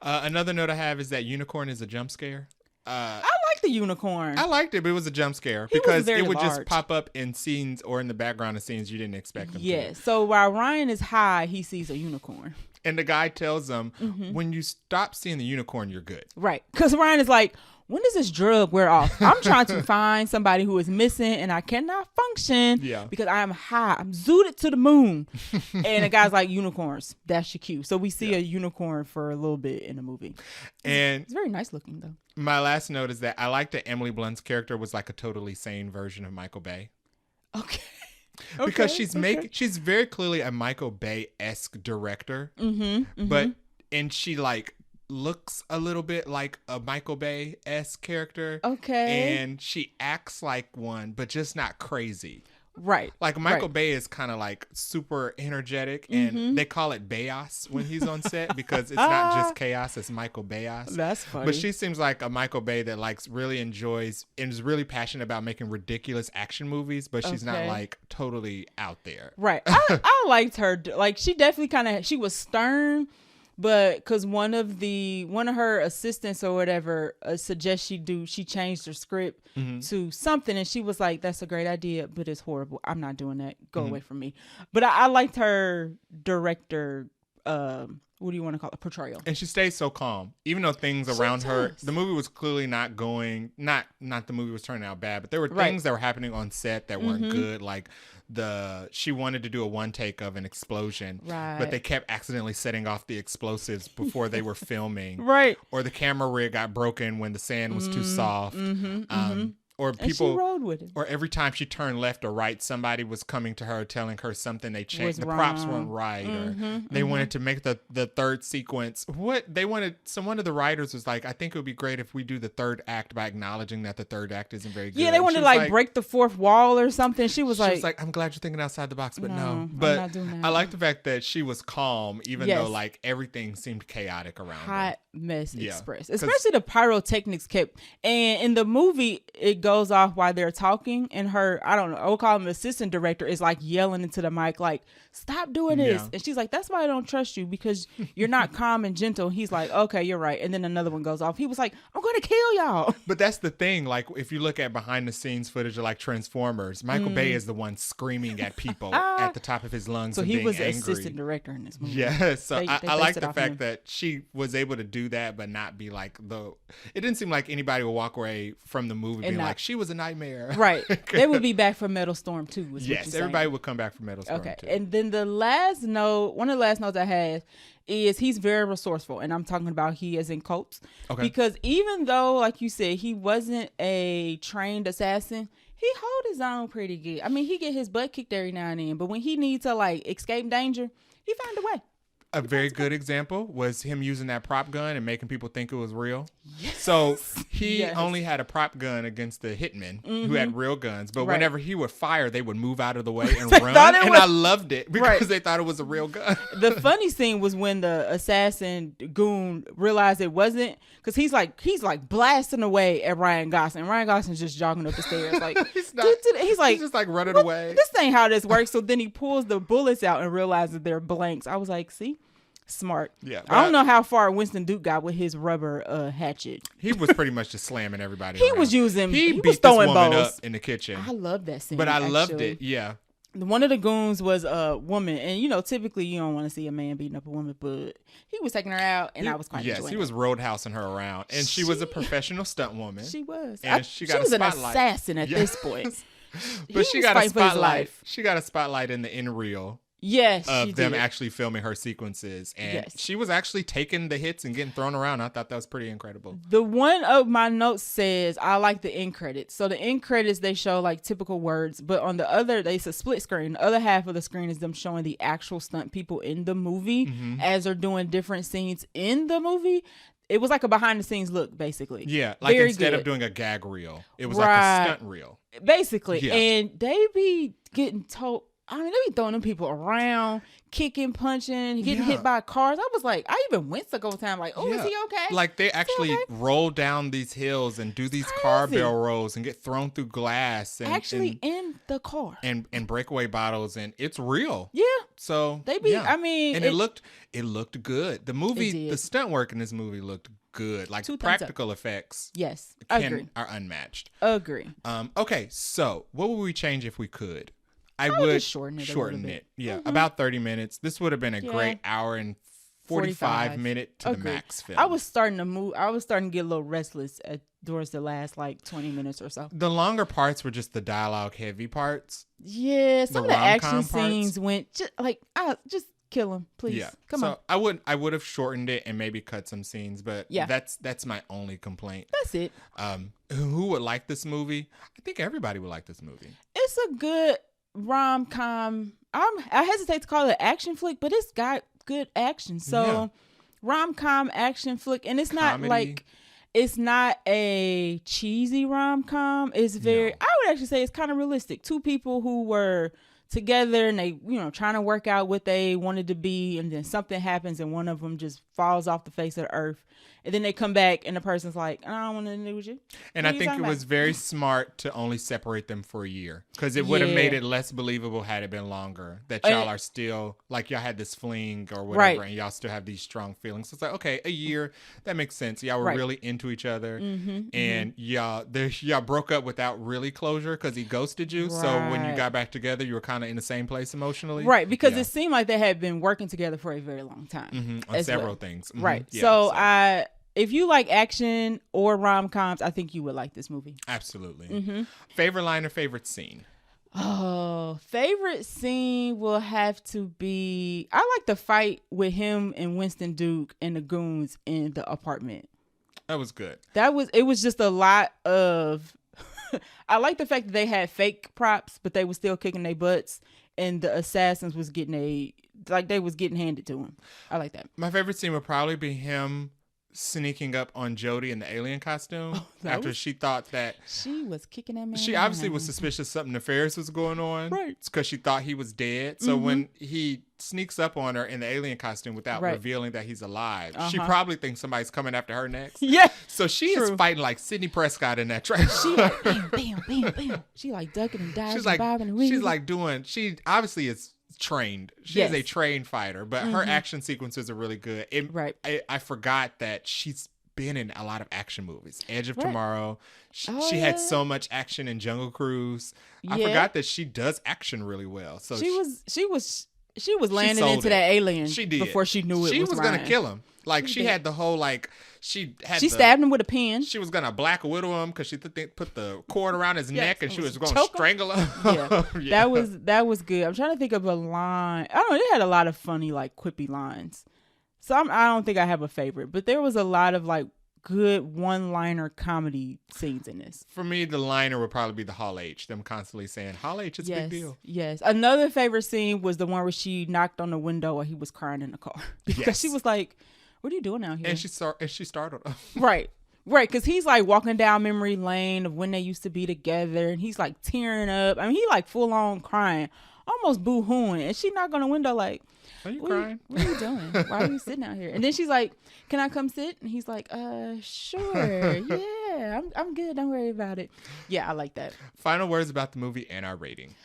Another note I have is that unicorn is a jump scare. I like the unicorn. I liked it, but it was a jump scare because it would just pop up in scenes or in the background of scenes you didn't expect them to. Yeah, so while Ryan is high, he sees a unicorn. And the guy tells him, when you stop seeing the unicorn, you're good. Right, because Ryan is like, when does this drug wear off? I'm trying to find somebody who is missing and I cannot function because I am high. I'm zooted to the moon. And the guy's like, unicorns, that's your cue. So we see a unicorn for a little bit in the movie. And it's very nice looking, though. My last note is that I like that Emily Blunt's character was like a totally sane version of Michael Bay. Okay. Because she's very clearly a Michael Bay-esque director. But she like looks a little bit like a Michael Bay-esque character. Okay. And she acts like one, but just not crazy. Right. Like Michael Bay is kind of like super energetic, and they call it Bayos when he's on set because it's not just chaos, it's Michael Bayos. That's funny. But she seems like a Michael Bay that like really enjoys and is really passionate about making ridiculous action movies, but she's not like totally out there. Right. I liked her. Like she definitely she was stern. But because one of her assistants or whatever suggests she changed her script to something, and she was like, "That's a great idea, but it's horrible. I'm not doing that. Go away from me." But I liked her director. What do you want to call it? Portrayal. And she stays so calm, even though things around her. The movie was clearly not going. Not the movie was turning out bad, but there were things that were happening on set that weren't good, like. She wanted to do a one take of an explosion, but they kept accidentally setting off the explosives before they were filming. Right. Or the camera rig got broken when the sand was too soft. Or people, and she rode with it. Or every time she turned left or right, somebody was coming to her telling her something they changed. The props weren't right, or they wanted to make the third sequence. One of the writers was like, I think it would be great if we do the third act by acknowledging that the third act isn't very good. Yeah, they wanted to like break the fourth wall or something. She was like, I'm glad you're thinking outside the box, but no. But I'm not doing that. I like the fact that she was calm, even though like everything seemed chaotic around her. Hot mess express, especially the pyrotechnics kept. And in the movie, it goes off while they're talking, and her, I don't know, I would call him assistant director, is like yelling into the mic like, stop doing this. And she's like, that's why I don't trust you, because you're not calm and gentle. He's like, okay, you're right. And then another one goes off. He was like, I'm gonna kill y'all. But that's the thing, like if you look at behind the scenes footage of like Transformers, Michael Bay is the one screaming at people at the top of his lungs. So he being was the angry. Assistant director in this movie. Yeah, so I like the fact that she was able to do that, but not be like it didn't seem like anybody would walk away from the movie being like, she was a nightmare. Right. They would be back for Metal Storm 2. Yes, everybody would come back for Metal Storm 2. Okay, and then one of the last notes I had is he's very resourceful, and I'm talking about he as in cults. Okay. Because even though, like you said, he wasn't a trained assassin, he hold his own pretty good. I mean, he get his butt kicked every now and then, but when he needs to like escape danger, he found a way. A very good example was him using that prop gun and making people think it was real. Yes. So he only had a prop gun against the hitmen who had real guns. But whenever he would fire, they would move out of the way and run. And I loved it because they thought it was a real gun. The funny scene was when the assassin goon realized it wasn't, because he's like blasting away at Ryan Gosling. Ryan Gosling's just jogging up the stairs like he's just like running away. This ain't how this works. So then he pulls the bullets out and realizes they're blanks. I was like, see? Smart. Yeah, I don't know how far Winston Duke got with his rubber hatchet. He was pretty much just slamming everybody. He was throwing woman balls up in the kitchen. I love that scene, but I loved it. Yeah. One of the goons was a woman, and typically you don't want to see a man beating up a woman, but he was taking her out, and I was quite enjoying it. Yes, he was roadhousing her around, and she was a professional stunt woman. She was, and she was an assassin at this point. But she got a spotlight. She got a spotlight in the end reel. Yes, of them actually filming her sequences, and she was actually taking the hits and getting thrown around. I thought that was pretty incredible. The one of my notes says I like the end credits. So the end credits, they show like typical words, but on the other, it's a split screen. The other half of the screen is them showing the actual stunt people in the movie as they're doing different scenes in the movie. It was like a behind the scenes look, basically. Yeah, like instead of doing a gag reel, it was like a stunt reel, basically. Yeah. And they be getting told. I mean, they be throwing them people around, kicking, punching, getting hit by cars. I was like, I even winced a couple times, like, oh, is he okay? Like, they actually roll down these hills and do these car barrel rolls and get thrown through glass. And actually in the car. And breakaway bottles, and it's real. Yeah. So, they be, I mean. And it looked good. The movie, the stunt work in this movie looked good. Like, practical effects. Yes. Agree. Are unmatched. Agree. Okay, so what would we change if we could? I would shorten it. Yeah, about 30 minutes. This would have been a great hour and 45 minute to the max film. I was starting to get a little restless towards the last like 20 minutes or so. The longer parts were just the dialogue heavy parts. Yeah, some of the action scenes went just kill him, please. Yeah. Come on. I would have shortened it and maybe cut some scenes, but that's my only complaint. That's it. Who would like this movie? I think everybody would like this movie. It's a good rom-com. I hesitate to call it an action flick, but it's got good action. So rom-com action flick, and it's not like, it's not a cheesy rom-com. It's very, I would actually say it's kind of realistic. Two people who were together and they, trying to work out what they wanted to be, and then something happens and one of them just falls off the face of the earth. And then they come back and the person's like, I don't want to do with you. And I think it was very smart to only separate them for a year, because it would have made it less believable had it been longer, that y'all are still, like, y'all had this fling or whatever, and y'all still have these strong feelings. So it's like, okay, a year, that makes sense. Y'all were really into each other, and y'all broke up without really closure because he ghosted you. So when you got back together, you were kind of in the same place emotionally. Right, because it seemed like they had been working together for a very long time. On several things. Right. Yeah, if you like action or rom-coms, I think you would like this movie. Absolutely. Favorite line or favorite scene? Oh, favorite scene will have to be, I like the fight with him and Winston Duke and the goons in the apartment. That was good. It was just a lot of, I like the fact that they had fake props, but they were still kicking their butts, and the assassins was getting they was getting handed to him. I like that. My favorite scene would probably be him sneaking up on Jodie in the alien costume after she thought that she was kicking that man. She obviously was suspicious something nefarious was going on, right? Because she thought he was dead. So when he sneaks up on her in the alien costume without revealing that he's alive, she probably thinks somebody's coming after her next. Yeah. So she is fighting like Sidney Prescott in that trailer. She like bam, bam, bam, bam. She like ducking and diving, she's like bobbing and weaving. She's like doing. She obviously is trained. She is a trained fighter, but her action sequences are really good. I forgot that she's been in a lot of action movies. Edge of Tomorrow. She had so much action in Jungle Cruise. I forgot that she does action really well. So she was landing into that alien before she knew it was She was going to kill him. Like, she had the whole, like, she stabbed him with a pen. She was going to Black Widow him because she put the cord around his neck and she was going to strangle him. Yeah. That was good. I'm trying to think of a line. I don't know. It had a lot of funny, like, quippy lines. So I don't think I have a favorite, but there was a lot of, like, good one-liner comedy scenes in this. For me, the liner would probably be the Hall H. Them constantly saying, Hall H, it's a big deal. Yes. Another favorite scene was the one where she knocked on the window while he was crying in the car. Because she was like, what are you doing out here? And she startled him. Right. Because he's like walking down memory lane of when they used to be together, and he's like tearing up. I mean, he like full on crying, almost boo-hooing. And she knocked on the window like, are you crying? What are you doing? Why are you sitting out here? And then she's like, can I come sit? And he's like, sure. Yeah, I'm good. Don't worry about it. Yeah, I like that. Final words about the movie and our rating.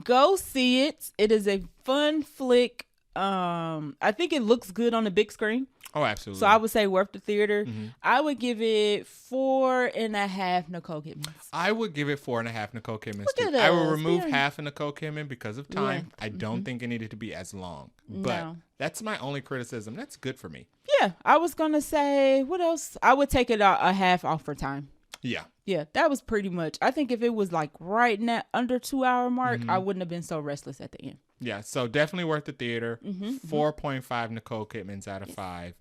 Go see it. It is a fun flick. I think it looks good on the big screen. Oh, absolutely. So I would say worth the theater. I would give it 4.5 Nicole Kidmans. I would give it 4.5 Nicole Kidmans too. I will remove half of Nicole Kidman because of time. I don't think it needed to be as long. But that's my only criticism. That's good for me. Yeah. I was going to say, what else? I would take it a half off for time. Yeah. Yeah, that was pretty much. I think if it was like right in that under 2 hour mark, I wouldn't have been so restless at the end. Yeah, so definitely worth the theater. 4.5 Nicole Kidmans out of 5.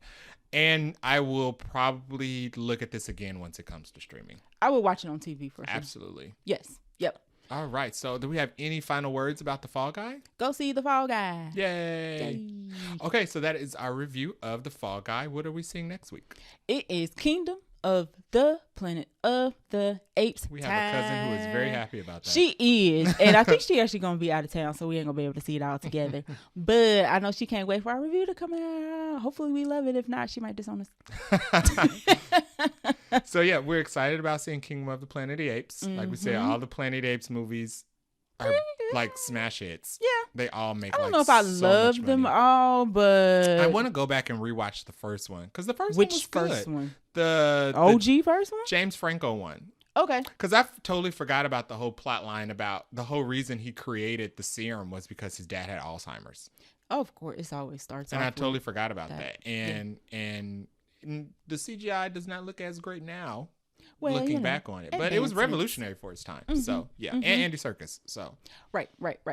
And I will probably look at this again once it comes to streaming. I would watch it on TV for sure. Absolutely. Yes. Yep. All right. So do we have any final words about The Fall Guy? Go see The Fall Guy. Yay. Okay, so that is our review of The Fall Guy. What are we seeing next week? It is Kingdom of the Planet of the Apes. We have a cousin who is very happy about that. She is. And I think she actually going to be out of town, so we ain't going to be able to see it all together. But I know she can't wait for our review to come out. Hopefully we love it. If not, she might disown us. So, yeah, we're excited about seeing Kingdom of the Planet of the Apes. Like we say, all the Planet of the Apes movies are like smash hits. Yeah. They all make I don't know if I love them all, but I want to go back and rewatch the first one because the first Which one was first good. one? The OG first one? James Franco one. Okay. Because I totally forgot about the whole plot line about the whole reason he created the serum was because his dad had Alzheimer's. Oh, of course. It always starts And off I totally with forgot about that. And the CGI does not look as great now. Looking back on it, but it was revolutionary for its time. So yeah, and Andy Serkis. So right.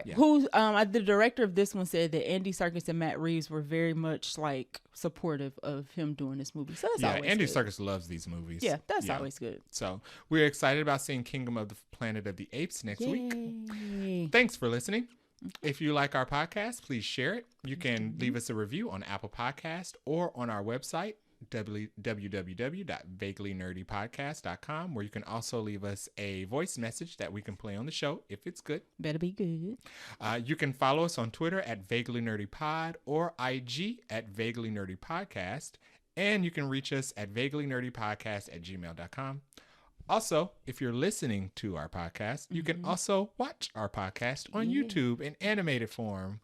Yeah. Who the director of this one said that Andy Serkis and Matt Reeves were very much like supportive of him doing this movie. So that's always Andy good. Serkis loves these movies. Yeah, that's always good. So we're excited about seeing Kingdom of the Planet of the Apes next week. Thanks for listening. If you like our podcast, please share it. You can leave us a review on Apple Podcast or on our website, www.vaguelynerdypodcast.com, where you can also leave us a voice message that we can play on the show if it's good. Better be good. You can follow us on Twitter at VaguelyNerdyPod or IG at VaguelyNerdyPodcast, and you can reach us at VaguelyNerdyPodcast@gmail.com. Also, if you're listening to our podcast, you can also watch our podcast on YouTube in animated form.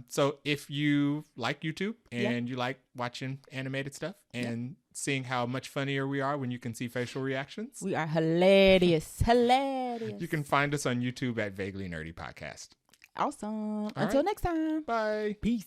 So if you like YouTube and you like watching animated stuff and seeing how much funnier we are when you can see facial reactions. We are hilarious. Hilarious. You can find us on YouTube at Vaguely Nerdy Podcast. Awesome. Until next time. Bye. Peace.